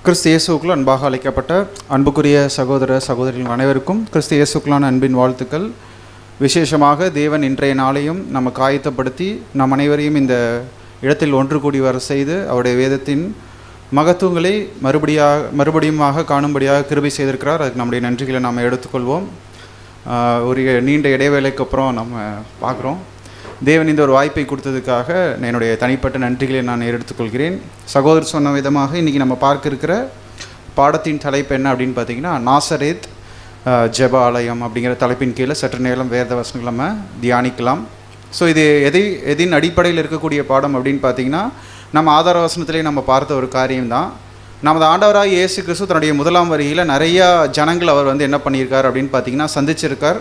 கிறிஸ்து இயேசுக்குள் அன்பாக அழைக்கப்பட்ட அன்புக்குரிய சகோதர சகோதரிகள் அனைவருக்கும் கிறிஸ்து இயேசுக்குள்ளான அன்பின் வாழ்த்துக்கள். விசேஷமாக தேவன் இன்றைய நாளையும் நமக்கு ஆயத்தப்படுத்தி நம் அனைவரையும் இந்த இடத்தில் ஒன்று கூடி வர செய்து அவருடைய வேதத்தின் மகத்துவங்களை மறுபடியுமாக காணும்படியாக கிருபை செய்திருக்கிறார். அதுக்கு நம்முடைய நன்றிகளை நாம் எடுத்துக்கொள்வோம். ஒரு நீண்ட இடைவேளைக்கு அப்புறம் நம்ம பார்க்குறோம். தேவன் இந்த ஒரு வாய்ப்பை கொடுத்ததுக்காக என்னுடைய தனிப்பட்ட நன்றிகளை நான் எடுத்துக்கொள்கிறேன். சகோதரர் சொன்ன விதமாக இன்றைக்கி நம்ம பார்க்க இருக்கிற பாடத்தின் தலைப்பு என்ன அப்படின்னு பார்த்திங்கன்னா, நாசரேத் ஜெப ஆலயம் அப்படிங்கிற தலைப்பின் கீழே சற்று நேரம் வேத வசனங்கள் நம்ம தியானிக்கலாம். ஸோ இது எதின் அடிப்படையில் இருக்கக்கூடிய பாடம் அப்படின்னு பார்த்திங்கன்னா, நம்ம ஆதார வசனத்திலே நம்ம பார்த்த ஒரு காரியம்தான். நமது ஆண்டவராக இயேசு கிறிஸ்து தன்னுடைய முதலாம் வரியில் நிறையா ஜனங்கள் அவர் என்ன பண்ணியிருக்கார் அப்படின்னு பார்த்திங்கன்னா சந்திச்சிருக்கார்,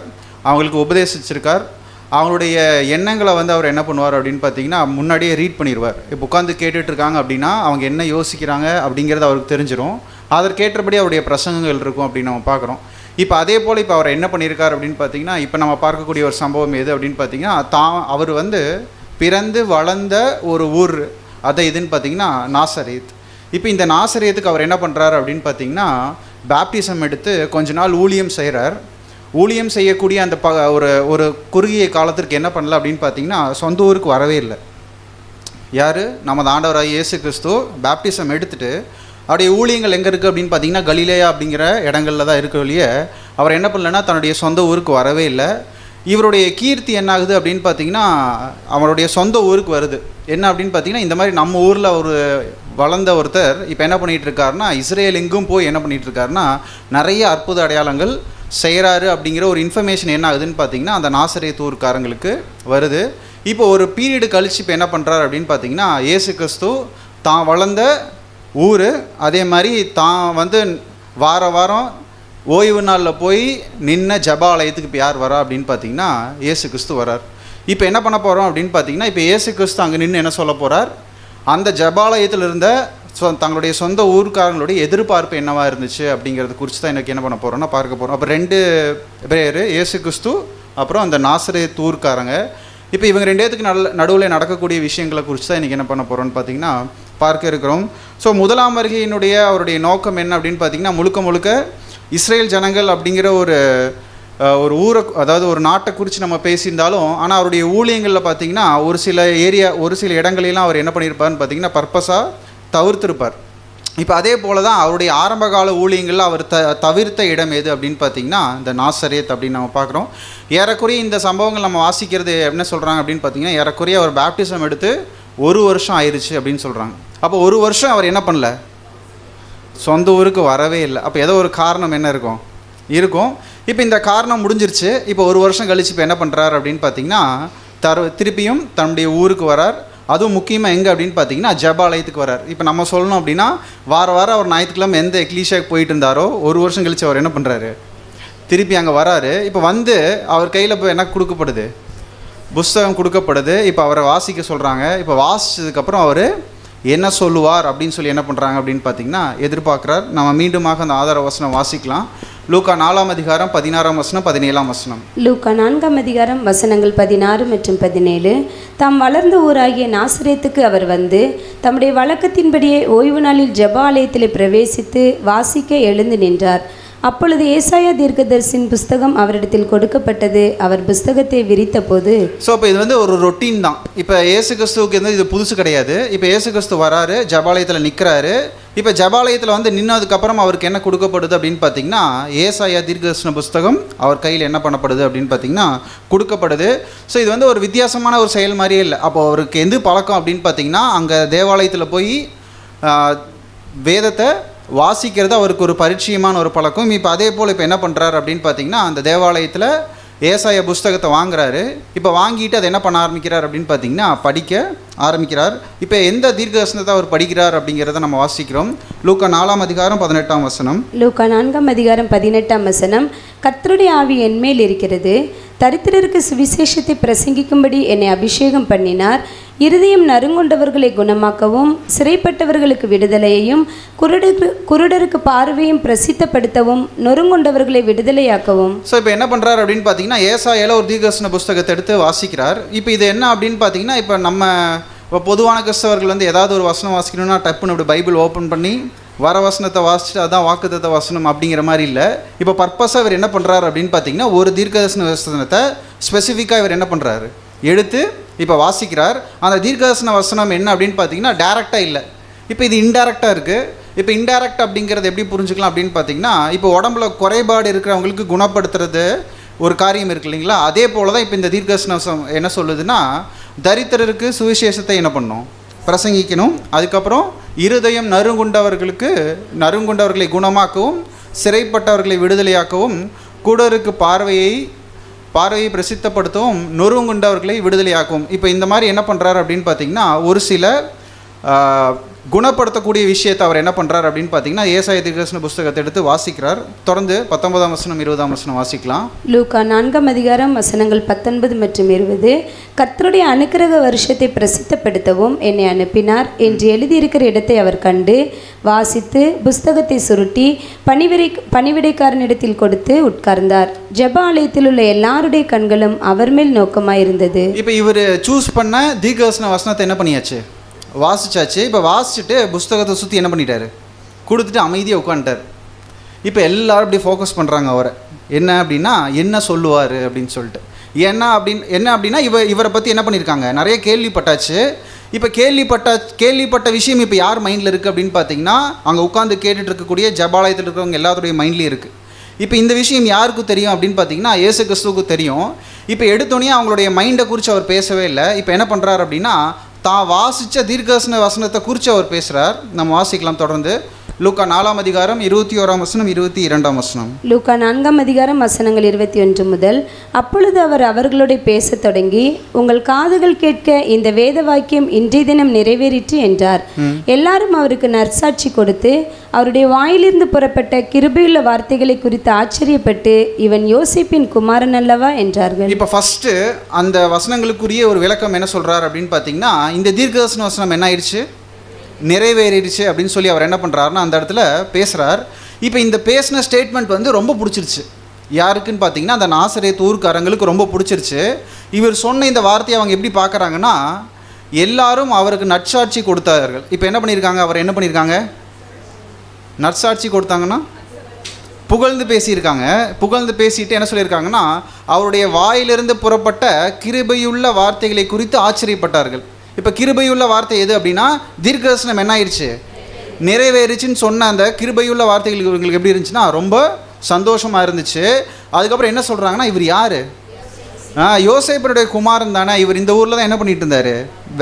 அவங்களுக்கு உபதேசிச்சிருக்கார். அவங்களுடைய எண்ணங்களை அவர் என்ன பண்ணுவார் அப்படின்னு பார்த்தீங்கன்னா முன்னாடியே ரீட் பண்ணிடுவார். இப்போ உட்காந்து கேட்டுட்ருக்காங்க அப்படின்னா அவங்க என்ன யோசிக்கிறாங்க அப்படிங்கிறது அவருக்கு தெரிஞ்சிடும். அதற்கேற்றபடி அவருடைய பிரசங்கங்கள் இருக்கும் அப்படின்னு நம்ம பார்க்குறோம். இப்போ அதே போல் இப்போ அவர் என்ன பண்ணியிருக்கார் அப்படின்னு பார்த்தீங்கன்னா, இப்போ நம்ம பார்க்கக்கூடிய ஒரு சம்பவம் எது அப்படின்னு பார்த்தீங்கன்னா, அவர் பிறந்து வளர்ந்த ஒரு ஊர் அதை இதுன்னு பார்த்தீங்கன்னா நாசரேத். இப்போ இந்த நாசரேத்துக்கு அவர் என்ன பண்ணுறாரு அப்படின்னு பார்த்தீங்கன்னா, பேப்டிசம் எடுத்து கொஞ்ச நாள் ஊழியம் செய்கிறார். ஊழியம் செய்யக்கூடிய அந்த ஒரு குறுகிய காலத்திற்கு என்ன பண்ணல அப்படின்னு பார்த்தீங்கன்னா, சொந்த ஊருக்கு வரவே இல்லை. யார்? நமது ஆண்டவராக இயேசு கிறிஸ்து பேப்டிசம் எடுத்துகிட்டு அவருடைய ஊழியங்கள் எங்கே இருக்குது அப்படின்னு பார்த்தீங்கன்னா கலிலேயா அப்படிங்கிற இடங்களில் தான் இருக்க வழியே அவர் என்ன பண்ணலன்னா தன்னுடைய சொந்த ஊருக்கு வரவே இல்லை. இவருடைய கீர்த்தி என்ன ஆகுது அப்படின்னு பார்த்தீங்கன்னா, அவருடைய சொந்த ஊருக்கு வருது. என்ன அப்படின்னு பார்த்தீங்கன்னா, இந்த மாதிரி நம்ம ஊரில் ஒரு வளர்ந்த ஒருத்தர் இப்போ என்ன பண்ணிகிட்டு இருக்காருன்னா, இஸ்ரேல் எங்கும் போய் என்ன பண்ணிகிட்டு இருக்காருன்னா நிறைய அற்புத அடையாளங்கள் செய்கிறாரு அப்படிங்கிற ஒரு இன்ஃபர்மேஷன் என்ன ஆகுதுன்னு பார்த்தீங்கன்னா அந்த நாசரேத் ஊருக்காரங்களுக்கு வருது. இப்போ ஒரு பீரியடு கழிச்சு இப்போ என்ன பண்ணுறாரு அப்படின்னு பார்த்தீங்கன்னா, இயேசு கிறிஸ்து தான் வளர்ந்த ஊர், அதே மாதிரி தான் வாரம் ஓய்வு நாளில் போய் நின்ன ஜபாலயத்துக்கு இப்போ யார் வரா அப்படின்னு பார்த்தீங்கன்னா இயேசு கிறிஸ்து வரார். இப்போ என்ன பண்ண போகிறோம் அப்படின்னு பார்த்தீங்கன்னா, இப்போ இயேசு கிறிஸ்து அங்கே நின்று என்ன சொல்ல போகிறார், அந்த ஜபாலயத்தில் இருந்த தங்களுடைய சொந்த ஊருக்காரங்களுடைய எதிர்பார்ப்பு என்னவாக இருந்துச்சு அப்படிங்கிறது குறித்து தான் எனக்கு என்ன பண்ண போகிறோன்னா பார்க்க போகிறோம். அப்போ ரெண்டு பேர், இயேசு கிறிஸ்து அப்புறம் அந்த நாசரேத் ஊருக்காரங்க. இப்போ இவங்க ரெண்டேத்துக்கு நடுவில் நடக்கக்கூடிய விஷயங்களை குறித்து தான் இன்றைக்கி என்ன பண்ண போகிறோன்னு பார்த்தீங்கன்னா பார்க்க இருக்கிறோம். ஸோ முதலாம் வருகையினுடைய அவருடைய நோக்கம் என்ன அப்படின்னு பார்த்தீங்கன்னா, முழுக்க இஸ்ரேல் ஜனங்கள் அப்படிங்கிற ஒரு ஊரை, அதாவது ஒரு நாட்டை குறித்து நம்ம பேசியிருந்தாலும், ஆனால் அவருடைய ஊழியங்களில் பார்த்தீங்கன்னா ஒரு சில இடங்களெல்லாம் அவர் என்ன பண்ணியிருப்பார்னு பார்த்தீங்கன்னா பர்பஸாக தவிர்த்திருப்பார். இப்போ அதே போல் தான் அவருடைய ஆரம்பகால ஊழியங்களில் அவர் தவிர்த்த இடம் எது அப்படின்னு பார்த்தீங்கன்னா இந்த நாசரேத் அப்படின்னு நம்ம பார்க்குறோம். ஏறக்குறைய இந்த சம்பவங்கள் நம்ம வாசிக்கிறது என்ன சொல்கிறாங்க அப்படின்னு பார்த்தீங்கன்னா, ஏறக்குறைய அவர் பேப்டிசம் எடுத்து 1 வருஷம் ஆயிடுச்சு அப்படின்னு சொல்கிறாங்க. அப்போ 1 வருஷம் அவர் என்ன பண்ணல, சொந்த ஊருக்கு வரவே இல்லை. அப்போ ஏதோ ஒரு காரணம் என்ன இருக்கும். இப்போ இந்த காரணம் முடிஞ்சிருச்சு. இப்போ 1 வருஷம் கழிச்சு இப்போ என்ன பண்ணுறாரு அப்படின்னு பார்த்தீங்கன்னா திருப்பியும் தன்னுடைய ஊருக்கு வரார். அதுவும் முக்கியமாக எங்கே அப்படின்னு பார்த்தீங்கன்னா ஜபாலயத்துக்கு வரார். இப்போ நம்ம சொல்லணும் அப்படின்னா வாரம் அவர் ஞாயிற்றுக்கிழமை எந்த எக்லீஷியாவுக்கு போயிட்டு இருந்தாரோ 1 வருஷம் கழிச்சு அவர் என்ன பண்ணுறாரு, திருப்பி அங்கே வராரு. இப்போ அவர் கையில் இப்போ என்ன கொடுக்கப்படுது, புஸ்தகம் கொடுக்கப்படுது. இப்போ அவரை வாசிக்க சொல்கிறாங்க. இப்போ வாசித்ததுக்கப்புறம் அவர் என்ன சொல்லுவார் அப்படின்னு சொல்லி என்ன பண்ணுறாங்க அப்படின்னு பார்த்தீங்கன்னா எதிர்பார்க்குறார். நம்ம மீண்டுமாக அந்த ஆதார வசனம் வாசிக்கலாம். லூக்கா 4ஆம் அதிகாரம் 16ஆம் வசனம் 17ஆம் வசனம். லூக்கா 4ஆம் அதிகாரம் வசனங்கள் 16 மற்றும் 17. தாம் வளர்ந்த ஊராகிய நாசரேத்துக்கு அவர் தம்முடைய வழக்கத்தின்படியே ஓய்வு நாளில் ஜெப ஆலயத்தில் பிரவேசித்து வாசிக்க எழுந்து நின்றார். அப்பொழுது ஏசாயா தீர்க்கதரிசியின் புஸ்தகம் அவரிடத்தில் கொடுக்கப்பட்டது. அவர் புஸ்தகத்தை விரித்த போது, ஸோ இப்போ இது ஒரு ரொட்டீன் தான். இப்போ இயேசு கிறிஸ்துவுக்கு இது புதுசு கிடையாது. இப்போ இயேசு கிறிஸ்து வராரு, ஜபாலயத்தில் நிற்கிறாரு. இப்போ ஜபாலயத்தில் நின்னதுக்கப்புறம் அவருக்கு என்ன கொடுக்கப்படுது அப்படின்னு பார்த்தீங்கன்னா, ஏசாயா தீர்க்கதரிசன புஸ்தகம் அவர் கையில் என்ன பண்ணப்படுது அப்படின்னு பார்த்தீங்கன்னா கொடுக்கப்படுது. ஸோ இது ஒரு வித்தியாசமான ஒரு செயல் மாதிரியே இல்லை. அப்போ அவருக்கு எந்த பழக்கம் அப்படின்னு பார்த்தீங்கன்னா, அங்கே தேவாலயத்தில் போய் வேதத்தை வாசிக்கிறது அவருக்கு ஒரு பரிச்சயமான ஒரு பழக்கம். இப்போ அதே போல் இப்போ என்ன பண்ணுறாரு அப்படின்னு பார்த்தீங்கன்னா, அந்த தேவாலயத்தில் ஏசாயா புஸ்தகத்தை வாங்குறாரு. இப்போ வாங்கிட்டு அதை என்ன பண்ண ஆரம்பிக்கிறார் அப்படின்னு பார்த்தீங்கன்னா படிக்க ஆரம்பிக்கிறார். இப்போ எந்த தீர்க்கதரிசனத்தை அவர் படிக்கிறார் அப்படிங்கிறத நம்ம வாசிக்கிறோம். லூக்கா 4ஆம் அதிகாரம் 18ஆம் வசனம். லூக்கா 4ஆம் அதிகாரம் 18ஆம் வசனம். கர்த்தருடைய ஆவி என்மேல் இருக்கிறது, தரித்திரருக்கு சுவிசேஷத்தை பிரசங்கிக்கும்படி என்னை அபிஷேகம் பண்ணினார். இருதயம் நறுங்குண்டவர்களை குணமாக்கவும், சிறைப்பட்டவர்களுக்கு விடுதலையையும், குருடருக்கு பார்வையும் பிரசித்தப்படுத்தவும், நொறுங்குண்டவர்களை விடுதலையாக்கவும். ஸோ இப்போ என்ன பண்ணுறாரு அப்படின்னு பார்த்தீங்கன்னா, ஏசாயால ஒரு தீர்க்கதரிசன புஸ்தகத்தை எடுத்து வாசிக்கிறார். இப்போ இது என்ன அப்படின்னு பார்த்தீங்கன்னா, இப்போ நம்ம பொதுவான கிறிஸ்தவர்கள் ஏதாவது ஒரு வசனம் வாசிக்கணும்னா டப்புன்னு இப்படி பைபிள் ஓப்பன் பண்ணி வர வசனத்தை வாசிச்சுட்டு அதான் வாக்குத்தத்த வசனம் அப்படிங்கிற மாதிரி இல்லை. இப்போ பர்பஸாக இவர் என்ன பண்ணுறாரு அப்படின்னு பார்த்தீங்கன்னா ஒரு தீர்க்கதரிசன வசனத்தை ஸ்பெசிஃபிக்காக இவர் என்ன பண்ணுறாரு எடுத்து இப்போ வாசிக்கிறார். அந்த தீர்க்கதரிசன வசனம் என்ன அப்படின்னு பார்த்தீங்கன்னா டைரெக்டாக இல்லை, இப்போ இது இன்டைரக்டாக இருக்குது. இப்போ இன்டைரக்ட் அப்படிங்கிறது எப்படி புரிஞ்சுக்கலாம் அப்படின்னு பார்த்தீங்கன்னா, இப்போ உடம்புல குறைபாடு இருக்கிறவங்களுக்கு குணப்படுத்துறது ஒரு காரியம் இருக்குது இல்லைங்களா, அதே போல் தான் இப்போ இந்த தீர்க்கதரிசனம் என்ன சொல்லுதுன்னா, தரித்திரருக்கு சுவிசேஷத்தை என்ன பண்ணணும், பிரசங்கிக்கணும். அதுக்கப்புறம் இருதயம் நறுங்குண்டவர்களை குணமாக்கவும், சிறைப்பட்டவர்களை விடுதலையாக்கவும், குடருக்கு பார்வையை பிரசித்தப்படுத்தவும், நொறுங்குண்டவர்களை விடுதலையாக்கவும். இப்போ இந்த மாதிரி என்ன பண்ணுறாரு அப்படின்னு பார்த்தீங்கன்னா, ஒரு சில குணப்படுத்தக்கூடிய விஷயத்தை அவர் என்ன பண்ணுறார் அப்படின்னு பார்த்தீங்கன்னா, ஏசாயா தீர்க்கதரிசன புஸ்தகத்தை எடுத்து வாசிக்கிறார். தொடர்ந்து 19ஆம் வசனம் 20ஆம் வசனம் வாசிக்கலாம். லூக்கா 4ஆம் அதிகாரம் வசனங்கள் 19 மற்றும் 20. கர்த்தருடைய அனுக்கிரக வருஷத்தை பிரசித்தப்படுத்தவும் என்னை அனுப்பினார் என்று எழுதியிருக்கிற இடத்தை அவர் கண்டு வாசித்து புஸ்தகத்தை சுருட்டி பணிவிடைக்காரனிடத்தில் கொடுத்து உட்கார்ந்தார். ஜெப ஆலயத்தில் உள்ள எல்லாருடைய கண்களும் அவர் மேல் நோக்கமாயிருந்தது. இப்போ இவர் சூஸ் பண்ண தீர்க்கதரிசன வசனத்தை என்ன பண்ணியாச்சு, வாசிச்சாச்சு. இப்போ வாசிச்சுட்டு புஸ்தகத்தை சுற்றி என்ன பண்ணிட்டாரு, கொடுத்துட்டு அமைதியாக உட்காந்துட்டார். இப்போ எல்லோரும் அப்படி ஃபோக்கஸ் பண்ணுறாங்க அவரை, என்ன அப்படின்னா என்ன சொல்லுவார் அப்படின்னு சொல்லிட்டு. என்ன அப்படின்னா இவரை பற்றி என்ன பண்ணியிருக்காங்க, நிறைய கேள்விப்பட்டாச்சு. இப்போ கேள்விப்பட்ட விஷயம் இப்போ யார் மைண்டில் இருக்குது அப்படின்னு பார்த்தீங்கன்னா, அங்கே உட்காந்து கேட்டுட்டு இருக்கக்கூடிய ஜபாலயத்தில் இருக்கிறவங்க எல்லாத்துடைய மைண்ட்லேயும் இருக்குது. இப்போ இந்த விஷயம் யாருக்கு தெரியும் அப்படின்னு பார்த்தீங்கன்னா, இயேசு கிறிஸ்துவுக்கு தெரியும். இப்போ எடுத்தோடனே அவங்களுடைய மைண்டை குறித்து அவர் பேசவே இல்லை. இப்போ என்ன பண்ணுறாரு அப்படின்னா, தான் வாசித்த தீர்க்கதரிசன வசனத்தை குறித்து அவர் பேசுகிறார். நம்ம வாசிக்கலாம் தொடர்ந்து. லூக்கா 4ஆம் அதிகாரம் 21ஆம் வசனம் 22ஆம் வசனம். லூக்கா 4ஆம் அதிகாரம் வசனங்கள் 21 முதல். அப்பொழுது அவர் அவர்களோட பேசத் தொடங்கி, உங்கள் காதுகள் கேட்க இந்த வேத வாக்கியம் இன்றைய தினம் நிறைவேறிற்று என்றார். எல்லாரும் அவருக்கு நற்சாட்சி கொடுத்து அவருடைய வாயிலிருந்து புறப்பட்ட கிருபையுள்ள வார்த்தைகளை குறித்து ஆச்சரியப்பட்டு, இவன் யோசேப்பின் குமாரன் அல்லவா என்றார்கள். இப்போ ஃபஸ்ட்டு அந்த வசனங்களுக்குரிய ஒரு விளக்கம் என்ன சொல்கிறார் அப்படின்னு பார்த்தீங்கன்னா, இந்த தீர்க்கதரிசன வசனம் என்ன ஆயிடுச்சு, நிறைவேறிடுச்சு அப்படின்னு சொல்லி அவர் என்ன பண்ணுறாருன்னா அந்த இடத்துல பேசுகிறார். இப்போ இந்த பேசின ஸ்டேட்மெண்ட் வந்து ரொம்ப பிடிச்சிருச்சு. யாருக்குன்னு பார்த்தீங்கன்னா, அந்த நாசரேத் ஊர்க்காரங்களுக்கு ரொம்ப பிடிச்சிருச்சு. இவர் சொன்ன இந்த வார்த்தையை அவங்க எப்படி பார்க்குறாங்கன்னா, எல்லாரும் அவருக்கு நற்சாட்சி கொடுத்தார்கள். இப்போ என்ன பண்ணியிருக்காங்க, அவர் என்ன பண்ணியிருக்காங்க, நற்சாட்சி கொடுத்தாங்கன்னா புகழ்ந்து பேசியிருக்காங்க. புகழ்ந்து பேசிட்டு என்ன சொல்லியிருக்காங்கன்னா, அவருடைய வாயிலிருந்து புறப்பட்ட கிருபையுள்ள வார்த்தைகளை குறித்து ஆச்சரியப்பட்டார்கள். இப்போ கிருபையுள்ள வார்த்தை எது அப்படின்னா, தீர்க்கதரிசனம் என்ன ஆயிடுச்சு, நிறைவேறிச்சுன்னு சொன்ன அந்த கிருபையுள்ள வார்த்தைகள் இவங்களுக்கு எப்படி இருந்துச்சுன்னா ரொம்ப சந்தோஷமாக இருந்துச்சு. அதுக்கப்புறம் என்ன சொல்கிறாங்கன்னா, இவர் யார், யோசேப்பனுடைய குமாரன் தானே, இவர் இந்த ஊரில் தான் என்ன பண்ணிட்டு இருந்தார்,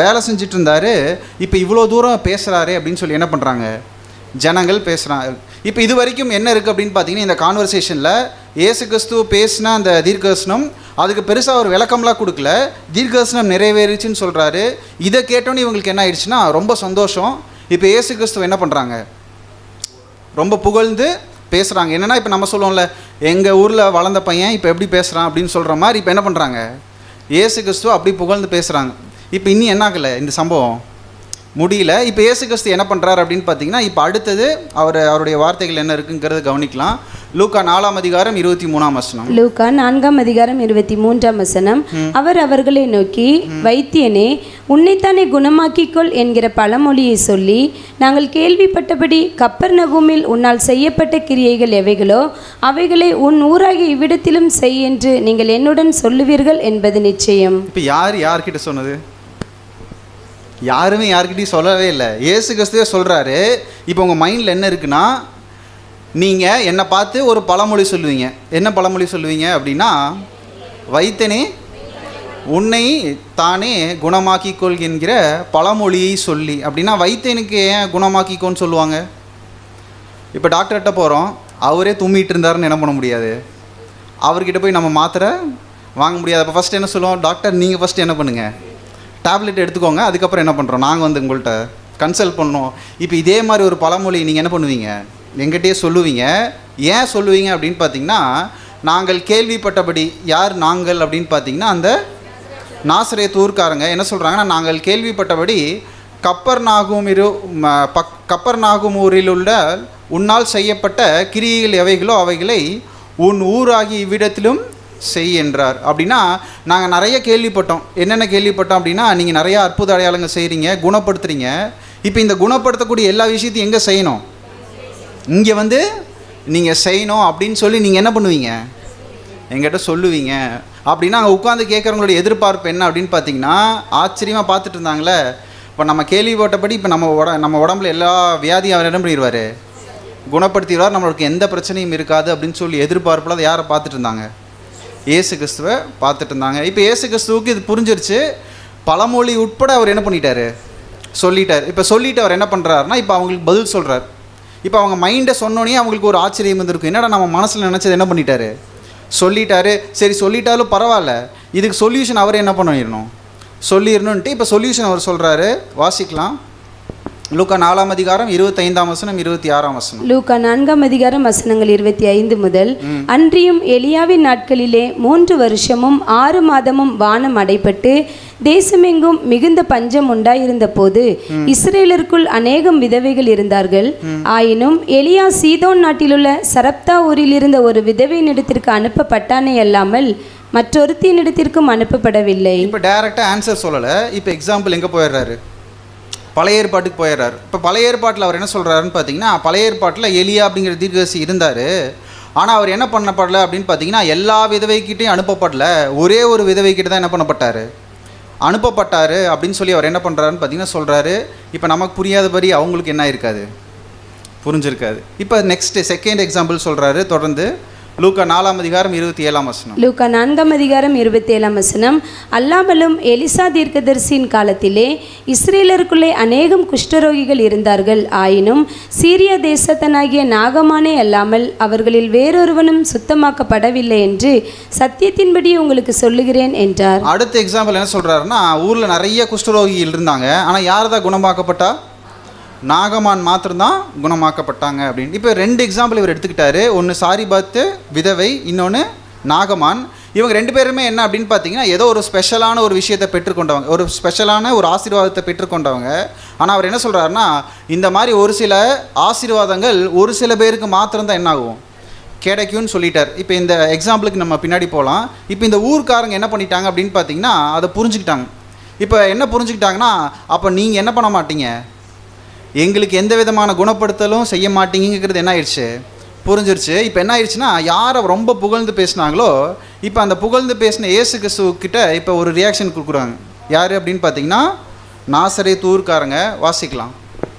வேலை செஞ்சுட்டு இருந்தார், இப்போ இவ்வளோ தூரம் பேசுகிறாரு அப்படின்னு சொல்லி என்ன பண்ணுறாங்க, ஜனங்கள் பேசுகிறாங்க. இப்போ இது வரைக்கும் என்ன இருக்குது அப்படின்னு பார்த்தீங்கன்னா, இந்த கான்வர்சேஷனில் இயேசு கிறிஸ்து பேசின அந்த தீர்க்கதரிசனம் அதுக்கு பெருசாக ஒரு விளக்கம்லாம் கொடுக்கல, தீர்க்கதரிசனம் நிறைவேறிச்சுன்னு சொல்கிறாரு. இதை கேட்டோன்னே இவங்களுக்கு என்ன ஆயிடுச்சுன்னா ரொம்ப சந்தோஷம். இப்போ இயேசு கிறிஸ்துவ என்ன பண்ணுறாங்க, ரொம்ப புகழ்ந்து பேசுகிறாங்க. என்னென்னா இப்போ நம்ம சொல்லுவோம்ல, எங்கள் ஊரில் வளர்ந்த பையன் இப்போ எப்படி பேசுகிறான் அப்படின்னு சொல்கிற மாதிரி இப்போ என்ன பண்ணுறாங்க, இயேசு கிறிஸ்துவ அப்படி புகழ்ந்து பேசுகிறாங்க. இப்போ இன்னும் என்ன ஆகலை, இந்த சம்பவம் முடியல. இப்போ இயேசு கிறிஸ்து என்ன பண்ணுறாரு அப்படின்னு பார்த்தீங்கன்னா, இப்போ அடுத்தது அவருடைய வார்த்தைகள் என்ன இருக்குங்கிறத கவனிக்கலாம். லூக்கா 4ஆம் அதிகாரம் 23ஆம் வசனம். லூக்கா 4ஆம் அதிகாரம் 23ஆம் வசனம். அவர் அவர்களை நோக்கி, வைத்தியனே, உன்னைத்தானே குணமாக்கிக்கொள் என்கிற பழமொழியை சொல்லி, நாங்கள் கேள்விப்பட்டபடி கப்பர்நகூமில் உன்னால் செய்யப்பட்ட கிரியைகள் எவைகளோ அவைகளை உன் ஊராகிய இவ்விடத்திலும் செய் என்று நீங்கள் என்னுடன் சொல்லுவீர்கள் என்பது நிச்சயம். இப்போ யார்கிட்ட சொன்னது, யாருமே யார்கிட்டையும் சொல்லவே இல்லை. இயேசு கிறிஸ்துவே சொல்கிறாரு. இப்போ உங்கள் மைண்டில் என்ன இருக்குன்னா, நீங்கள் என்னை பார்த்து ஒரு பழமொழி சொல்லுவீங்க. என்ன பழமொழி சொல்லுவீங்க அப்படின்னா, வைத்தனே உன்னை தானே குணமாக்கிக்கொள் என்கிற பழமொழியை சொல்லி. அப்படின்னா வைத்தியனுக்கு ஏன் குணமாக்கிக்கோன்னு சொல்லுவாங்க? இப்போ டாக்டர்கிட்ட போகிறோம், அவரே தும்மிட்டு இருந்தாருன்னு என்ன பண்ண முடியாது, அவர்கிட்ட போய் நம்ம மாத்திரை வாங்க முடியாது. அப்போ ஃபஸ்ட்டு என்ன சொல்லுவோம், டாக்டர் நீங்கள் ஃபஸ்ட்டு என்ன பண்ணுங்கள், டேப்லெட் எடுத்துக்கோங்க, அதுக்கப்புறம் என்ன பண்ணுறோம், நாங்கள் வந்து உங்கள்கிட்ட கன்சல்ட் பண்ணோம். இப்போ இதே மாதிரி ஒரு பழமொழி நீங்கள் என்ன பண்ணுவீங்க, எங்கிட்டே சொல்லுவீங்க. ஏன் சொல்லுவீங்க அப்படின்னு பார்த்தீங்கன்னா, நாங்கள் கேள்விப்பட்டபடி. யார் நாங்கள் அப்படின்னு பார்த்தீங்கன்னா, அந்த நாசரேத் ஊர்க்காரங்க என்ன சொல்கிறாங்கன்னா, நாங்கள் கேள்விப்பட்டபடி கப்பர்நாகும் ஊரில் உள்ள உன்னால் செய்யப்பட்ட கிரியைகள் எவைகளோ அவைகளை உன் ஊராகி இவ்விடத்திலும் செய் என்றார். அப்படின்னா நாங்கள் நிறைய கேள்விப்பட்டோம். என்னென்ன கேள்விப்பட்டோம் அப்படின்னா, நீங்கள் நிறையா அற்புத அடையாளங்கள் செய்கிறீங்க, குணப்படுத்துகிறீங்க. இப்போ இந்த குணப்படுத்தக்கூடிய எல்லா விஷயத்தையும் எங்கே செய்யணும், இங்கே வந்து நீங்கள் செய்யணும் அப்படின்னு சொல்லி நீங்கள் என்ன பண்ணுவீங்க, எங்கிட்ட சொல்லுவீங்க அப்படின்னா அங்கே உட்காந்து கேட்குறவங்களுடைய எதிர்பார்ப்பு என்ன அப்படின்னு பார்த்தீங்கன்னா, ஆச்சரியமாக பார்த்துட்டு இருந்தாங்களே, இப்போ நம்ம கேள்விப்பட்டபடி இப்போ நம்ம உடம்புல எல்லா வியாதியும் அவர் என்ன பண்ணிடுவார், குணப்படுத்திடுவார், நம்மளுக்கு எந்த பிரச்சனையும் இருக்காது அப்படின்னு சொல்லி எதிர்பார்ப்பில் அதை யாரை பார்த்துட்டு இருந்தாங்க, இயேசு கிறிஸ்துவை பார்த்துட்டு இருந்தாங்க. இப்போ இயேசு கிறிஸ்துவுக்கு இது புரிஞ்சிருச்சு. பழமொழி உட்பட அவர் என்ன பண்ணிட்டார், சொல்லிட்டார். இப்போ சொல்லிவிட்டு அவர் என்ன பண்ணுறாருனா இப்போ அவங்களுக்கு பதில் சொல்கிறார். இப்போ அவங்க மைண்டை சொன்னோன்னே அவங்களுக்கு ஒரு ஆச்சரியம் வந்துருக்கும், என்னடா நம்ம மனசில் நினச்சது என்ன பண்ணிட்டாரு, சொல்லிட்டாரு. சரி சொல்லிட்டாலும் பரவாயில்ல, இதுக்கு சொல்யூஷன் அவரே என்ன பண்ணிடணும், சொல்லிடணுன்ட்டு இப்போ சொல்யூஷன் அவர் சொல்கிறாரு. வாசிக்கலாம். லூக்கா 4 அதிகாரம் 25 வசனம் 26 வசனம். லூக்கா 4 அதிகாரம் வசனங்கள் 25 முதல். அன்றியும் எலியாவின் நாட்களிலே 3 வருஷமும் 6 மாதமும் வானம் அடைபட்டு தேசமெங்கும் மிகுந்த பஞ்சம் உண்டாயிருந்த போது இஸ்ரேலருக்குள் அநேகம் விதவைகள் இருந்தார்கள். ஆயினும் எலியா சீதோன் நாட்டிலுள்ள சரப்தா ஊரில் இருந்த ஒரு விதவையினிடத்திற்கு அனுப்பப்பட்டானே அல்லாமல் மற்றொருத்தினிடத்திற்கும் அனுப்பப்படவில்லை. இப்போ டைரக்டாக ஆன்சர் சொல்லலை. இப்போ எக்ஸாம்பிள் எங்கே போயிடுறாரு, பழைய ஏற்பாட்டுக்கு போயிடுறாரு. இப்போ பழைய ஏற்பாட்டில் அவர் என்ன சொல்கிறாருன்னு பார்த்தீங்கன்னா, பழைய ஏற்பாட்டில் எலியா அப்படிங்கிற தீர்க்கதரிசி இருந்தார். ஆனால் அவர் என்ன பண்ணப்படலை அப்படின்னு பார்த்தீங்கன்னா, எல்லா விதவைக்கிட்டையும் அனுப்பப்படலை, ஒரே ஒரு விதவைக்கிட்ட தான் என்ன பண்ணப்பட்டார், அனுப்பப்பட்டார் அப்படின்னு சொல்லி அவர் என்ன பண்ணுறாருன்னு பார்த்தீங்கன்னா சொல்கிறாரு. இப்போ நமக்கு புரியாதபடி அவங்களுக்கு என்ன இருக்காது, புரிஞ்சிருக்காது. இப்போ நெக்ஸ்ட்டு செகண்ட் எக்ஸாம்பிள் சொல்கிறாரு தொடர்ந்து. லூக்கா 4 அதிகாரம் 27 வசனம். லூக்கா 4 அதிகாரம் 27 வசனம். அல்லாமலும் எலிசா தீர்க்கதரிசியின் காலத்திலே இஸ்ரேலருக்குள்ளே அநேகம் குஷ்டரோகிகள் இருந்தார்கள். ஆயினும் சீரியா தேசத்தனாகிய நாகமானே அல்லாமல் அவர்களில் வேறொருவனும் சுத்தமாக்கப்படவில்லை என்று சத்தியத்தின்படி உங்களுக்கு சொல்லுகிறேன் என்றார். அடுத்த எக்ஸாம்பிள் என்ன சொல்கிறாருன்னா, ஊரில் நிறைய குஷ்டரோகிகள் இருந்தாங்க, ஆனால் யார் தான் குணமாக்கப்பட்டா, நாகமான் மாத்திரம்தான் குணமாக்கப்பட்டாங்க அப்படின்னு. இப்போ 2 எக்ஸாம்பிள் இவர் எடுத்துக்கிட்டாரு. ஒன்று சாரிபாத்து விதவை, இன்னொன்று நாகமான். இவங்க 2 பேருமே என்ன அப்படின்னு பார்த்தீங்கன்னா, ஏதோ ஒரு ஸ்பெஷலான ஒரு விஷயத்தை பெற்றுக்கொண்டவங்க, ஒரு ஸ்பெஷலான ஒரு ஆசீர்வாதத்தை பெற்றுக்கொண்டவங்க. ஆனால் அவர் என்ன சொல்கிறாருன்னா, இந்த மாதிரி ஒரு சில ஆசீர்வாதங்கள் ஒரு சில பேருக்கு மாத்திரம்தான் என்ன ஆகும், கிடைக்கும்னு சொல்லிட்டார். இப்போ இந்த எக்ஸாம்பிளுக்கு நம்ம பின்னாடி போகலாம். இப்போ இந்த ஊர்க்காரங்க என்ன பண்ணிட்டாங்க அப்படின்னு பார்த்தீங்கன்னா, அதை புரிஞ்சுக்கிட்டாங்க. இப்போ என்ன புரிஞ்சுக்கிட்டாங்கன்னா, அப்போ நீங்கள் என்ன பண்ண மாட்டீங்க, எங்களுக்கு எந்த விதமான குணப்படுத்தலும் செய்ய மாட்டீங்கிறது என்ன ஆயிடுச்சு, புரிஞ்சிருச்சு. இப்போ என்ன ஆயிடுச்சுன்னா, யாரை ரொம்ப புகழ்ந்து பேசினாங்களோ இப்போ அந்த புகழ்ந்து பேசின இயேசு கிறிஸ்துக்கிட்ட இப்போ ஒரு ரியாக்ஷன் கொடுக்குறாங்க. யார் அப்படின்னு பார்த்தீங்கன்னா, நாசரேத்து ஊர்க்காரங்க. வாசிக்கலாம்.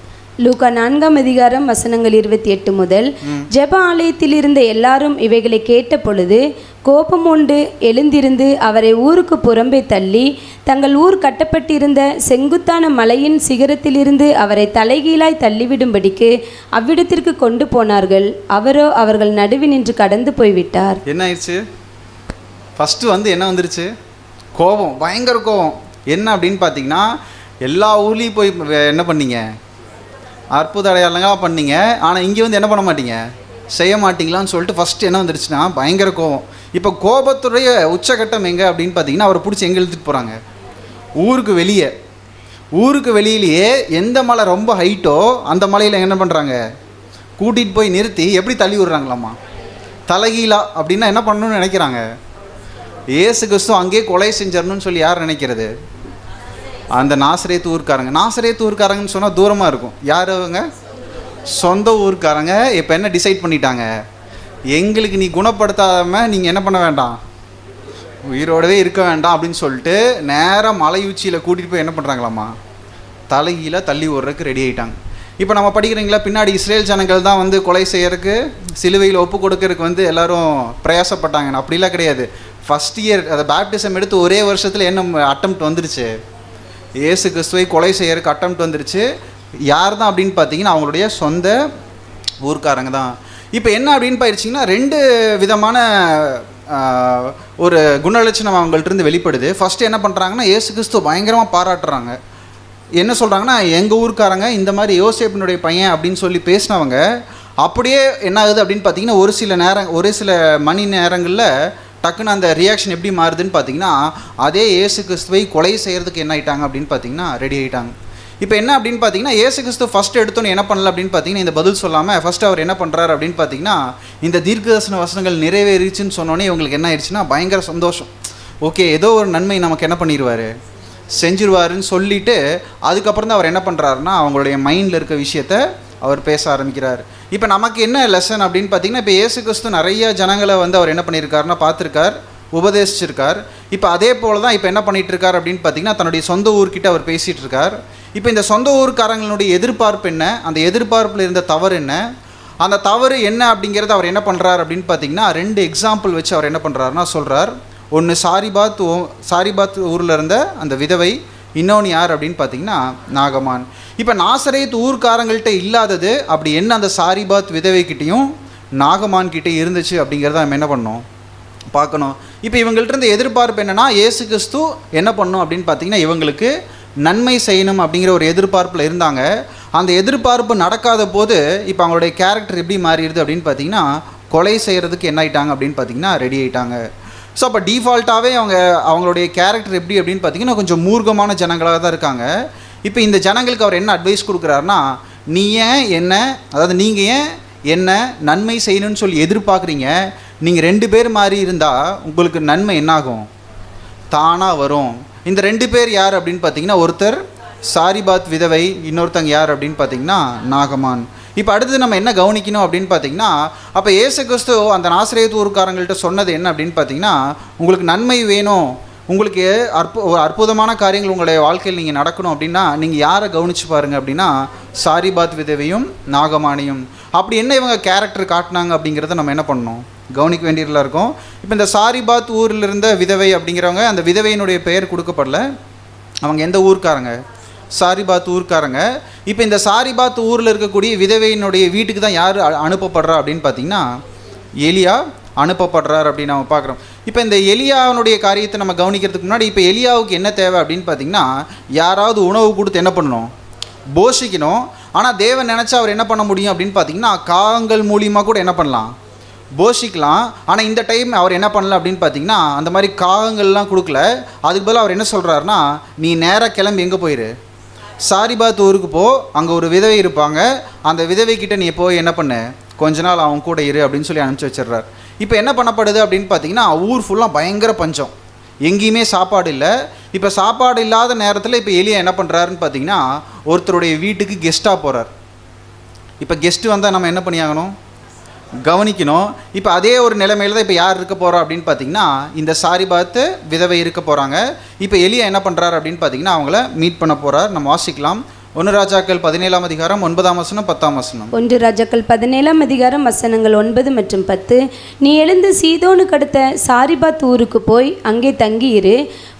லூக்கா 4 அதிகாரம் வசனங்கள் 28 முதல். ஜெப ஆலயத்தில் இருந்த எல்லாரும் இவைகளை கேட்ட பொழுது கோபம் உண்டு எழுந்திருந்து அவரை ஊருக்கு புறம்பே தள்ளி தங்கள் ஊர் கட்டப்பட்டிருந்த செங்குத்தான மலையின் சிகரத்திலிருந்து அவரை தலைகீழாய் தள்ளிவிடும்படிக்கு அவ்விடத்திற்கு கொண்டு போனார்கள். அவரோ அவர்கள் நடுவில் நின்று கடந்து போய்விட்டார். என்ன ஆயிடுச்சு, ஃபஸ்ட்டு வந்து என்ன வந்துருச்சு, கோபம், பயங்கர கோபம். என்ன அப்படின்னு பார்த்தீங்கன்னா, எல்லா ஊர்லேயும் போய் என்ன பண்ணீங்க, அற்புத அடையாளங்களாக பண்ணீங்க, ஆனால் இங்கே வந்து என்ன பண்ண மாட்டீங்க, செய்ய மாட்டீங்களான்னு சொல்லிட்டு ஃபஸ்ட்டு என்ன வந்துருச்சுன்னா பயங்கர கோபம். இப்போ கோபத்துடைய உச்சகட்டம் எங்கே அப்படின்னு பார்த்தீங்கன்னா, அவரை பிடிச்சி எங்கே இழுத்துட்டு போகிறாங்க, ஊருக்கு வெளியே. ஊருக்கு வெளியிலேயே எந்த மலை ரொம்ப ஹைட்டோ அந்த மலையில் என்ன பண்ணுறாங்க, கூட்டிகிட்டு போய் நிறுத்தி எப்படி தள்ளி விடுறாங்களாம்மா, தலைகீழா. அப்படின்னா என்ன பண்ணணும்னு நினைக்கிறாங்க, இயேசு கிறிஸ்து அங்கேயே கொலை செஞ்சிடணும்னு சொல்லி யார் நினைக்கிறது, அந்த நாசரேத்து ஊர்க்காரங்க. நாசரேத்து ஊர்க்காரங்கன்னு சொன்னால் தூரமாக இருக்கும். யார் அவங்க, சொந்த ஊர்க்காரங்க. இப்போ என்ன டிசைட் பண்ணிட்டாங்க, எங்களுக்கு நீ குணப்படுத்தாமல் நீங்கள் என்ன பண்ண வேண்டாம், உயிரோடவே இருக்க வேண்டாம் அப்படின்னு சொல்லிட்டு நேராக மலை உச்சியில் கூட்டிகிட்டு போய் என்ன பண்ணுறாங்களாம்மா, தலைகீழ தள்ளி விடுறதுக்கு ரெடி ஆகிட்டாங்க. இப்போ நம்ம படிக்கிறீங்களா, பின்னாடி இஸ்ரேல் ஜனங்கள் தான் வந்து கொலை செய்யறதுக்கு, சிலுவையில் ஒப்பு கொடுக்கறதுக்கு வந்து எல்லோரும் பிரயாசப்பட்டாங்க. அப்படிலாம் கிடையாது. ஃபஸ்ட் இயர் அதை பேப்டிசம் எடுத்து ஒரே வருஷத்தில் என்ன அட்டெம்ப்ட் வந்துருச்சு, இயேசு கிறிஸ்துவை கொலை செய்யறதுக்கு அட்டெம்ப்ட் வந்துருச்சு. யார் தான் அப்படின்னு பார்த்தீங்கன்னா, அவங்களுடைய சொந்த ஊர்க்காரங்க தான். இப்போ என்ன அப்படின்னு போயிடுச்சிங்கன்னா, 2 விதமான ஒரு குணலட்சணம் அவங்கள்ட்ட வெளிப்படுது. ஃபஸ்ட்டு என்ன பண்ணுறாங்கன்னா, இயேசு கிறிஸ்துவ பயங்கரமாக பாராட்டுறாங்க. என்ன சொல்கிறாங்கன்னா, எங்கள் ஊர்க்காரங்க இந்த மாதிரி யோசேப்பினுடைய பையன் அப்படின்னு சொல்லி பேசினவங்க அப்படியே என்ன ஆகுது அப்படின்னு பார்த்தீங்கன்னா, ஒரு சில மணி நேரங்களில் டக்குன்னு அந்த ரியாக்ஷன் எப்படி மாறுதுன்னு பார்த்தீங்கன்னா, அதே இயேசு கிறிஸ்துவை கொலை செய்கிறதுக்கு என்ன ஆகிட்டாங்க அப்படின்னு பார்த்தீங்கன்னா ரெடி ஆகிட்டாங்க. இப்போ என்ன அப்படின்னு பார்த்தீங்கன்னா, இயேசு கிறிஸ்து ஃபஸ்ட்டு எடுத்தோன்னு என்ன பண்ணல அப்படின்னு பார்த்தீங்கன்னா, இந்த பதில் சொல்லாமல் ஃபஸ்ட்டு அவர் என்ன பண்ணுறாரு அப்படின்னு பார்த்தீங்கன்னா, இந்த தீர்க்கதரிசன வசனங்கள் நிறைவேறிச்சுன்னு சொன்னோன்னே இவங்களுக்கு என்ன ஆயிடுச்சுன்னா பயங்கர சந்தோஷம். ஓகே, ஏதோ ஒரு நன்மை நமக்கு என்ன பண்ணிடுவார், செஞ்சிருவாருன்னு சொல்லிவிட்டு அதுக்கப்புறம் தான் அவர் என்ன பண்ணுறாருன்னா, அவங்களுடைய மைண்டில் இருக்க விஷயத்த அவர் பேச ஆரம்பிக்கிறார். இப்போ நமக்கு என்ன லெசன் அப்படின்னு பார்த்தீங்கன்னா, இப்போ இயேசு கிறிஸ்து நிறைய ஜனங்களை வந்து அவர் என்ன பண்ணியிருக்காருன்னா பார்த்துருக்கார், உபதேசிச்சிருக்கார். இப்போ அதே போல் தான் இப்போ என்ன பண்ணிகிட்டு இருக்கார் அப்படின்னு பார்த்தீங்கன்னா, தன்னுடைய சொந்த ஊர்கிட்ட அவர் பேசிகிட்டு இருக்கார். இப்போ இந்த சொந்த ஊருக்காரங்களுடைய எதிர்பார்ப்பு என்ன, அந்த எதிர்பார்ப்பில் இருந்த தவறு என்ன, அந்த தவறு என்ன அப்படிங்கிறத அவர் என்ன பண்ணுறார் அப்படின்னு பார்த்தீங்கன்னா 2 எக்ஸாம்பிள் வச்சு அவர் என்ன பண்ணுறாருன்னா சொல்கிறார். ஒன்று சாரிபாத் ஊரில் இருந்த அந்த விதவை, இன்னொன்று யார் அப்படின்னு பார்த்தீங்கன்னா நாகமான். இப்போ நாசரேத் ஊர்க்காரங்கள்ட்ட இல்லாதது அப்படி என்ன அந்த சாரிபாத் விதவைக்கிட்டையும் நாகமான்கிட்டே இருந்துச்சு அப்படிங்கிறத நம்ம என்ன பண்ணோம் பார்க்கணும். இப்போ இவங்கள்ட்ட இருந்த எதிர்பார்ப்பு என்னென்னா, இயேசு கிறிஸ்து என்ன பண்ணணும் அப்படின்னு பார்த்தீங்கன்னா இவங்களுக்கு நன்மை செய்யணும் அப்படிங்கிற ஒரு எதிர்பார்ப்பில் இருந்தாங்க. அந்த எதிர்பார்ப்பு நடக்காத போது இப்போ அவங்களுடைய கேரக்டர் எப்படி மாறிடுது அப்படின்னு பார்த்தீங்கன்னா, கொலை செய்கிறதுக்கு என்ன ஆகிட்டாங்க அப்படின்னு பார்த்தீங்கன்னா ரெடி ஆகிட்டாங்க. ஸோ அப்போ டிஃபால்ட்டாகவே அவங்களுடைய கேரக்டர் எப்படி அப்படின்னு பார்த்தீங்கன்னா கொஞ்சம் மூர்க்கமான ஜனங்களாக தான் இருக்காங்க. இப்போ இந்த ஜனங்களுக்கு அவர் என்ன அட்வைஸ் கொடுக்குறாருன்னா, நீங்கள் ஏன் என்ன நன்மை செய்யணும்னு சொல்லி எதிர்பார்க்குறீங்க? நீங்கள் 2 பேர் மாதிரி இருந்தால் உங்களுக்கு நன்மை என்னாகும்? தானாக வரும். இந்த 2 பேர் யார் அப்படின்னு பார்த்தீங்கன்னா, ஒருத்தர் சாரிபாத் விதவை, இன்னொருத்தங்க யார் அப்படின்னு பார்த்தீங்கன்னா நாகமான். இப்போ அடுத்து நம்ம என்ன கவனிக்கணும் அப்படின்னு பார்த்தீங்கன்னா, அப்போ இயேசு கிறிஸ்து அந்த நாசரேத் ஊர்க்காரங்கள்ட்ட சொன்னது என்ன அப்படின்னு பார்த்தீங்கன்னா, உங்களுக்கு நன்மை வேணும், உங்களுக்கு ஒரு அற்புதமான காரியங்கள் உங்களுடைய வாழ்க்கையில் நீங்கள் நடக்கணும் அப்படின்னா நீங்கள் யாரை கவனித்து பாருங்கள் அப்படின்னா சாரிபாத் விதவையும் நாகமானையும். அப்படி என்ன இவங்க கேரக்டர் காட்டினாங்க அப்படிங்கிறத நம்ம என்ன பண்ணணும் கவனிக்க வேண்டியதில் இருக்கும். இப்போ இந்த சாரிபாத் ஊரில் இருந்த விதவை அப்படிங்கிறவங்க, அந்த விதவையினுடைய பெயர் கொடுக்கப்படல, அவங்க எந்த ஊர்க்காரங்க? சாரிபாத் ஊர்க்காரங்க. இப்போ இந்த சாரிபாத் ஊரில் இருக்கக்கூடிய விதவையினுடைய வீட்டுக்கு தான் யார் அனுப்பப்படுறா அப்படின்னு பார்த்தீங்கன்னா எலியா அனுப்பப்படுறார் அப்படின்னு நம்ம பார்க்குறோம். இப்போ இந்த எலியாவுடைய காரியத்தை நம்ம கவனிக்கிறதுக்கு முன்னாடி இப்போ எலியாவுக்கு என்ன தேவை அப்படின்னு பார்த்தீங்கன்னா, யாராவது உணவு கொடுத்து என்ன பண்ணணும்? போஷிக்கணும். ஆனால் தேவன் நினச்சா அவர் என்ன பண்ண முடியும் அப்படின்னு பார்த்தீங்கன்னா, காகங்கள் மூலியமாக கூட என்ன பண்ணலாம்? போஷிக்கலாம். ஆனால் இந்த டைம் அவர் என்ன பண்ணல அப்படின்னு பார்த்தீங்கன்னா, அந்த மாதிரி காகங்கள்லாம் கொடுக்கல. அதுக்கு பதிலாக அவர் என்ன சொல்கிறாருன்னா, நீ நேராக கிளம்பி எங்கே போயிரு? சாரிபாத் ஊருக்கு போ, அங்கே ஒரு விதவை இருப்பாங்க, அந்த விதவைக்கிட்ட நீ போய் என்ன பண்ணு, கொஞ்ச நாள் அவங்க கூட இரு அப்படின்னு சொல்லி அனுப்பிச்சி வச்சிடுறார். இப்போ என்ன பண்ணப்படுது அப்படின்னு பார்த்தீங்கன்னா, ஊர் ஃபுல்லாக பயங்கர பஞ்சம், எங்கேயுமே சாப்பாடு இல்லை. இப்போ சாப்பாடு இல்லாத நேரத்தில் இப்போ எலியா என்ன பண்ணுறாருன்னு பார்த்தீங்கன்னா, ஒருத்தருடைய வீட்டுக்கு கெஸ்ட்டாக போகிறார். இப்போ கெஸ்ட்டு வந்தால் நம்ம என்ன பண்ணியாகணும்? கவனிக்கணும். இப்போ அதே ஒரு நிலைமையில் தான் இப்போ யார் இருக்க போகிறோம் அப்படின்னு பார்த்தீங்கன்னா, இந்த சாரிபாத்து விதவை இருக்க போகிறாங்க. இப்போ எலியா என்ன பண்ணுறாரு அப்படின்னு பார்த்தீங்கன்னா, அவங்கள மீட் பண்ண போகிறார். நம்ம வாசிக்கலாம். 1 ராஜாக்கள் 17ஆம் அதிகாரம் 9ஆம் வசனம் 10ஆம் வசனம். 1 ராஜாக்கள் 17ஆம் அதிகாரம் வசனங்கள் 9 மற்றும் 10. நீ எழுந்து சீதோனுக்கு அடுத்த சாரிபாத் ஊருக்கு போய் அங்கே தங்கியிரு,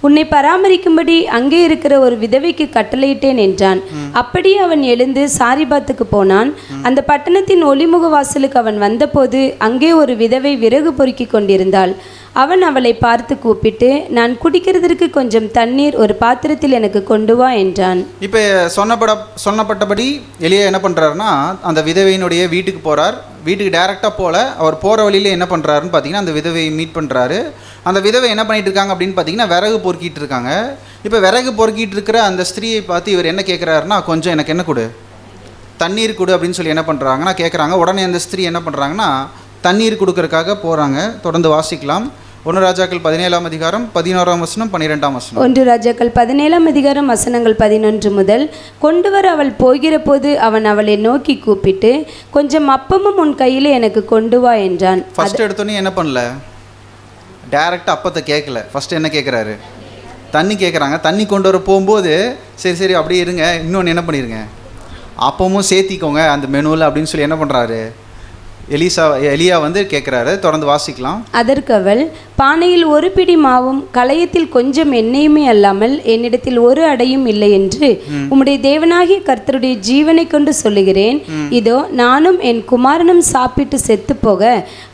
உன்னை பராமரிக்கும்படி அங்கே இருக்கிற ஒரு விதவைக்கு கட்டளையிட்டேன் என்றான். அப்படியே அவன் எழுந்து சாரிபாத்துக்கு போனான். அந்த பட்டணத்தின் ஒளிமுக வாசலுக்கு அவன் வந்தபோது அங்கே ஒரு விதவை விறகு பொறுக்கி கொண்டிருந்தாள். அவன் அவளை பார்த்து கூப்பிட்டு, நான் குடிக்கிறதற்கு கொஞ்சம் தண்ணீர் ஒரு பாத்திரத்தில் எனக்கு கொண்டு வா என்றான். இப்போ சொன்னப்பட்டபடி எலியா என்ன பண்ணுறாருன்னா, அந்த விதவையினுடைய வீட்டுக்கு போகிறார். வீட்டுக்கு டைரெக்டாக போல, அவர் போகிற வழியில் என்ன பண்ணுறாருன்னு பார்த்தீங்கன்னா, அந்த விதவையை மீட் பண்ணுறாரு. அந்த விதவை என்ன பண்ணிகிட்டு இருக்காங்க அப்படின்னு பார்த்தீங்கன்னா, விறகு பொறுக்கிட்டு இருக்காங்க. இப்போ விறகு பொறுக்கிட்டு இருக்கிற அந்த ஸ்திரீயை பார்த்து இவர் என்ன கேட்குறாருன்னா, கொஞ்சம் எனக்கு என்ன கொடு, தண்ணீர் கொடு அப்படின்னு சொல்லி என்ன பண்ணுறாங்கன்னா கேட்குறாங்க. உடனே அந்த ஸ்திரீ என்ன பண்ணுறாங்கன்னா, தண்ணீர் கொடுக்கறதுக்காக போகிறாங்க. தொடர்ந்து வாசிக்கலாம். 1 ராஜாக்கள் 17ஆம் அதிகாரம் 11ஆம் வசனம் 12ஆம் வசனம். 1 ராஜாக்கள் 17ஆம் அதிகாரம் வசனங்கள் 11 முதல். கொண்டு வர அவள் போகிற போது அவன் அவளை நோக்கி கூப்பிட்டு, கொஞ்சம் அப்பமும் உன் கையில் எனக்கு கொண்டு வா என்றான். ஃபர்ஸ்ட் எடுத்தோன்னே என்ன பண்ணல, டைரெக்டாக அப்பத்தை கேட்கல. ஃபர்ஸ்ட் என்ன கேட்குறாரு? தண்ணி கேட்குறாங்க. தண்ணி கொண்டு வர போகும்போது சரி அப்படியே இருங்க, இன்னொன்று என்ன பண்ணிடுங்க, அப்பமும் சேர்த்திக்கோங்க அந்த மெனுவில் அப்படின்னு சொல்லி என்ன பண்ணுறாரு எலியா வந்து கேட்குறாரு. தொடர்ந்து வாசிக்கலாம். அதற்கு அவள், பானையில் ஒரு பிடி மாவும் கலயத்தில் கொஞ்சம் எண்ணெயுமே அல்லாமல் என்னிடத்தில் ஒரு அடையும் இல்லை என்று உம்முடைய தேவனாகிய கர்த்தருடைய ஜீவனை கொண்டு சொல்லுகிறேன். இதோ நானும் என் குமாரனும் சாப்பிட்டு செத்து போக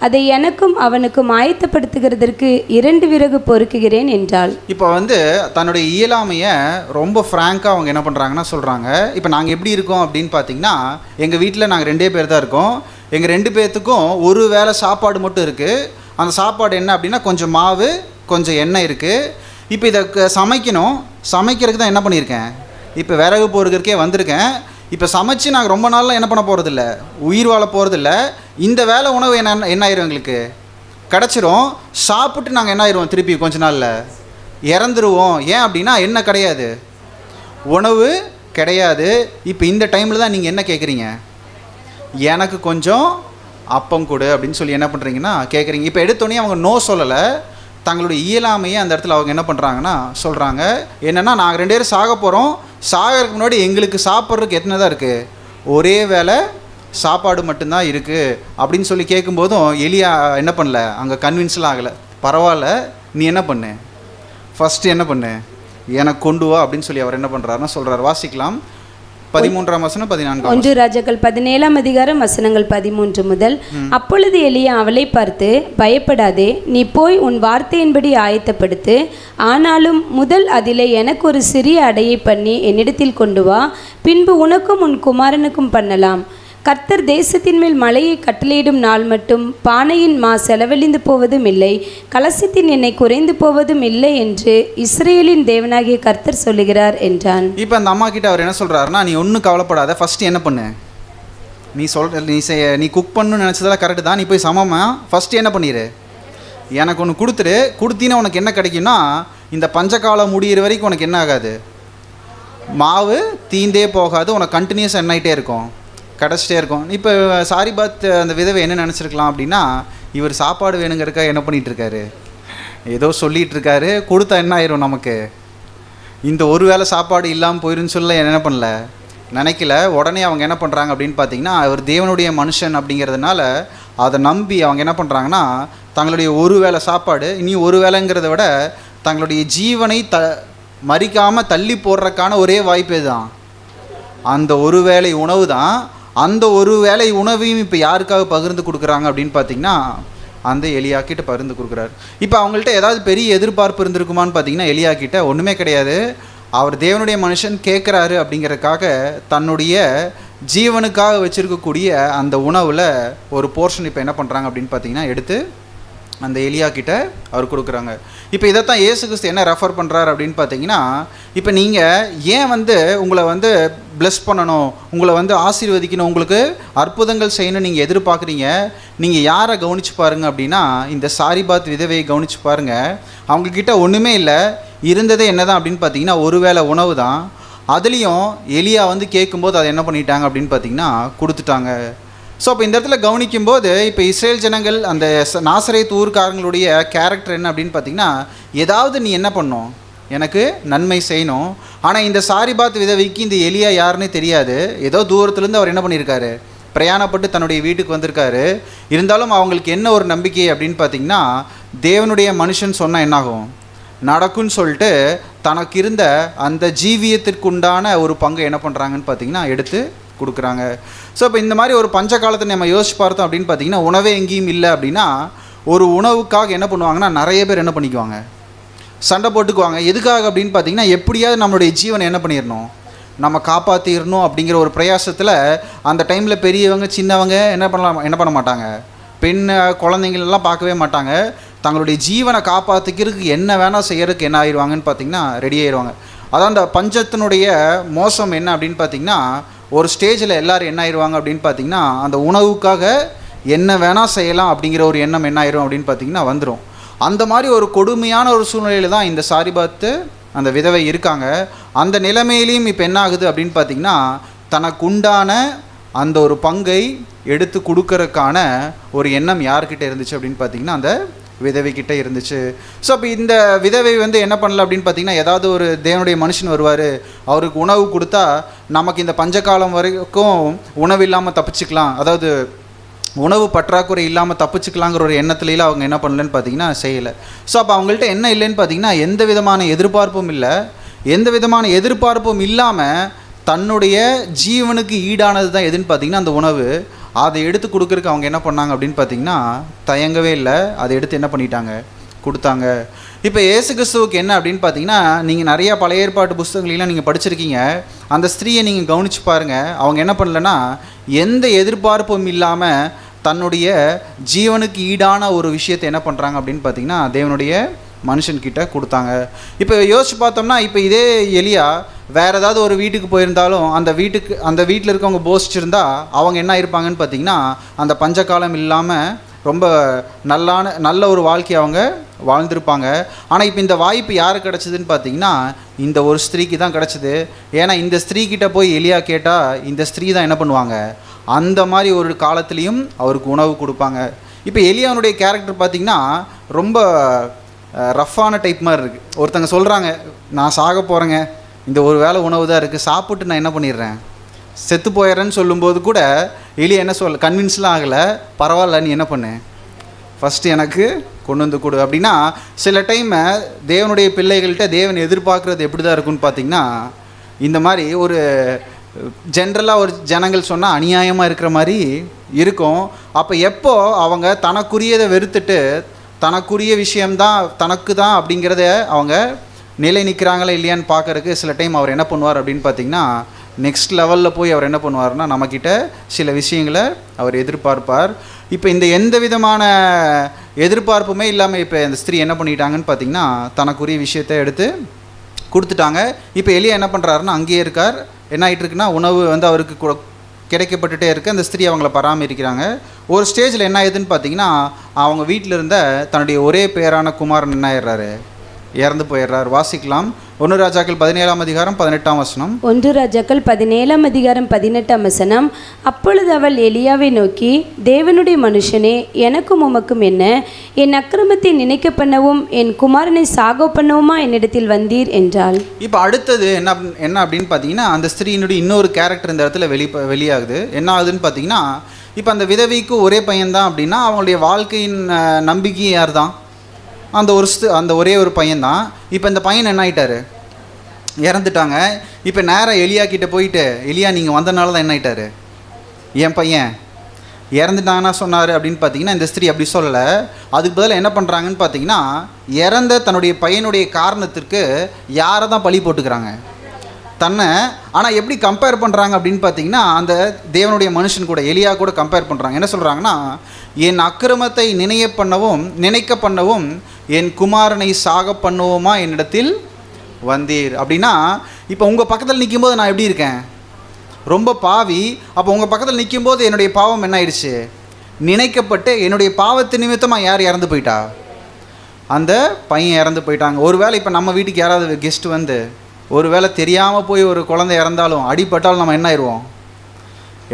அதை எனக்கும் அவனுக்கும் ஆயத்தப்படுத்துகிறதற்கு 2 விறகு பொறுக்குகிறேன் என்றாள். இப்போ வந்து தன்னுடைய இயலாமையை ரொம்ப ஃப்ராங்காக அவங்க என்ன பண்ணுறாங்கன்னா சொல்கிறாங்க. இப்போ நாங்கள் எப்படி இருக்கோம் அப்படின்னு பார்த்தீங்கன்னா, எங்கள் வீட்டில் நாங்கள் 2 பேர் தான் இருக்கோம். எங்கள் 2 பேர்த்துக்கும் ஒரு வேளை சாப்பாடு மட்டும் இருக்குது. அந்த சாப்பாடு என்ன அப்படின்னா, கொஞ்சம் மாவு கொஞ்சம் எண்ணெய் இருக்குது. இப்போ இதை சமைக்கணும். சமைக்கிறதுக்கு தான் என்ன பண்ணியிருக்கேன், இப்போ விறகு பொறுக்கிறதுக்கே வந்திருக்கேன். இப்போ சமைச்சு நாங்கள் ரொம்ப நாளில் என்ன பண்ண போகிறதில்ல, உயிர் வாழ போகிறதில்ல. இந்த வேலை உணவு என்ன ஆயிரும், எங்களுக்கு கிடச்சிரும். சாப்பிட்டு நாங்கள் என்ன ஆயிடுவோம், திருப்பி கொஞ்ச நாளில் இறந்துருவோம். ஏன் அப்படின்னா என்ன கிடையாது, உணவு கிடையாது. இப்போ இந்த டைமில் தான் நீங்கள் என்ன கேட்குறீங்க, எனக்கு கொஞ்சம் அப்பம் கொடு அப்படின்னு சொல்லி என்ன பண்ணுறீங்கன்னா கேட்குறீங்க. இப்போ எடுத்தோடனே அவங்க நோ சொல்லலை, தங்களுடைய இயலாமையை அந்த இடத்துல அவங்க என்ன பண்ணுறாங்கன்னா சொல்கிறாங்க. என்னென்னா, நாங்கள் 2 பேரும் சாக போகிறோம், சாகிறதுக்கு முன்னாடி எங்களுக்கு சாப்பிட்றதுக்கு எத்தனை தான் இருக்குது, ஒரே வேளை சாப்பாடு மட்டும்தான் இருக்குது அப்படின்னு சொல்லி கேட்கும்போதும் எலியா என்ன பண்ணல, அங்கே கன்வின்ஸ்லாம் ஆகலை. பரவாயில்ல, நீ என்ன பண்ணு, ஃபஸ்ட்டு என்ன பண்ணு, எனக்கு கொண்டு வா அப்படின்னு சொல்லி அவர் என்ன பண்ணுறாருன்னா சொல்கிறார். வாசிக்கலாம் 13ஆம் வசனம் 14. 1 ராஜாக்கள் 17ஆம் அதிகாரம் வசனங்கள் 13 முதல். அப்பொழுது எலியா அவளை பார்த்து, பயப்படாதே, நீ போய் உன் வார்த்தையின்படி ஆயத்தப்படுத்து, ஆனாலும் முதல் அதிலே எனக்கு ஒரு சிறிய அடையை பண்ணி என்னிடத்தில் கொண்டு வா, பின்பு உனக்கும் உன் குமாரனுக்கும் பண்ணலாம். கர்த்தர் தேசத்தின் மேல் மழையை கட்டளையிடும் நாள் மட்டும் பானையின் மா செலவழிந்து போவதும் இல்லை, கலசத்தின் எண்ணெய் குறைந்து போவதும் இல்லை என்று இஸ்ரேலின் தேவனாகிய கர்த்தர் சொல்லுகிறார் என்றான். இப்போ அந்த அம்மா கிட்ட அவர் என்ன சொல்கிறாருன்னா, நீ ஒன்றும் கவலைப்படாத, ஃபஸ்ட்டு என்ன பண்ணு, நீ குக் பண்ணணும்னு நினச்சதெல்லாம் கரெக்டு தான், நீ போய் சமமா ஃபஸ்ட்டு என்ன பண்ணிடு, எனக்கு ஒன்று கொடுத்தீங்கன்னா உனக்கு என்ன கிடைக்கும்னா, இந்த பஞ்சகாலம் முடிகிற வரைக்கும் உனக்கு என்ன ஆகாது, மாவு தீந்தே போகாது, உனக்கு கண்டினியூஸ் என்ன ஆகிட்டே இருக்கும், கிடச்சிட்டே இருக்கும். இப்போ சாரிபாத் அந்த விதவை என்ன நினச்சிருக்கலாம் அப்படின்னா, இவர் சாப்பாடு வேணுங்கிறக்கா என்ன பண்ணிகிட்ருக்காரு, ஏதோ சொல்லிகிட்டு இருக்காரு, கொடுத்தா என்ன ஆயிரும் நமக்கு, இந்த ஒரு வேளை சாப்பாடு இல்லாமல் போயிருன்னு சொல்ல என்ன பண்ணல, நினைக்கல. உடனே அவங்க என்ன பண்ணுறாங்க அப்படின்னு பார்த்தீங்கன்னா, அவர் தேவனுடைய மனுஷன் அப்படிங்கிறதுனால அதை நம்பி அவங்க என்ன பண்ணுறாங்கன்னா, தங்களுடைய ஒரு வேளை சாப்பாடு, இனி ஒரு வேளைங்கிறத விட தங்களுடைய ஜீவனை மறிக்காமல் தள்ளி போடுறதுக்கான ஒரே வாய்ப்பு தான் அந்த ஒரு வேளை உணவு தான். அந்த ஒரு வேளை உணவையும் இப்போ யாருக்காக பகிர்ந்து கொடுக்குறாங்க அப்படின்னு பார்த்தீங்கன்னா, அந்த எலியாக்கிட்ட பகிர்ந்து கொடுக்குறாரு. இப்போ அவங்கள்ட்ட ஏதாவது பெரிய எதிர்பார்ப்பு இருந்திருக்குமான்னு பார்த்தீங்கன்னா, எலியாக்கிட்ட ஒன்றுமே கிடையாது. அவர் தேவனுடைய மனுஷன் கேட்குறாரு அப்படிங்கிறதுக்காக தன்னுடைய ஜீவனுக்காக வச்சுருக்கக்கூடிய அந்த உணவில் ஒரு போர்ஷன் இப்போ என்ன பண்ணுறாங்க அப்படின்னு பார்த்தீங்கன்னா எடுத்து அந்த எலியா கிட்ட அவர் கொடுக்குறாங்க. இப்போ இதைத்தான் இயேசு கிறிஸ்து என்ன ரெஃபர் பண்ணுறாரு அப்படின்னு பார்த்தீங்கன்னா, இப்போ நீங்கள் ஏன் உங்களை பிளஸ் பண்ணணும், உங்களை ஆசீர்வதிக்கணும், உங்களுக்கு அற்புதங்கள் செய்யணும் நீங்கள் எதிர்பார்க்குறீங்க, நீங்கள் யாரை கவனித்து பாருங்கள் அப்படின்னா, இந்த சாரிபாத் விதவையை கவனித்து பாருங்கள். அவங்கக்கிட்ட ஒன்றுமே இல்லை, இருந்ததே என்ன தான் அப்படின்னு பார்த்தீங்கன்னா ஒரு வேளை உணவு தான். அதுலேயும் எலியா கேட்கும்போது அதை என்ன பண்ணிட்டாங்க அப்படின்னு பார்த்தீங்கன்னா கொடுத்துட்டாங்க. ஸோ அப்போ இந்த இடத்துல கவனிக்கும்போது இப்போ இஸ்ரேல் ஜனங்கள் அந்த நாசரேத் ஊர்க்காரங்களுடைய கேரக்டர் என்ன அப்படின்னு பார்த்தீங்கன்னா, ஏதாவது நீ என்ன பண்ணணும், எனக்கு நன்மை செய்யணும். ஆனால் இந்த சாரிபாத் விதவைக்கு இந்த எலியா யாருன்னே தெரியாது. ஏதோ தூரத்துலேருந்து அவர் என்ன பண்ணியிருக்காரு, பிரயாணப்பட்டு தன்னுடைய வீட்டுக்கு வந்திருக்காரு. இருந்தாலும் அவங்களுக்கு என்ன ஒரு நம்பிக்கை அப்படின்னு பார்த்தீங்கன்னா, தேவனுடைய மனுஷன் சொன்னால் என்னாகும் நடக்கும்னு சொல்லிட்டு தனக்கு இருந்த அந்த ஜீவியத்திற்குண்டான ஒரு பங்கை என்ன பண்ணுறாங்கன்னு பார்த்தீங்கன்னா எடுத்து கொடுக்குறாங்க. ஸோ இப்போ இந்த மாதிரி ஒரு பஞ்ச காலத்தை நம்ம யோசிச்சு பார்த்தோம் அப்படின்னு பார்த்தீங்கன்னா, உணவே எங்கேயும் இல்லை அப்படின்னா ஒரு உணவுக்காக என்ன பண்ணுவாங்கன்னா நிறைய பேர் என்ன பண்ணிக்குவாங்க, சண்டை போட்டுக்குவாங்க. எதுக்காக அப்படின்னு பார்த்தீங்கன்னா, எப்படியாவது நம்மளுடைய ஜீவனை என்ன பண்ணிடணும், நம்ம காப்பாற்றிடணும் அப்படிங்கிற ஒரு பிரயாசத்தில் அந்த டைமில் பெரியவங்க சின்னவங்க என்ன பண்ண மாட்டாங்க, பெண் குழந்தைங்களெல்லாம் பார்க்கவே மாட்டாங்க. தங்களுடைய ஜீவனை காப்பாற்றிக்கிறதுக்கு என்ன வேணால் செய்கிறதுக்கு என்ன ஆயிடுவாங்கன்னு பார்த்தீங்கன்னா ரெடி ஆயிடுவாங்க. அதான் அந்த பஞ்சத்தினுடைய மோசம் என்ன அப்படின்னு பார்த்தீங்கன்னா, ஒரு ஸ்டேஜில் எல்லோரும் என்ன ஆயிடுவாங்க அப்படின்னு பார்த்தீங்கன்னா, அந்த உணவுக்காக என்ன வேணால் செய்யலாம் அப்படிங்கிற ஒரு எண்ணம் என்ன ஆயிரும் அப்படின்னு பார்த்தீங்கன்னா வந்துடும். அந்த மாதிரி ஒரு கொடுமையான ஒரு சூழ்நிலையில் தான் இந்த சாரிபாத்து அந்த விதவை இருக்காங்க. அந்த நிலைமையிலையும் இப்போ என்ன ஆகுது அப்படின்னு பார்த்தீங்கன்னா, தனக்கு உண்டான அந்த ஒரு பங்கை எடுத்து கொடுக்கறதுக்கான ஒரு எண்ணம் யார்கிட்ட இருந்துச்சு அப்படின்னு பார்த்தீங்கன்னா அந்த விதவைக்கிட்ட இருந்துச்சு. ஸோ அப்போ இந்த விதவை என்ன பண்ணல அப்படின்னு பார்த்தீங்கன்னா, ஏதாவது ஒரு தேவனுடைய மனுஷன் வருவார், அவருக்கு உணவு கொடுத்தா நமக்கு இந்த பஞ்சகாலம் வரைக்கும் உணவு இல்லாமல் தப்பிச்சுக்கலாம், அதாவது உணவு பற்றாக்குறை இல்லாமல் தப்பிச்சுக்கலாங்கிற ஒரு எண்ணத்துலையில் அவங்க என்ன பண்ணலன்னு பார்த்தீங்கன்னா செய்யலை. ஸோ அப்போ அவங்கள்ட்ட என்ன இல்லைன்னு பார்த்தீங்கன்னா, எந்த விதமான எதிர்பார்ப்பும் இல்லை. எந்த விதமான எதிர்பார்ப்பும் இல்லாமல் தன்னுடைய ஜீவனுக்கு ஈடானது தான் எதுன்னு பார்த்தீங்கன்னா அந்த உணவு. அதை எடுத்து கொடுக்குறதுக்கு அவங்க என்ன பண்ணாங்க அப்படின்னு பார்த்தீங்கன்னா தயங்கவே இல்லை, அதை எடுத்து என்ன பண்ணிட்டாங்க கொடுத்தாங்க. இப்போ இயேசு கிறிஸ்துவுக்கு என்ன அப்படின்னு பார்த்தீங்கன்னா, நீங்கள் நிறையா பழைய ஏற்பாட்டு புஸ்தகங்களெலாம் நீங்கள் படிச்சிருக்கீங்க. அந்த ஸ்திரீயை நீங்கள் கவனித்து பாருங்கள். அவங்க என்ன பண்ணலன்னா, எந்த எதிர்பார்ப்பும் இல்லாமல் தன்னுடைய ஜீவனுக்கு ஈடான ஒரு விஷயத்தை என்ன பண்ணுறாங்க அப்படின்னு பார்த்தீங்கன்னா தேவனுடைய மனுஷன்கிட்ட கொடுத்தாங்க. இப்போ யோசிச்சு பார்த்தோம்னா, இப்போ இதே எலியா வேறு ஏதாவது ஒரு வீட்டுக்கு போயிருந்தாலும் அந்த வீட்டில் இருக்கவங்க போஷிச்சிருந்தா அவங்க என்ன இருப்பாங்கன்னு பார்த்தீங்கன்னா, அந்த பஞ்சகாலம் இல்லாமல் ரொம்ப நல்ல ஒரு வாழ்க்கையை அவங்க வாழ்ந்திருப்பாங்க. ஆனால் இப்போ இந்த வாய்ப்பு யாருக்கு கிடச்சிதுன்னு பார்த்தீங்கன்னா இந்த ஒரு ஸ்திரீக்கு தான் கிடச்சிது. ஏன்னா இந்த ஸ்திரீக்கிட்ட போய் எலியா கேட்டால் இந்த ஸ்திரீ தான் என்ன பண்ணுவாங்க, அந்த மாதிரி ஒரு காலத்துலேயும் அவருக்கு உணவு கொடுப்பாங்க. இப்போ எலியானுடைய கேரக்டர் பார்த்திங்கன்னா ரொம்ப ரஃப்பான டைப் மாதிரி இருக்குது. ஒருத்தங்க சொல்கிறாங்க, நான் சாக போகிறேங்க, இந்த ஒரு வேளை உணவு தான் இருக்குது, சாப்பிட்டு நான் என்ன பண்ணிடுறேன், செத்து போயிடுறேன்னு சொல்லும்போது கூட எலியா என்ன கன்வின்ஸ்லாம் ஆகலை, பரவாயில்ல நீ என்ன பண்ணு, ஃபஸ்ட்டு எனக்கு கொண்டு வந்து கொடு அப்படின்னா. சில டைம் தேவனுடைய பிள்ளைகள்கிட்ட தேவன் எதிர்பார்க்குறது எப்படி தான் இருக்குன்னு பார்த்திங்கன்னா, இந்த மாதிரி ஒரு ஜென்ரலாக ஒரு ஜனங்கள் சொன்னால் அநியாயமாக இருக்கிற மாதிரி இருக்கும். அப்போ எப்போ அவங்க தனக்குரியதை வெறுத்துட்டு தனக்குரிய விஷயம்தான் தனக்கு தான் அப்படிங்கிறத அவங்க நிலை நிற்கிறாங்களா இல்லையான்னு பார்க்கறதுக்கு சில டைம் அவர் என்ன பண்ணுவார் அப்படின்னு பார்த்திங்கன்னா, நெக்ஸ்ட் லெவலில் போய் அவர் என்ன பண்ணுவார்னா நம்மக்கிட்ட சில விஷயங்களை அவர் எதிர்பார்ப்பார். இப்போ இந்த எந்த விதமான எதிர்பார்ப்புமே இல்லாமல் இப்போ இந்த ஸ்திரீ என்ன பண்ணிட்டாங்கன்னு பார்த்திங்கன்னா, தனக்குரிய விஷயத்தை எடுத்து கொடுத்துட்டாங்க. இப்போ எலியா என்ன பண்ணுறாருன்னா அங்கேயே இருக்கார். என்ன ஆகிட்டு இருக்குன்னா, உணவு அவருக்கு கிடைக்கப்பட்டுட்டே இருக்குது. அந்த ஸ்திரீ அவங்கள பராமரிக்கிறாங்க. ஒரு ஸ்டேஜில் என்ன ஆகுதுன்னு பார்த்தீங்கன்னா, அவங்க வீட்டில் இருந்த தன்னுடைய ஒரே பேரான குமாரன் என்ன ஆயிடுறாரு, இறந்து போயிடுறார். வாசிக்கலாம் 1 ராஜாக்கள் 17ஆம் அதிகாரம் 18ஆம் வசனம். 1 ராஜாக்கள் 17ஆம் அதிகாரம் 18ஆம் வசனம். அப்பொழுது அவள் எலியாவை நோக்கி, தேவனுடைய மனுஷனே, எனக்கும் உமக்கும் என்ன, என் அக்கிரமத்தை நினைக்க பண்ணவும் என் குமாரனை சாக பண்ணவுமா என்னிடத்தில் வந்தீர் என்றாள். இப்போ அடுத்தது என்ன அப்படின்னு பார்த்தீங்கன்னா, அந்த ஸ்திரீயினுடைய இன்னொரு கேரக்டர் இந்த இடத்துல வெளியாகுது. என்ன ஆகுதுன்னு பார்த்தீங்கன்னா, இப்போ அந்த விதவிக்கு ஒரே பையன்தான் அப்படின்னா அவங்களுடைய வாழ்க்கையின் நம்பிக்கை யார் தான், அந்த ஒரே ஒரு பையன்தான். இப்போ இந்த பையன் என்ன ஆகிட்டார், இறந்துட்டாங்க. இப்போ நேராக எலியா கிட்டே போயிட்டு, எலியா நீங்கள் வந்தனால தான் என்ன ஆகிட்டார், என் பையன் இறந்துட்டாங்கன்னா சொன்னார் அப்படின்னு பார்த்தீங்கன்னா, இந்த ஸ்திரீ அப்படி சொல்லலை. அதுக்கு பதிலாக என்ன பண்ணுறாங்கன்னு பார்த்தீங்கன்னா, இறந்த தன்னுடைய பையனுடைய காரணத்திற்கு யாரை தான் பழி போட்டுக்கிறாங்க, தன்னை. ஆனால் எப்படி கம்பேர் பண்ணுறாங்க அப்படின்னு பார்த்தீங்கன்னா, அந்த தேவனுடைய மனுஷன் கூட எலியா கூட கம்பேர் பண்ணுறாங்க. என்ன சொல்கிறாங்கன்னா, என் அக்கிரமத்தை நினைக்க பண்ணவும் என் குமாரனை சாக பண்ணுவோமா என்னிடத்தில் வந்தீர் அப்படின்னா, இப்போ உங்கள் பக்கத்தில் நிற்கும்போது நான் எப்படி இருக்கேன், ரொம்ப பாவி. அப்போ உங்கள் பக்கத்தில் நிற்கும்போது என்னுடைய பாவம் என்ன ஆயிடுச்சு, நினைக்கப்பட்டு என்னுடைய பாவத்து நிமித்தமாக யார் இறந்து போயிட்டா, அந்த பையன் இறந்து போயிட்டாங்க. ஒருவேளை இப்போ நம்ம வீட்டுக்கு யாராவது கெஸ்ட் வந்து ஒருவேளை தெரியாமல் போய் ஒரு குழந்தை இறந்தாலும் அடிபட்டாலும் நம்ம என்ன ஆயிடுவோம்,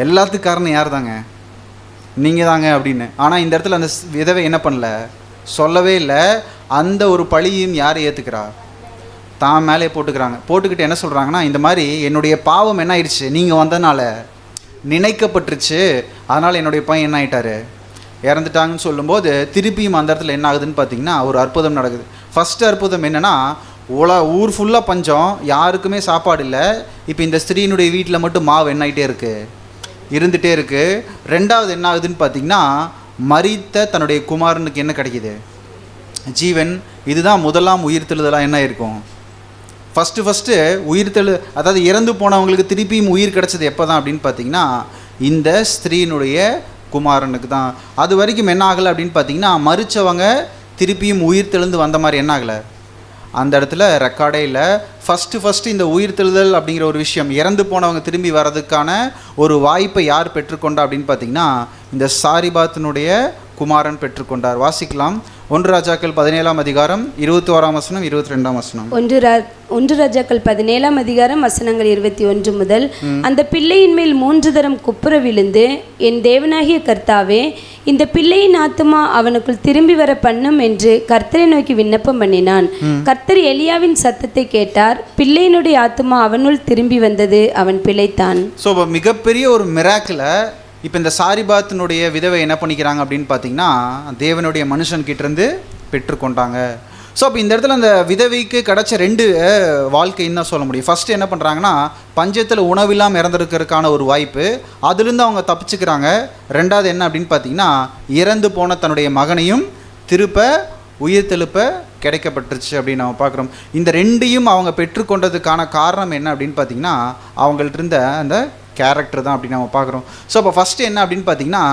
எல்லாத்துக்கும் காரணம் யார் தாங்க, நீங்கள் தாங்க அப்படின்னு. ஆனால் இந்த இடத்துல அந்த விதவை என்ன பண்ணல, சொல்லவே இல்லை. அந்த ஒரு பழியும் யார் ஏற்றுக்கிறா, தான் மேலே போட்டுக்கிட்டு என்ன சொல்கிறாங்கன்னா, இந்த மாதிரி என்னுடைய பாவம் என்ன ஆயிடுச்சு, நீங்கள் வந்ததுனால நினைக்கப்பட்டுருச்சு, அதனால் என்னுடைய பையன் என்ன ஆகிட்டார், இறந்துட்டாங்கன்னு சொல்லும்போது திருப்பியும் அந்த இடத்துல என்ன ஆகுதுன்னு பார்த்தீங்கன்னா, ஒரு அற்புதம் நடக்குது. ஃபஸ்ட்டு அற்புதம் என்னென்னா, ஊர் ஃபுல்லாக பஞ்சம், யாருக்குமே சாப்பாடு இல்லை. இப்போ இந்த ஸ்திரீனுடைய வீட்டில் மட்டும் மாவு என்ன ஆகிட்டே இருந்துகிட்டே இருக்குது. ரெண்டாவது என்ன ஆகுதுன்னு பார்த்திங்கன்னா, மரித்த தன்னுடைய குமாரனுக்கு என்ன கிடைக்கிது, ஜீவன். இதுதான் முதலாம் உயிர்த்தெழுதலாக என்ன இருக்கும், ஃபஸ்ட்டு அதாவது இறந்து போனவங்களுக்கு திருப்பியும் உயிர் கிடச்சது எப்போ தான் அப்படின்னு பார்த்திங்கன்னா, இந்த ஸ்திரீனுடைய குமாரனுக்கு தான். அது வரைக்கும் என்ன ஆகலை அப்படின்னு பார்த்திங்கன்னா, மரித்தவங்க திருப்பியும் உயிர் தெழுந்து வந்த மாதிரி என்ன ஆகலை, அந்த இடத்துல ரெக்கார்டே இல்லை. ஃபஸ்ட்டு இந்த உயிர்த்தெழுதல் அப்படிங்கிற ஒரு விஷயம், இறந்து போனவங்க திரும்பி வர்றதுக்கான ஒரு வாய்ப்பை யார் பெற்றுக்கொண்டா அப்படின்னு பார்த்திங்கன்னா, இந்த சாரிபாத்தினுடைய குமாரன் பெற்றுக்கொண்டார். வாசிக்கலாம் 1 ராஜாக்கள் 17ஆம் அதிகாரம் 21ஆம் வசனம் 22ஆம் வசனம். 1 ராஜாக்கள் 17ஆம் அதிகாரம் வசனங்கள் 21 முதல். அந்த பிள்ளையின் மேல் 3 தரம் குப்புற விழுந்து, என் தேவனாகிய கர்த்தாவே, இந்த பிள்ளையின் ஆத்துமா அவனுக்குள் திரும்பி வர பண்ணும் என்று கர்த்தரை நோக்கி விண்ணப்பம் பண்ணினான். கர்த்தர் எலியாவின் சத்தத்தை கேட்டார். பிள்ளையினுடைய ஆத்துமா அவனுள் திரும்பி வந்தது, அவன் பிழைத்தான். ஸோ மிகப்பெரிய ஒரு மிராக்கில் இப்போ இந்த சாரிபாத்தினுடைய விதவை என்ன பண்ணிக்கிறாங்க அப்படின்னு பார்த்தீங்கன்னா, தேவனுடைய மனுஷன்கிட்டேருந்து பெற்றுக்கொண்டாங்க. ஸோ அப்போ இந்த இடத்துல அந்த விதவைக்கு கிடச்ச 2 வாழ்க்கைன்னு தான் சொல்ல முடியும். ஃபஸ்ட்டு என்ன பண்ணுறாங்கன்னா, பஞ்சத்தில் உணவில்லாமல் இறந்துருக்கிறதுக்கான ஒரு வாய்ப்பு, அதுலேருந்து அவங்க தப்பிச்சுக்கிறாங்க. ரெண்டாவது என்ன அப்படின்னு பார்த்தீங்கன்னா, இறந்து போன தன்னுடைய மகனையும் உயிர் தெழுப்ப கிடைக்கப்பட்டுருச்சு அப்படின்னு நம்ம பார்க்குறோம். இந்த 2ஐயும் அவங்க பெற்றுக்கொண்டதுக்கான காரணம் என்ன அப்படின்னு பார்த்தீங்கன்னா, அவங்கள்ட்ட இருந்த அந்த கேரக்டர் தான் அப்படின்னு நம்ம பார்க்குறோம். ஸோ அப்போ ஃபஸ்ட்டு என்ன அப்படின்னு பார்த்தீங்கன்னா,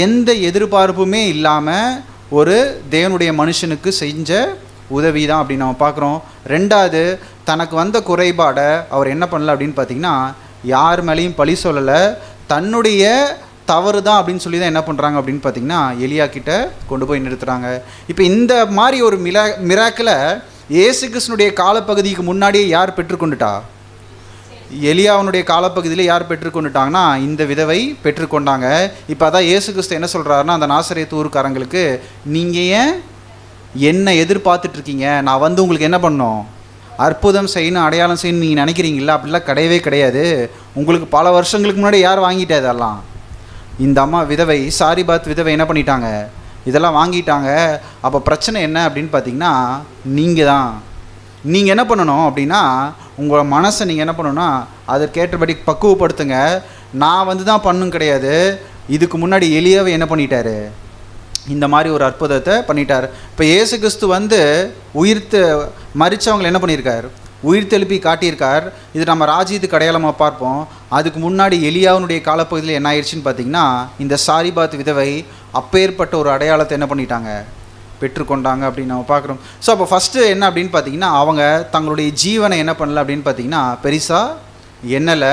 எந்த எதிர்பார்ப்புமே இல்லாமல் ஒரு தேவனுடைய மனுஷனுக்கு செஞ்ச உதவி தான் அப்படின்னு நம்ம பார்க்குறோம். ரெண்டாவது, தனக்கு வந்த குறைபாடை அவர் என்ன பண்ணல அப்படின்னு பார்த்தீங்கன்னா, யார் மேலேயும் பழி சொல்லலை, தன்னுடைய தவறு தான் அப்படின்னு சொல்லி தான் என்ன பண்ணுறாங்க அப்படின்னு பார்த்தீங்கன்னா, எலியா கிட்ட கொண்டு போய் நிறுத்துகிறாங்க. இப்போ இந்த மாதிரி ஒரு மிராக்கில் இயேசு கிறிஸ்துனுடைய காலப்பகுதிக்கு முன்னாடியே யார் பெற்றுக்கொண்டுட்டா, எலியாவுடைய காலப்பகுதியில் யார் பெற்றுக்கொண்டுட்டாங்கன்னா இந்த விதவை பெற்றுக்கொண்டாங்க. இப்போ அதான் இயேசு கிறிஸ்து என்ன சொல்கிறாருன்னா, அந்த நாசரேத்து ஊருக்காரங்களுக்கு, நீங்கள் ஏன் என்ன எதிர்பார்த்துட்ருக்கீங்க? நான் வந்து உங்களுக்கு என்ன பண்ணணும், அற்புதம் செய்யணும், அடையாளம் செய்யணும் நீங்கள் நினைக்கிறீங்களா? அப்படிலாம் கிடையவே கிடையாது. உங்களுக்கு பல வருஷங்களுக்கு முன்னாடி யார் வாங்கிட்டே இதெல்லாம்? இந்த அம்மா விதவை, சாரிபாத் விதவை என்ன பண்ணிட்டாங்க, இதெல்லாம் வாங்கிட்டாங்க. அப்போ பிரச்சனை என்ன அப்படின்னு பார்த்தீங்கன்னா, நீங்கள் தான். நீங்கள் என்ன பண்ணணும் அப்படின்னா, உங்கள் மனசை நீங்கள் என்ன பண்ணணும்னா அதற்கேற்றபடி பக்குவப்படுத்துங்க. நான் வந்து தான் பண்ணும் கிடையாது. இதுக்கு முன்னாடி எலியாவை என்ன பண்ணிட்டாரு, இந்த மாதிரி ஒரு அற்புதத்தை பண்ணிட்டார். இப்போ இயேசு கிறிஸ்து வந்து உயிர்த்து மரித்தவங்களை என்ன பண்ணியிருக்கார், உயிர்த்தெழுப்பி காட்டியிருக்கார். இது நம்ம ராஜ்யத்துக்கு அடையாளமாக பார்ப்போம். அதுக்கு முன்னாடி எலியாவுடைய காலப்பகுதியில் என்ன ஆயிடுச்சுன்னு பார்த்தீங்கன்னா, இந்த சாரிபாத் விதவை அப்பேற்பட்ட ஒரு அடையாளத்தை என்ன பண்ணிட்டாங்க, பெற்றுக்கொண்டாங்க அப்படின்னு நம்ம பார்க்குறோம். ஸோ அப்போ ஃபஸ்ட்டு என்ன அப்படின்னு பார்த்தீங்கன்னா, அவங்க தங்களுடைய ஜீவனை என்ன பண்ணல அப்படின்னு பார்த்தீங்கன்னா, பெருசாக எண்ணலை.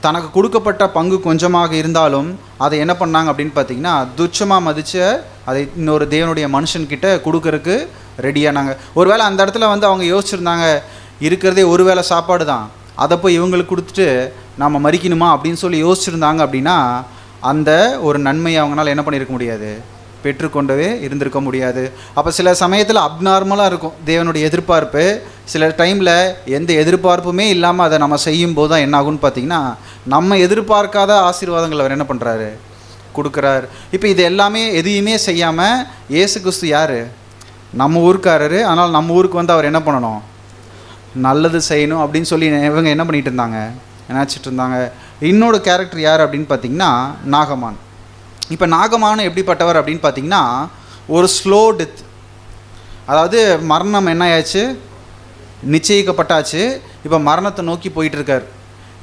தனக்கு கொடுக்கப்பட்ட பங்கு கொஞ்சமாக இருந்தாலும் அதை என்ன பண்ணாங்க அப்படின்னு பார்த்தீங்கன்னா, துச்சமாக மதித்து அதை இன்னொரு தேவனுடைய மனுஷன்கிட்ட கொடுக்கறதுக்கு ரெடியானாங்க. ஒருவேளை அந்த இடத்துல வந்து அவங்க யோசிச்சுருந்தாங்க, இருக்கிறதே ஒரு வேளை சாப்பாடு தான், அதை போய் இவங்களுக்கு கொடுத்துட்டு நம்ம மறிக்கணுமா அப்படின்னு சொல்லி யோசிச்சுருந்தாங்க அப்படின்னா, அந்த ஒரு நன்மையை அவங்களால என்ன பண்ணியிருக்க முடியாது, பெற்றுக்கொண்டவே இருந்திருக்க முடியாது. அப்போ சில சமயத்தில் அப்நார்மலாக இருக்கும் தேவனுடைய எதிர்பார்ப்பு. சில டைமில் எந்த எதிர்பார்ப்புமே இல்லாமல் அதை நம்ம செய்யும் போது தான் என்ன ஆகும்னு பார்த்திங்கன்னா, நம்ம எதிர்பார்க்காத ஆசீர்வாதங்கள் அவர் என்ன பண்ணுறாரு, கொடுக்குறாரு. இப்போ இது எல்லாமே எதையுமே செய்யாமல் இயேசு கிறிஸ்து யார், நம்ம ஊருக்காரரு. ஆனால் நம்ம ஊருக்கு வந்து அவர் என்ன பண்ணணும், நல்லது செய்யணும் அப்படின்னு சொல்லி இவங்க என்ன பண்ணிகிட்டு இருந்தாங்க, நினச்சிட்டு இருந்தாங்க. இன்னொரு கேரக்டர் யார் அப்படின்னு பார்த்திங்கன்னா, நாகமான். இப்போ நாகமான் எப்படிப்பட்டவர் அப்படின்னு பார்த்தீங்கன்னா, ஒரு ஸ்லோ டெத். அதாவது மரணம் என்ன ஆயாச்சு, நிச்சயிக்கப்பட்டாச்சு. இப்போ மரணத்தை நோக்கி போயிட்டுருக்கார்.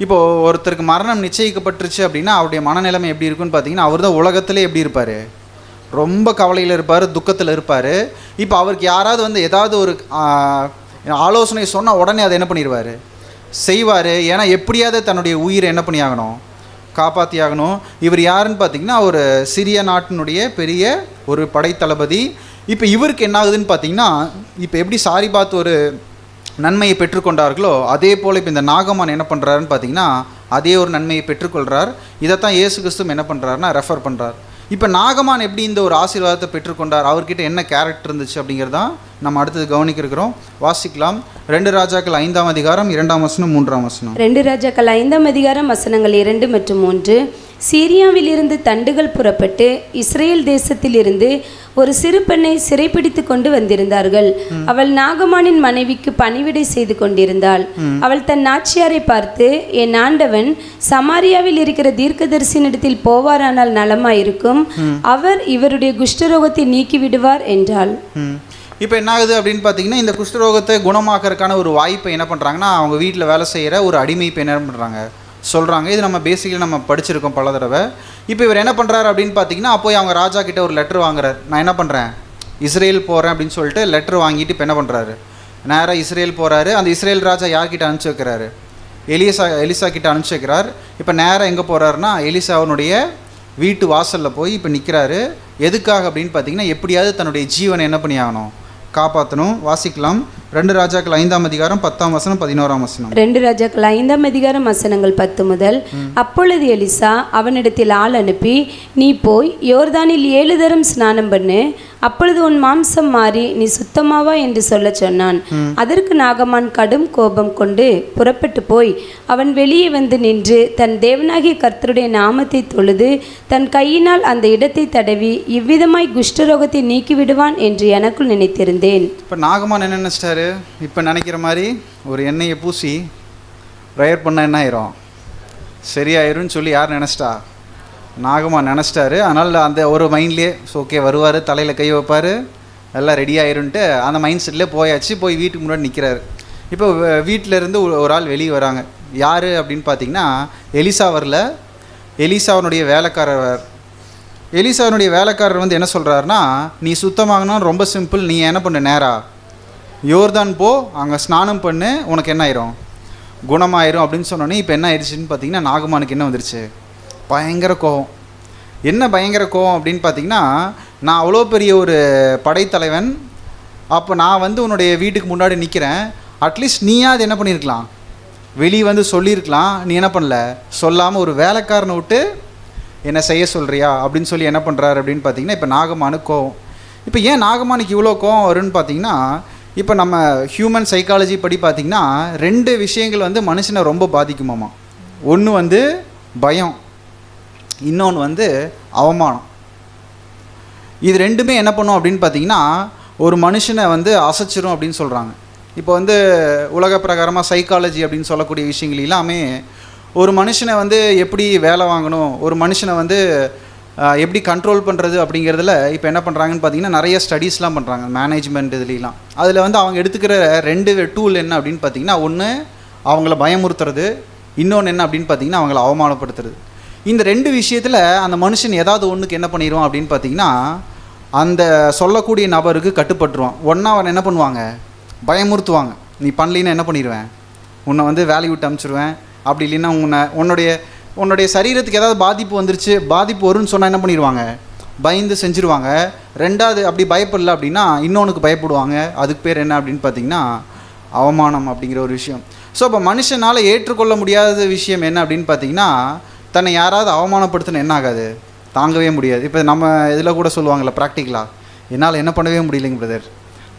இப்போது ஒருத்தருக்கு மரணம் நிச்சயிக்கப்பட்டுருச்சு அப்படின்னா அவருடைய மனநிலைமை எப்படி இருக்குன்னு பார்த்தீங்கன்னா, அவர் தான் உலகத்திலே எப்படி இருப்பார், ரொம்ப கவலையில் இருப்பார், துக்கத்தில் இருப்பார். இப்போ அவருக்கு யாராவது வந்து ஏதாவது ஒரு ஆலோசனை சொன்னால் உடனே அதை என்ன பண்ணிடுவார், செய்வார். ஏன்னா எப்படியாவது தன்னுடைய உயிரை என்ன பண்ணி ஆகணும், காப்பாற்றி ஆகணும். இவர் யாருன்னு பார்த்தீங்கன்னா, ஒரு சிறிய நாட்டினுடைய பெரிய ஒரு படைத்தளபதி. இப்போ இவருக்கு என்ன ஆகுதுன்னு பார்த்தீங்கன்னா, இப்போ எப்படி சாரிபாத் ஒரு நன்மையை பெற்றுக்கொண்டார்களோ அதே போல் இப்போ இந்த நாகமான் என்ன பண்ணுறாருன்னு பார்த்தீங்கன்னா, அதே ஒரு நன்மையை பெற்றுக்கொள்கிறார். இதைத்தான் இயேசு கிறிஸ்து என்ன பண்ணுறாருன்னா ரெஃபர் பண்ணுறார். இப்போ நாகமான் எப்படி இந்த ஒரு ஆசீர்வாதத்தை பெற்றுக்கொண்டார், அவர்கிட்ட என்ன கேரக்டர் இருந்துச்சு அப்படிங்கிறதான் நம்ம அடுத்தது கவனிக்க இருக்கிறோம். வாசிக்கலாம். 2 ராஜாக்கள் 5ஆம் அதிகாரம் 2ஆம் வசனம் 3ஆம் வசனம். 2 ராஜாக்கள் 5ஆம் அதிகாரம் வசனங்கள் 2 மற்றும் 3. சீரியாவிலிருந்து தண்டுகள் புறப்பட்டு இஸ்ரேல் தேசத்திலிருந்து ஒரு சிறு பெண்ணை சிறைப்பிடித்து கொண்டு வந்திருந்தார்கள். அவள் நாகமானின் மனைவிக்கு பணிவிடை செய்து கொண்டிருந்தாள். அவள் தன் நாச்சியாரை பார்த்து, என் ஆண்டவன் சமாரியாவில் இருக்கிற தீர்க்கதரிசியினிடத்தில் போவாரானால் நலமாயிருக்கும், அவர் இவருடைய குஷ்டரோகத்தை நீக்கி விடுவார் என்றாள். இப்போ என்ன ஆகுது அப்படின்னு பார்த்தீங்கன்னா, இந்த குஷ்டரோகத்தை குணமாக்கறதுக்கான ஒரு வாய்ப்பை என்ன பண்ணுறாங்கன்னா, அவங்க வீட்டில் வேலை செய்கிற ஒரு அடிமை இப்போ என்ன பண்ணுறாங்க சொல்கிறாங்க. இது நம்ம பேசிக்கலி நம்ம படிச்சிருக்கோம் பல தடவை. இப்போ இவர் என்ன பண்ணுறாரு அப்படின்னு பார்த்தீங்கன்னா, போய் அவங்க ராஜா கிட்ட ஒரு லெட்டர் வாங்குறாரு. நான் என்ன பண்ணுறேன், இஸ்ரேல் போகிறேன் அப்படின்னு சொல்லிட்டு லெட்டர் வாங்கிட்டு இப்போ என்ன பண்ணுறாரு, நேராக இஸ்ரேல் போகிறாரு. அந்த இஸ்ரேல் ராஜா யார்கிட்ட அனுப்பிச்சி வைக்கிறாரு, எலிசா கிட்ட அனுப்பிச்சி வைக்கிறார். இப்போ நேராக எங்கே போகிறாருன்னா, எலிசாவனுடைய வீட்டு வாசலில் போய் இப்போ நிற்கிறாரு. எதுக்காக அப்படின்னு பார்த்தீங்கன்னா, எப்படியாவது தன்னுடைய ஜீவனை என்ன பண்ணி ஆகணும், காப்பாற்றணும். வாசிக்கலாம். 2 ராஜாக்கள் 5ஆம் அதிகாரம் 10ஆம் வசனம் 11ஆம் வசனம். 2 ராஜாக்கள் 5ஆம் அதிகாரம் வசனங்கள் 10 முதல். அப்பொழுது எலிசா அவனிடத்தில் ஆள் அனுப்பி, நீ போய் யோர்தானில் 7 தரம் ஸ்நானம் பண்ணு, அப்பொழுது உன் மாம்சம் மாறி நீ சுத்தமாவா என்று சொல்ல சொன்னான். அதற்கு நாகமான் கடும் கோபம் கொண்டு புறப்பட்டு போய் அவன் வெளியே வந்து நின்று தன் தேவனாகிய கர்த்தருடைய நாமத்தை தொழுது தன் கையினால் அந்த இடத்தை தடவி இவ்விதமாய் குஷ்டரோகத்தை நீக்கிவிடுவான் என்று எனக்குள் நினைத்திருந்தேன். இப்போ நாகமான் என்ன நினச்சிட்டாரு, இப்போ நினைக்கிற மாதிரி ஒரு எண்ணெயை பூசி ப்ரேயர் பண்ண என்ன ஆயிரும், சரியாயிரும்னு சொல்லி யார் நினச்சிட்டா, நாகமான் நினச்சிட்டாரு. அதனால் அந்த ஒரு மைண்ட்லேயே ஓகே வருவார், தலையில் கை வைப்பார், எல்லாம் ரெடி ஆயிருன்ட்டு அந்த மைண்ட் செட்லேயே போயாச்சு. போய் வீட்டுக்கு முன்னாடி நிற்கிறாரு. இப்போ வீட்டிலேருந்து ஒரு ஆள் வெளியே வராங்க. யார் அப்படின்னு பார்த்தீங்கன்னா, எலிசா வரல, எலிசாவனுடைய வேலைக்காரர். எலிசாவனுடைய வேலைக்காரர் வந்து என்ன சொல்கிறாருன்னா, நீ சுத்தமாகணும், ரொம்ப சிம்பிள், நீ என்ன பண்ணு, நேரா யோர்தான் போ, அங்கே ஸ்நானம் பண்ணு, உனக்கு என்ன ஆயிரும், குணமாயிரும் அப்படின்னு சொன்னோன்னே இப்போ என்ன ஆயிடுச்சுன்னு பார்த்தீங்கன்னா, நாகமானுக்கு என்ன வந்துருச்சு, பயங்கர கோபம். என்ன பயங்கர கோபம் அப்படின்னு பார்த்தீங்கன்னா, நான் அவ்வளோ பெரிய ஒரு படைத்தலைவன், அப்போ நான் வந்து உன்னுடைய வீட்டுக்கு முன்னாடி நிற்கிறேன், அட்லீஸ்ட் நீயாவது என்ன பண்ணியிருக்கலாம், வெளியே வந்து சொல்லியிருக்கலாம், நீ என்ன பண்ணல, சொல்லாமல் ஒரு வேலைக்காரனை விட்டு என்ன செய்ய சொல்கிறியா அப்படின்னு சொல்லி என்ன பண்ணுறாரு அப்படின்னு பார்த்தீங்கன்னா, இப்போ நாகமானுக்கு கோவம். இப்போ ஏன் நாகமானுக்கு இவ்வளோ கோவம் வரும்னு பார்த்தீங்கன்னா, இப்போ நம்ம ஹியூமன் சைக்காலஜி படி பார்த்திங்கன்னா 2 விஷயங்கள் வந்து மனுஷனை ரொம்ப பாதிக்குமாமா. ஒன்று வந்து பயம், இன்னொன்று வந்து அவமானம். இது ரெண்டுமே என்ன பண்ணும் அப்படின்னு பார்த்தீங்கன்னா ஒரு மனுஷனை வந்து அசைச்சிரும் அப்படின்னு சொல்கிறாங்க. இப்போ வந்து உலக பிரகாரமாக சைக்காலஜி அப்படின்னு சொல்லக்கூடிய விஷயங்கள் எல்லாமே ஒரு மனுஷனை வந்து எப்படி வேலை வாங்கணும், ஒரு மனுஷனை வந்து எப்படி கண்ட்ரோல் பண்ணுறது அப்படிங்கிறதுல இப்போ என்ன பண்ணுறாங்கன்னு பார்த்தீங்கன்னா நிறைய ஸ்டடீஸ்லாம் பண்ணுறாங்க மேனேஜ்மெண்ட் இதுலாம். அதில் வந்து அவங்க எடுத்துக்கிற 2 டூல் என்ன அப்படின்னு பார்த்தீங்கன்னா, ஒன்று அவங்கள பயமுறுத்துறது, இன்னொன்று என்ன அப்படின்னு பார்த்தீங்கன்னா அவங்கள அவமானப்படுத்துறது. இந்த 2 விஷயத்தில் அந்த மனுஷன் ஏதாவது ஒன்றுக்கு என்ன பண்ணிடுவான் அப்படின்னு பார்த்தீங்கன்னா அந்த சொல்லக்கூடிய நபருக்கு கட்டுப்பட்டுருவான். ஒன்றா அவன் என்ன பண்ணுவாங்க, பயமுறுத்துவாங்க. நீ பண்ணலின்னா என்ன பண்ணிடுவேன், உன்னை வந்து வேலையை விட்டு அனுப்பிச்சிடுவேன், அப்படி இல்லைன்னா உன்னுடைய சரீரத்துக்கு ஏதாவது பாதிப்பு வந்துருச்சு, பாதிப்பு வரும்னு சொன்னால் என்ன பண்ணிடுவாங்க, பயந்து செஞ்சுருவாங்க. 2வது அப்படி பயப்படல அப்படின்னா இன்னொன்றுக்கு பயப்படுவாங்க. அதுக்கு பேர் என்ன அப்படின்னு பார்த்தீங்கன்னா அவமானம் அப்படிங்கிற ஒரு விஷயம். ஸோ இப்போ மனுஷனால் ஏற்றுக்கொள்ள முடியாத விஷயம் என்ன அப்படின்னு பார்த்தீங்கன்னா, தன்னை யாராவது அவமானப்படுத்தின என்ன ஆகாது, தாங்கவே முடியாது. இப்போ நம்ம இதில் கூட சொல்லுவாங்கள்ல ப்ராக்டிக்கலாக, என்னால் என்ன பண்ணவே முடியலைங்க பிரதர்,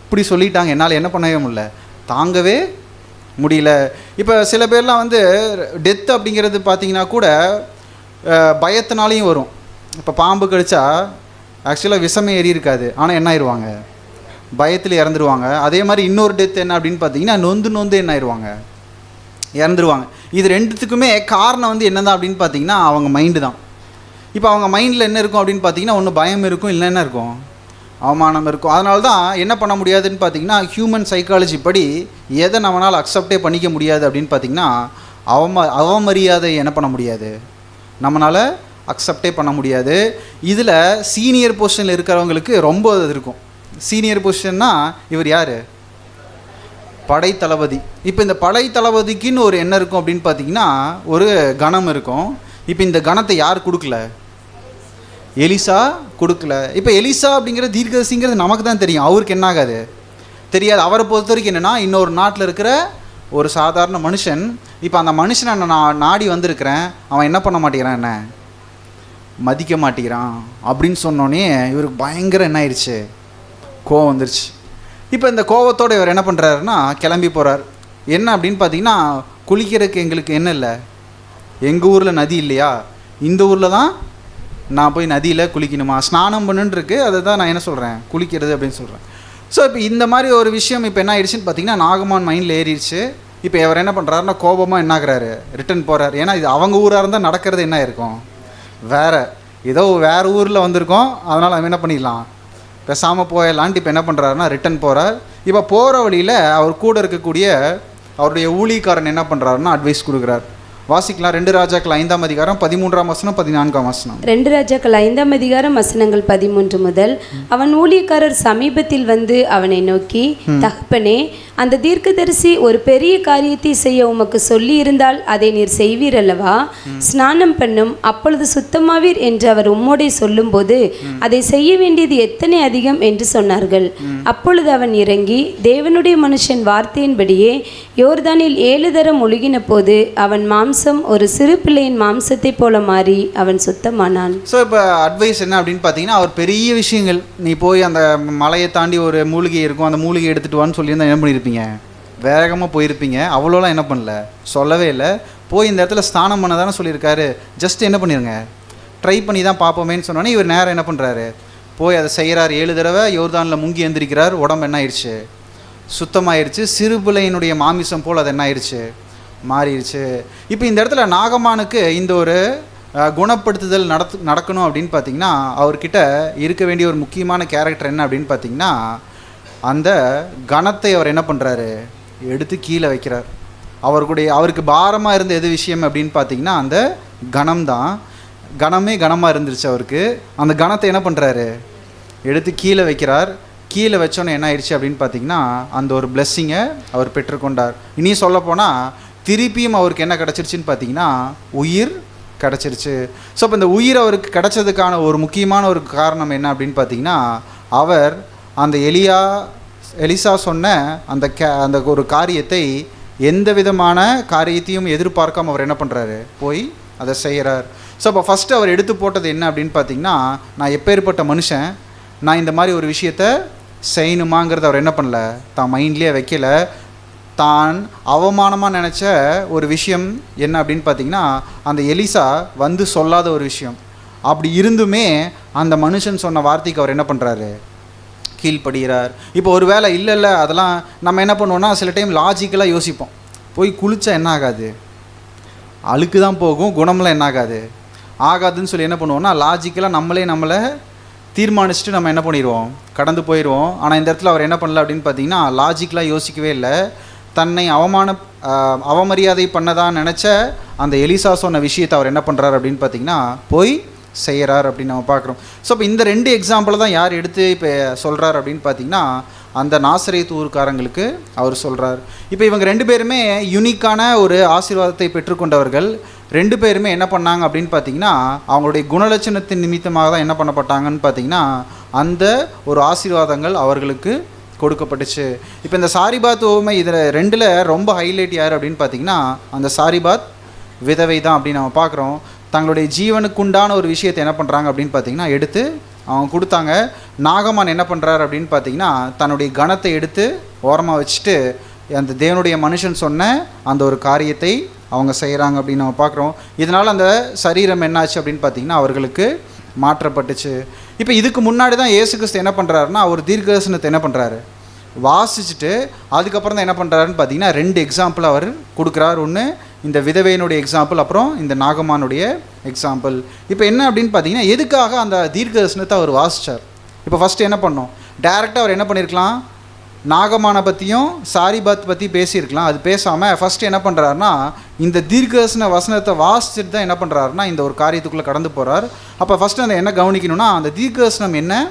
இப்படி சொல்லிட்டாங்க, என்னால் என்ன பண்ணவே முடியல, தாங்கவே முடியல. இப்போ சில பேர்லாம் வந்து டெத் அப்படிங்கிறது பார்த்திங்கன்னா கூட பயத்தினாலையும் வரும். இப்போ பாம்பு கடிச்சா ஆக்சுவலாக விஷமே ஏறி இருக்காது, ஆனால் என்ன ஆயிடுவாங்க, பயத்தில் இறந்துருவாங்க. அதே மாதிரி இன்னொரு டெத் என்ன அப்படின்னு பார்த்தீங்கன்னா நொந்து என்ன ஆயிடுவாங்க, இறந்துருவாங்க. இது 2த்துக்குமே காரணம் வந்து என்ன தான் அப்படின்னு பார்த்தீங்கன்னா அவங்க மைண்டு தான். இப்போ அவங்க மைண்டில் என்ன இருக்கும் அப்படின்னு பார்த்தீங்கன்னா ஒன்று பயம் இருக்கும், இல்லை என்ன இருக்கும், அவமானம் இருக்கும். அதனால தான் என்ன பண்ண முடியாதுன்னு பார்த்தீங்கன்னா ஹியூமன் சைக்காலஜி படி எதை நம்மளால் அக்செப்டே பண்ணிக்க முடியாது அப்படின்னு பார்த்தீங்கன்னா அவமரியாதை என்ன பண்ண முடியாது, நம்மளால் அக்செப்டே பண்ண முடியாது. இதில் சீனியர் பொசிஷனில் இருக்கிறவங்களுக்கு ரொம்ப இது இருக்கும். சீனியர் பொசிஷன்னா இவர் யார், படைத்தளபதி. இப்போ இந்த படைத்தளபதிக்குன்னு ஒரு என்ன இருக்கும் அப்படின்னு பார்த்தீங்கன்னா ஒரு கணம் இருக்கும். இப்போ இந்த கணத்தை யார் கொடுக்கல, எலிசா கொடுக்கல. இப்போ எலிசா அப்படிங்கிற தீர்க்கதரிசிங்கிறது நமக்கு தான் தெரியும், அவருக்கு என்ன ஆகாது தெரியாது. அவரை பொறுத்த வரைக்கும் என்னென்னா இன்னொரு நாட்டில் இருக்கிற ஒரு சாதாரண மனுஷன். இப்போ அந்த மனுஷனை நான் நாடி வந்திருக்கிறேன், அவன் என்ன பண்ண மாட்டேங்கிறான், என்ன மதிக்க மாட்டேங்கிறான் அப்படின்னு சொன்னோன்னே இவருக்கு பயங்கர என்ன ஆயிடுச்சு, கோவம் வந்துருச்சு. இப்போ இந்த கோவத்தோடு இவர் என்ன பண்ணுறாருன்னா கிளம்பி போகிறார். என்ன அப்படின்னு பார்த்தீங்கன்னா, குளிக்கிறதுக்கு எங்களுக்கு என்ன இல்லை, எங்கள் ஊரில் நதி இல்லையா, இந்த ஊரில் தான் நான் போய் நதியில் குளிக்கணுமா, ஸ்நானம் பண்ணுன்ருக்கு, அதை தான் நான் என்ன சொல்கிறேன், குளிக்கிறது அப்படின்னு சொல்கிறேன். ஸோ இப்போ இந்த மாதிரி ஒரு விஷயம் இப்போ என்ன ஆயிடுச்சுன்னு பார்த்தீங்கன்னா நாகமான் மைண்டில் ஏறிடுச்சு. இப்போ இவர் என்ன பண்ணுறாருன்னா கோபமாக என்ன ஆகுறாரு, ரிட்டன் போகிறார். ஏன்னா இது அவங்க ஊராக இருந்தால் நடக்கிறது என்ன இருக்கும், வேறு ஊரில் வந்திருக்கோம், அதனால் அவன் என்ன பண்ணிடலாம், பேசாமல் போயிடலான்ட்டு இப்போ என்ன பண்ணுறாருன்னா ரிட்டன் போகிறார். இப்போ போகிற வழியில் அவர் கூட இருக்கக்கூடிய அவருடைய ஊழியக்காரன் என்ன பண்ணுறாருன்னா அட்வைஸ் கொடுக்குறார். வாசிக்கலாம். 2 ராஜாக்கள் 5ஆம் அதிகாரம் 13ஆம் வசனம் 14ஆம் வசனம். 2 ராஜாக்கள் 5ஆம் அதிகாரம் வசனங்கள் 13 முதல். அவன் ஊழியக்காரர் சமீபத்தில் வந்து அவனை நோக்கி, தகப்பனே, அந்த தீர்க்கதரிசி ஒரு பெரிய காரியத்தை செய்ய உமக்கு சொல்லி இருந்தால் அதை நீர் செய்வீர் அல்லவா, ஸ்நானம் பண்ணும், அப்பொழுது சுத்தமாவீர் என்று அவர் உம்மோடே சொல்லும்போது அதை செய்ய வேண்டியது எத்தனை அதிகம் என்று சொன்னார்கள். அப்பொழுது அவன் இறங்கி தேவனுடைய மனுஷன் வார்த்தையின்படியே யோர்தானில் 7 தரம் ஒழுகின போது அவன் மாம்சம் ஒரு சிறு பிள்ளையின் மாம்சத்தை போல மாறி அவன் சுத்தமானான். ஸோ இப்போ அட்வைஸ் என்ன அப்படின்னு பார்த்தீங்கன்னா, அவர் பெரிய விஷயங்கள், நீ போய் அந்த மலையை தாண்டி ஒரு மூலிகை இருக்கும், அந்த மூலிகை எடுத்துகிட்டு வான்னு சொல்லியிருந்தா என்ன பண்ணியிருப்பீங்க, வேகமாக போயிருப்பீங்க. அவ்வளோலாம் என்ன பண்ணல, சொல்லவே இல்லை. போய் இந்த இடத்துல ஸ்நானம் பண்ண தானே சொல்லியிருக்காரு, ஜஸ்ட் என்ன பண்ணிடுங்க, ட்ரை பண்ணி தான் பார்ப்போமேன்னு சொன்னோன்னே இவர் நேரம் என்ன பண்ணுறாரு, போய் அதை செய்கிறார். 7 தடவை யோர்தானில் முங்கி எந்திரிக்கிறார். உடம்பு என்ன ஆயிடுச்சு, சுத்தமாயிருச்சு. சிறு பிள்ளையினுடைய மாமிசம் போல் அது என்ன ஆயிடுச்சு, மாறிடுச்சு. இப்போ இந்த இடத்துல நாகமானுக்கு இந்த ஒரு குணப்படுத்துதல் நடக்கணும் அப்படின்னு பார்த்தீங்கன்னா அவர்கிட்ட இருக்க வேண்டிய ஒரு முக்கியமான கேரக்டர் என்ன அப்படின்னு பார்த்தீங்கன்னா, அந்த கணத்தை அவர் என்ன பண்ணுறாரு, எடுத்து கீழே வைக்கிறார். அவருக்கு பாரமாக இருந்த எது விஷயம் அப்படின்னு பார்த்தீங்கன்னா அந்த கணம் தான். கணமே கனமாக இருந்துருச்சு அவருக்கு. அந்த கணத்தை என்ன பண்ணுறாரு, எடுத்து கீழே வைக்கிறார். கீழே வச்சோன்னே என்ன ஆயிடுச்சு அப்படின்னு பார்த்தீங்கன்னா அந்த ஒரு பிளெஸ்ஸிங்கை அவர் பெற்றுக்கொண்டார். இனி சொல்லப்போனால் திருப்பியும் அவருக்கு என்ன கிடச்சிருச்சுன்னு பார்த்தீங்கன்னா உயிர் கிடச்சிருச்சு. ஸோ இப்போ இந்த உயிர் அவருக்கு கிடச்சதுக்கான ஒரு முக்கியமான ஒரு காரணம் என்ன அப்படின்னு பார்த்தீங்கன்னா, அவர் அந்த எலிசா சொன்ன அந்த ஒரு காரியத்தை எந்த விதமான காரியத்தையும் எதிர்பார்க்காம அவர் என்ன பண்ணுறாரு, போய் அதை செய்கிறார். ஸோ அப்போ ஃபஸ்ட்டு அவர் எடுத்து போட்டது என்ன அப்படின்னு பார்த்தீங்கன்னா, நான் எப்பேற்பட்ட மனுஷன், நான் இந்த மாதிரி ஒரு விஷயத்த செய்யணுமாங்கிறத அவர் என்ன பண்ணல, தான் மைண்ட்லேயே வைக்கல. தான் அவமானமாக நினச்ச ஒரு விஷயம் என்ன அப்படின்னு பார்த்தீங்கன்னா, அந்த எலிசா வந்து சொல்லாத ஒரு விஷயம். அப்படி இருந்துமே அந்த மனுஷன் சொன்ன வார்த்தைக்கு அவர் என்ன பண்ணுறாரு, கீழ்ப்படுகிறார். இப்போ ஒரு வேளை இல்லை அதெல்லாம் நம்ம என்ன பண்ணுவோம்னா, சில டைம் லாஜிக்கலாக யோசிப்போம். போய் குளித்தா என்ன ஆகாது, அழுக்கு தான் போகும், குணம்லாம் என்ன ஆகாதுன்னு சொல்லி என்ன பண்ணுவோம்னா, லாஜிக்கலாக நம்மளை தீர்மானிச்சுட்டு நம்ம என்ன பண்ணிடுவோம், கடந்து போயிடுவோம். ஆனால் இந்த இடத்துல அவர் என்ன பண்ணல அப்படின்னு பார்த்தீங்கன்னா, லாஜிக்கலாக யோசிக்கவே இல்லை. தன்னை அவமரியாதை பண்ணதான் நினச்ச அந்த எலிசா சொன்ன விஷயத்தை அவர் என்ன பண்ணுறாரு அப்படின்னு பார்த்தீங்கன்னா, போய் செய்கிறார் அப்படின்னு நம்ம பார்க்குறோம். ஸோ இப்போ இந்த 2 எக்ஸாம்பிள் தான் யார் எடுத்து இப்போ சொல்கிறார் அப்படின்னு பார்த்தீங்கன்னா, அந்த நாசரேத்து ஊர்க்காரங்களுக்கு அவர் சொல்கிறார். இப்போ இவங்க 2 பேருமே யூனிக்கான ஒரு ஆசீர்வாதத்தை பெற்றுக்கொண்டவர்கள். 2 பேருமே என்ன பண்ணாங்க அப்படின்னு பார்த்தீங்கன்னா, அவங்களுடைய குணலட்சணத்தின் நிமித்தமாக தான் என்ன பண்ணப்பட்டாங்கன்னு பார்த்தீங்கன்னா, அந்த ஒரு ஆசீர்வாதங்கள் அவர்களுக்கு கொடுக்கப்பட்டுச்சு. இப்போ இந்த சாரிபாத் ஓமை இதில் 2ல் ரொம்ப ஹைலைட் யார் அப்படின்னு பார்த்தீங்கன்னா, அந்த சாரிபாத் விதவை தான் அப்படின்னு நம்ம பார்க்குறோம். தங்களுடைய ஜீவனுக்குண்டான ஒரு விஷயத்தை என்ன பண்ணுறாங்க அப்படின்னு பார்த்தீங்கன்னா, எடுத்து அவங்க கொடுத்தாங்க. நாகமான் என்ன பண்ணுறாரு அப்படின்னு பார்த்தீங்கன்னா, தன்னுடைய கணத்தை எடுத்து ஓரமாக வச்சுட்டு அந்த தேவனுடைய மனுஷன் சொன்ன அந்த ஒரு காரியத்தை அவங்க செய்கிறாங்க அப்படின்னு நம்ம பார்க்குறோம். இதனால் அந்த சரீரம் என்னாச்சு அப்படின்னு பார்த்தீங்கன்னா, அவர்களுக்கு மாற்றப்பட்டுச்சு. இப்போ இதுக்கு முன்னாடி தான் இயேசு கிறிஸ்து என்ன பண்ணுறாருன்னா, அவர் தீர்க்கதரிசனத்தை என்ன பண்ணுறாரு, வாசிச்சுட்டு அதுக்கப்புறம் தான் என்ன பண்ணுறாருன்னு பார்த்தீங்கன்னா, 2 எக்ஸாம்பிள் அவர் கொடுக்குறார். ஒன்று இந்த விதவையினுடைய எக்ஸாம்பிள், அப்புறம் இந்த நாகமானுடைய எக்ஸாம்பிள். இப்போ என்ன அப்படின்னு பார்த்தீங்கன்னா, எதுக்காக அந்த தீர்க்கதரிசனத்தை அவர் வாசித்தார்? இப்போ ஃபஸ்ட்டு என்ன பண்ணோம், டைரெக்டாக அவர் என்ன பண்ணியிருக்கலாம், நாகமானை பற்றியும் சாரிபாத் பற்றி பேசியிருக்கலாம். அது பேசாமல் ஃபஸ்ட்டு என்ன பண்ணுறாருனா, இந்த தீர்க்கதரிசன வசனத்தை வாசிச்சுட்டு தான் என்ன பண்ணுறாருனா இந்த ஒரு காரியத்துக்குள்ளே கடந்து போகிறார். அப்போ ஃபஸ்ட்டு அந்த என்ன கவனிக்கணும்னா, அந்த தீர்க்கதரிசனம் என்ன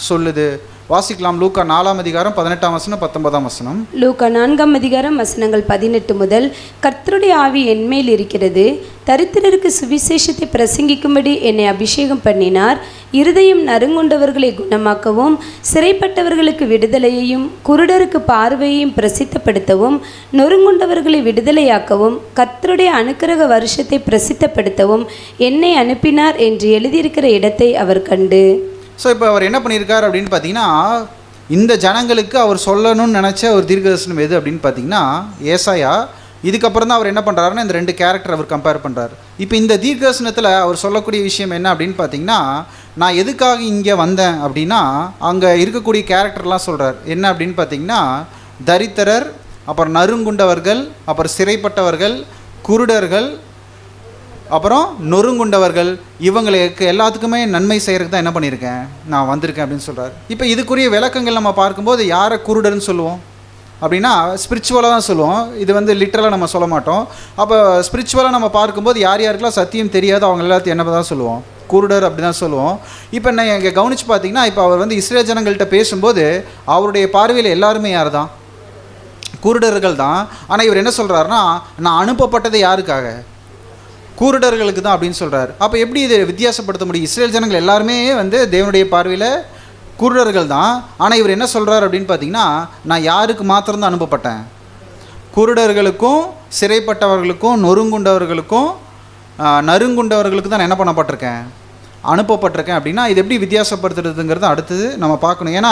சொல்லுது வாசிக்கலாம். லூக்கா 4ஆம் அதிகாரம் 18ஆம் வசனம் 19ஆம் வசனம். லூக்கா 4ஆம் அதிகாரம் வசனங்கள் 18 முதல். கர்த்தருடைய ஆவி என்மேல் இருக்கிறது, தரித்திரருக்கு சுவிசேஷத்தை பிரசங்கிக்கும்படி என்னை அபிஷேகம் பண்ணினார். இருதயம் நறுங்குண்டவர்களை குணமாக்கவும், சிறைப்பட்டவர்களுக்கு விடுதலையையும், குருடருக்கு பார்வையையும் பிரசித்தப்படுத்தவும், நொறுங்குண்டவர்களை விடுதலையாக்கவும், கர்த்தருடைய அனுக்கிரக வருஷத்தை பிரசித்தப்படுத்தவும் என்னை அனுப்பினார் என்று எழுதியிருக்கிற இடத்தை அவர் கண்டு. ஸோ இப்போ அவர் என்ன பண்ணியிருக்கார் அப்படின்னு பார்த்தீங்கன்னா, இந்த ஜனங்களுக்கு அவர் சொல்லணும்னு நினச்ச ஒரு தீர்க்கதரிசனம் எது அப்படின்னு பார்த்தீங்கன்னா ஏசாயா. இதுக்கப்புறம் தான் அவர் என்ன பண்ணுறாருன்னா, இந்த 2 கேரக்டர் அவர் கம்பேர் பண்ணுறார். இப்போ இந்த தீர்க்கதரிசனத்தில் அவர் சொல்லக்கூடிய விஷயம் என்ன அப்படின்னு பார்த்தீங்கன்னா, நான் எதுக்காக இங்கே வந்தேன் அப்படின்னா, அங்கே இருக்கக்கூடிய கேரக்டர்லாம் சொல்கிறார். என்ன அப்படின்னு பார்த்தீங்கன்னா, தரித்திரர், அப்புறம் நறுங்குண்டவர்கள், அப்புறம் சிறைப்பட்டவர்கள், குருடர்கள், அப்புறம் நொறுங்குண்டவர்கள், இவங்களுக்கு எல்லாத்துக்குமே நன்மை செய்கிறதுக்கு தான் என்ன பண்ணியிருக்கேன், நான் வந்திருக்கேன் அப்படின்னு சொல்கிறார். இப்போ இதுக்குரிய விளக்கங்கள் நம்ம பார்க்கும்போது யாரை குருடர்னு சொல்லுவோம் அப்படின்னா, ஸ்பிரிச்சுவலாக தான் சொல்லுவோம். இது வந்து லிட்டரலாக நம்ம சொல்ல மாட்டோம். அப்போ ஸ்பிரிச்சுவலாக நம்ம பார்க்கும்போது யாருக்கெல்லாம் சத்தியம் தெரியாதோ அவங்க எல்லாத்தையும் என்ன தான் சொல்லுவோம், குருடர் அப்படி தான் சொல்லுவோம். இப்போ நான் இங்கே கவனித்து பார்த்தீங்கன்னா, இப்போ அவர் வந்து இஸ்ரேல் ஜனங்கள்கிட்ட பேசும்போது அவருடைய பார்வையில் எல்லாருமே யார் தான், குருடர்கள் தான். ஆனால் இவர் என்ன சொல்கிறாருன்னா, நான் அனுப்பப்பட்டது யாருக்காக, குருடர்களுக்கு தான் அப்படின்னு சொல்கிறார். அப்போ எப்படி இதை வித்தியாசப்படுத்த முடியும்? இஸ்ரேல் ஜனங்கள் எல்லாருமே வந்து தேவனுடைய பார்வையில் குருடர்கள் தான். ஆனால் இவர் என்ன சொல்கிறார் அப்படின்னு பார்த்தீங்கன்னா, நான் யாருக்கு மாத்திரம்தான் அனுப்பப்பட்டேன், குருடர்களுக்கும், சிறைப்பட்டவர்களுக்கும், நொறுங்குண்டவர்களுக்கும், நறுங்குண்டவர்களுக்கு தான் நான் என்ன பண்ணப்பட்டிருக்கேன், அனுப்பப்பட்டிருக்கேன் அப்படின்னா இது எப்படி வித்தியாசப்படுத்துறதுங்கிறது அடுத்தது நம்ம பார்க்கணும். ஏன்னா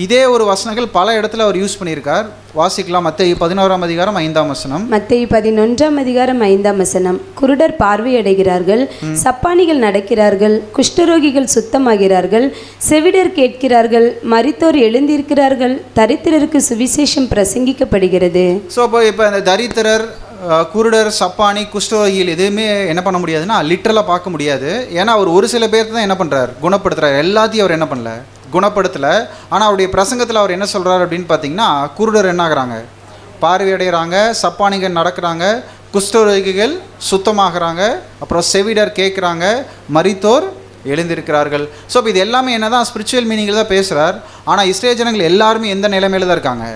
இதே ஒரு வசனங்கள் பல இடத்துல அவர் யூஸ் பண்ணியிருக்கார். வாசிக்கலாம். மத்தேயு 11ஆம் அதிகாரம் 5ஆம் வசனம். மத்தேயு 11ஆம் அதிகாரம் 5ஆம் வசனம். குருடர் பார்வையடைகிறார்கள், சப்பானிகள் நடக்கிறார்கள், குஷ்டரோகிகள் சுத்தமாகிறார்கள், செவிடர் கேட்கிறார்கள், மரித்தோர் எழுந்திருக்கிறார்கள், தரித்திரருக்கு சுவிசேஷம் பிரசங்கிக்கப்படுகிறது. ஸோ இப்போ இந்த தரித்திரர், குருடர், சப்பானி, குஷ்டரோகிகள் எதுவுமே என்ன பண்ண முடியாதுன்னா லிட்டரலாக பார்க்க முடியாது. ஏன்னா அவர் ஒரு சில பேர்த்து தான் என்ன பண்ணுறார், குணப்படுத்துகிறார். எல்லாத்தையும் அவர் என்ன பண்ணல, குணப்படுத்தலை. ஆனால் அவருடைய பிரசங்கத்தில் அவர் என்ன சொல்கிறார் அப்படின்னு பார்த்தீங்கன்னா, குருடர் என்ன ஆகுறாங்க, பார்வையடைகிறாங்க, சப்பானிகள் நடக்கிறாங்க, குஷ்டரோகிகள் சுத்தமாகறாங்க, அப்புறம் செவிடர் கேட்குறாங்க, மரித்தோர் எழுந்திருக்கிறார்கள். ஸோ இப்போ இது எல்லாமே என்ன தான் ஸ்பிரிச்சுவல் மீனிங்கில் தான் பேசுகிறார். ஆனால் இஸ்ரேல் ஜனங்கள் எல்லாருமே எந்த நிலைமையில் தான் இருக்காங்க,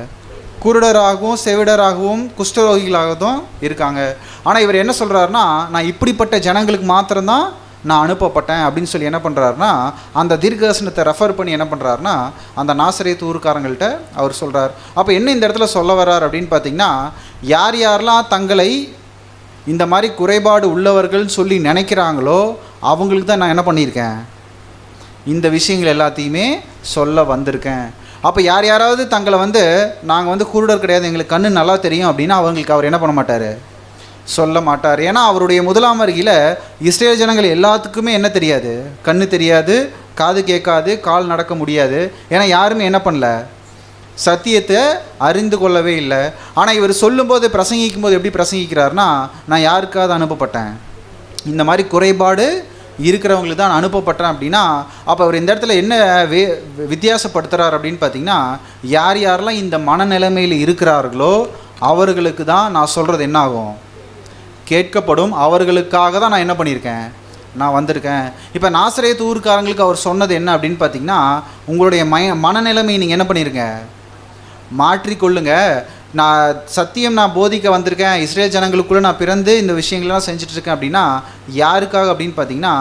குருடராகவும் செவிடராகவும் குஷ்டரோகிகளாகவும் இருக்காங்க. ஆனால் இவர் என்ன சொல்கிறாருன்னா, நான் இப்படிப்பட்ட ஜனங்களுக்கு மாத்திரம்தான் நான் அனுப்பப்பட்டேன் அப்படின்னு சொல்லி என்ன பண்ணுறாருனா அந்த தீர்க்கதரிசனத்தை ரெஃபர் பண்ணி என்ன பண்ணுறாருனா அந்த நாசரேத்து ஊர்க்காரங்கள்ட்ட அவர் சொல்கிறார். அப்போ என்ன இந்த இடத்துல சொல்ல வர்றார் அப்படின்னு பார்த்தீங்கன்னா, யார் யாரெல்லாம் தங்களை இந்த மாதிரி குறைபாடு உள்ளவர்கள்னு சொல்லி நினைக்கிறாங்களோ அவங்களுக்கு தான் நான் என்ன பண்ணியிருக்கேன், இந்த விஷயங்கள் எல்லாத்தையுமே சொல்ல வந்திருக்கேன். அப்போ யாராவது தங்களை நாங்கள் குருடர் கிடையாது, எங்களுக்கு கண்ணு நல்லா தெரியும் அப்படின்னா அவங்களுக்கு அவர் என்ன பண்ண மாட்டார், சொல்ல மாட்டார். ஏன்னா அவருடைய முதலாம் வருகையில் இஸ்ரேல் ஜனங்கள் எல்லாத்துக்குமே என்ன தெரியாது, கண்ணு தெரியாது, காது கேட்காது, கால் நடக்க முடியாது. ஏன்னா யாருமே என்ன பண்ணல, சத்தியத்தை அறிந்து கொள்ளவே இல்லை. ஆனால் இவர் சொல்லும்போது பிரசங்கிக்கும் போது எப்படி பிரசங்கிக்கிறார்னா, நான் யாருக்காவது அனுப்பப்பட்டேன், இந்த மாதிரி குறைபாடு இருக்கிறவங்களுக்கு தான் அனுப்பப்பட்டேன் அப்படின்னா, அப்போ அவர் இந்த இடத்துல என்ன வித்தியாசப்படுத்துகிறார் அப்படின்னு பார்த்தீங்கன்னா, யார் யாரெல்லாம் இந்த மனநிலைமையில் இருக்கிறார்களோ அவர்களுக்கு தான் நான் சொல்கிறது என்ன ஆகும், கேட்கப்படும். அவர்களுக்காக தான் நான் என்ன பண்ணியிருக்கேன், நான் வந்திருக்கேன். இப்போ நாசரேத்து ஊர்க்காரங்களுக்கு அவர் சொன்னது என்ன அப்படின்னு பார்த்தீங்கன்னா, உங்களுடைய மனநிலைமையை நீங்கள் என்ன பண்ணியிருங்க, மாற்றிக்கொள்ளுங்க. நான் சத்தியம் நான் போதிக்க வந்திருக்கேன், இஸ்ரேல் ஜனங்களுக்குள்ளே நான் பிறந்து இந்த விஷயங்கள்லாம் செஞ்சிட்ருக்கேன் அப்படின்னா யாருக்காக அப்படின்னு பார்த்தீங்கன்னா,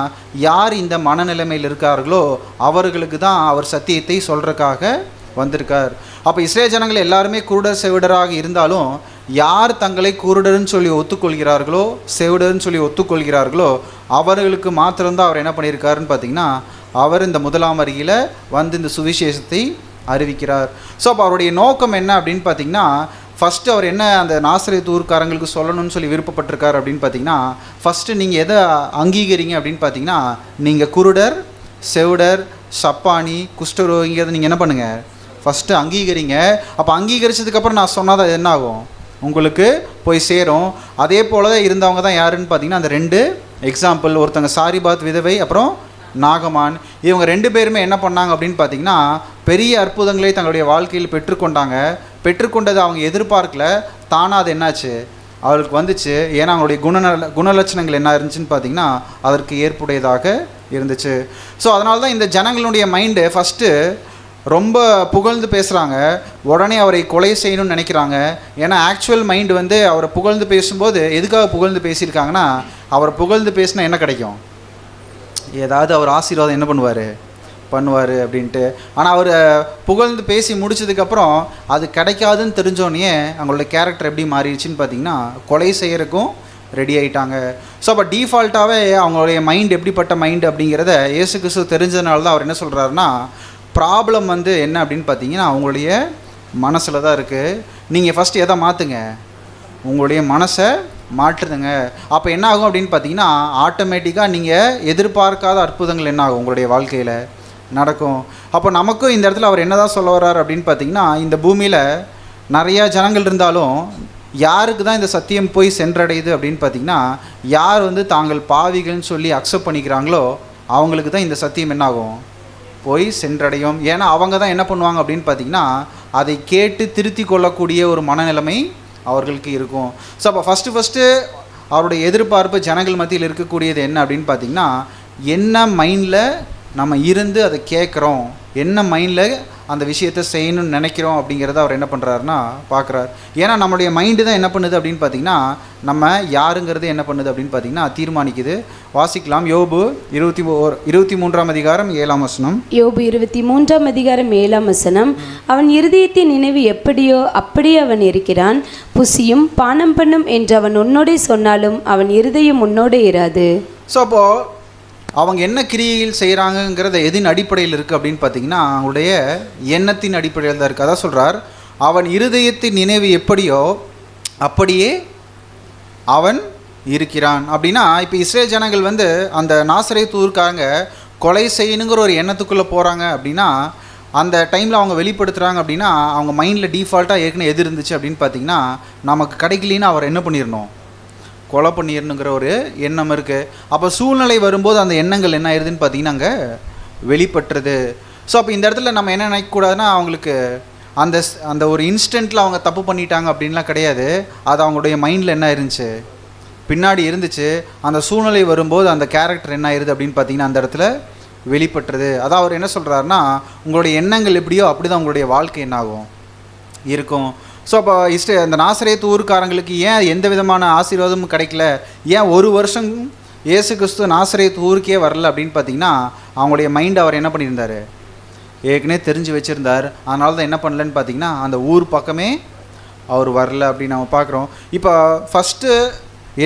யார் இந்த மனநிலைமையில் இருக்கார்களோ அவர்களுக்கு தான் அவர் சத்தியத்தை சொல்கிறதுக்காக வந்திருக்கார். அப்போ இஸ்ரேல் ஜனங்கள் எல்லாருமே குருடர் செவிடராக இருந்தாலும் யார் தங்களை குருடர்னு சொல்லி ஒத்துக்கொள்கிறார்களோ, செவிடர்னு சொல்லி ஒத்துக்கொள்கிறார்களோ அவர்களுக்கு மாத்திரம்தான் அவர் என்ன பண்ணியிருக்காருன்னு பார்த்தீங்கன்னா, அவர் இந்த முதலாம் வருகையில் இந்த சுவிசேஷத்தை அறிவிக்கிறார். ஸோ அப்போ அவருடைய நோக்கம் என்ன அப்படின்னு பார்த்தீங்கன்னா, ஃபஸ்ட்டு அவர் என்ன அந்த நாசரேத்து ஊர்க்காரங்களுக்கு சொல்லணும்னு சொல்லி விருப்பப்பட்டிருக்கார் அப்படின்னு பார்த்தீங்கன்னா, ஃபஸ்ட்டு நீங்கள் எதை அங்கீகரிங்க அப்படின்னு பார்த்தீங்கன்னா, நீங்கள் குருடர், செவிடர், சப்பானி, குஷ்டரோகிங்கிறத நீங்கள் என்ன பண்ணுங்கள், ஃபஸ்ட்டு அங்கீகரிங்க. அப்போ அங்கீகரிச்சதுக்கப்புறம் நான் சொன்னால் அது என்ன ஆகும், உங்களுக்கு போய் சேரும். அதே போல் தான் இருந்தவங்க தான் யாருன்னு பார்த்தீங்கன்னா அந்த 2 எக்ஸாம்பிள், ஒருத்தங்க சாரிபாத் விதவை, அப்புறம் நாகமான். இவங்க 2 பேருமே என்ன பண்ணாங்க அப்படின்னு பார்த்தீங்கன்னா, பெரிய அற்புதங்களை தங்களுடைய வாழ்க்கையில் பெற்றுக்கொண்டது அவங்க எதிர்பார்க்கல, தானாக அது என்னாச்சு, அவளுக்கு வந்துச்சு. ஏன்னா அவங்களுடைய குணலட்சணங்கள் என்ன இருந்துச்சுன்னு பார்த்தீங்கன்னா அதற்கு ஏற்புடையதாக இருந்துச்சு. ஸோ அதனால தான் இந்த ஜனங்களுடைய மைண்டு ஃபஸ்ட்டு ரொம்ப புகழ்ந்து பேசுகிறாங்க, உடனே அவரை கொலை செய்யணும்னு நினைக்கிறாங்க. ஏன்னா ஆக்சுவல் மைண்டு அவரை புகழ்ந்து பேசும்போது எதுக்காக புகழ்ந்து பேசியிருக்காங்கன்னா, அவரை புகழ்ந்து பேசினா என்ன கிடைக்கும், ஏதாவது அவர் ஆசீர்வாதம் என்ன பண்ணுவார் அப்படின்ட்டு. ஆனால் அவர் புகழ்ந்து பேசி முடிச்சதுக்கப்புறம் அது கிடைக்காதுன்னு தெரிஞ்சோடனே அவங்களோட கேரக்டர் எப்படி மாறிடுச்சுன்னு பார்த்தீங்கன்னா, கொலை செய்கிறதுக்கும் ரெடி ஆகிட்டாங்க. ஸோ அப்போ டீஃபால்ட்டாகவே அவங்களுடைய மைண்ட் எப்படிப்பட்ட மைண்டு அப்படிங்கிறத இயேசு கிறிஸ்து தெரிஞ்சதுனால தான் அவர் என்ன சொல்கிறாருன்னா, ப்ராப்ளம் என்ன அப்படின்னு பார்த்தீங்கன்னா அவங்களுடைய மனசில் தான் இருக்குது. நீங்கள் ஃபஸ்ட்டு எதை மாற்றுங்க, உங்களுடைய மனசை மாற்றுதுங்க. அப்போ என்ன ஆகும் அப்படின்னு பார்த்தீங்கன்னா, ஆட்டோமேட்டிக்காக நீங்கள் எதிர்பார்க்காத அற்புதங்கள் என்ன ஆகும், உங்களுடைய வாழ்க்கையில் நடக்கும். அப்போ நமக்கும் இந்த இடத்துல அவர் என்ன தான் சொல்ல வர்றார் அப்படின்னு பார்த்தீங்கன்னா, இந்த பூமியில் நிறையா ஜனங்கள் இருந்தாலும் யாருக்கு தான் இந்த சத்தியம் போய் சென்றடையுது அப்படின்னு பார்த்தீங்கன்னா, யார் தாங்கள் பாவிகள்னு சொல்லி அக்செப்ட் பண்ணிக்கிறாங்களோ அவங்களுக்கு தான் இந்த சத்தியம் என்ன ஆகும், போய் சென்றடையும். ஏன்னா அவங்க தான் என்ன பண்ணுவாங்க அப்படின்னு பார்த்தீங்கன்னா, அதை கேட்டு திருத்தி கொள்ளக்கூடிய ஒரு மனநிலைமை அவர்களுக்கு இருக்கும். ஸோ அப்போ ஃபஸ்ட்டு அவருடைய எதிர்பார்ப்பு ஜனங்கள் மத்தியில் இருக்கக்கூடியது என்ன அப்படின்னு பார்த்தீங்கன்னா, என்ன மைண்டில் நம்ம இருந்து அதை கேட்குறோம், என்ன மைண்டில் அந்த விஷயத்தை செய்யணும்னு நினைக்கிறோம் அப்படிங்கிறத அவர் என்ன பண்ணுறாருன்னா பார்க்குறாரு. ஏன்னா நம்மளுடைய மைண்டு தான் என்ன பண்ணுது அப்படின்னு பார்த்தீங்கன்னா, நம்ம யாருங்கிறது என்ன பண்ணுது அப்படின்னு பார்த்தீங்கன்னா தீர்மானிக்குது. வாசிக்கலாம், யோபு 23ஆம் அதிகாரம் 7ஆம் வசனம். யோபு 23ஆம் அதிகாரம் 7ஆம் வசனம். அவன் இருதயத்தின் நினைவு எப்படியோ அப்படியே அவன் இருக்கிறான், புசியும் பானம் பண்ணும் என்று அவன் உன்னோடே சொன்னாலும் அவன் இருதயம் உன்னோடே இராது. ஸோ அப்போது அவங்க என்ன கிரியைகள் செய்கிறாங்கங்கிறத எதின் அடிப்படையில் இருக்குது அப்படின்னு பார்த்தீங்கன்னா, அவங்களுடைய எண்ணத்தின் அடிப்படையில் தான் இருக்குது. அதான் சொல்கிறார், அவன் இருதயத்தின் நினைவு எப்படியோ அப்படியே அவன் இருக்கிறான். அப்படின்னா இப்போ இஸ்ரேல் ஜனங்கள் அந்த நாசரேத்து ஊர்க்காரங்க கொலை செய்யணுங்கிற ஒரு எண்ணத்துக்குள்ளே போகிறாங்க அப்படின்னா, அந்த டைமில் அவங்க வெளிப்படுத்துகிறாங்க அப்படின்னா அவங்க மைண்டில் டீஃபால்ட்டாக ஏற்கனவே எது இருந்துச்சு அப்படின்னு பார்த்தீங்கன்னா, நமக்கு கிடைக்கலின்னு அவர் என்ன பண்ணிடணும், கொலை பண்ணிடணுங்கிற ஒரு எண்ணம் இருக்குது. அப்போ சூழ்நிலை வரும்போது அந்த எண்ணங்கள் என்ன ஆயிடுதுன்னு பார்த்தீங்கன்னா அங்கே வெளிப்பட்டுறது. ஸோ அப்போ இந்த இடத்துல நம்ம என்ன நினைக்கக்கூடாதுன்னா, அவங்களுக்கு அந்த ஒரு இன்ஸ்டண்ட்டில் அவங்க தப்பு பண்ணிட்டாங்க அப்படின்லாம் கிடையாது. அது அவங்களுடைய மைண்டில் என்ன இருந்துச்சு, பின்னாடி இருந்துச்சு. அந்த சூழ்நிலை வரும்போது அந்த கேரக்டர் என்ன ஆயிடுது அப்படின்னு பார்த்தீங்கன்னா அந்த இடத்துல வெளிப்பட்டுறது. அதான் அவர் என்ன சொல்கிறாருன்னா, உங்களுடைய எண்ணங்கள் எப்படியோ அப்படி தான் உங்களுடைய வாழ்க்கை என்னாகும் இருக்கும். ஸோ அப்போ அந்த நாசரேத்து ஊர்க்காரங்களுக்கு ஏன் எந்த விதமான ஆசீர்வாதமும் கிடைக்கல, ஏன் 1 வருஷம் இயேசு கிறிஸ்து நாசரேத் ஊருக்கே வரல அப்படின்னு பார்த்தீங்கன்னா அவங்களுடைய மைண்ட் அவர் என்ன பண்ணியிருந்தார், ஏற்கனவே தெரிஞ்சு வச்சுருந்தார். அதனால தான் என்ன பண்ணலன்னு பார்த்தீங்கன்னா அந்த ஊர் பக்கமே அவர் வரல அப்படின்னு நம்ம பார்க்குறோம். இப்போ ஃபஸ்ட்டு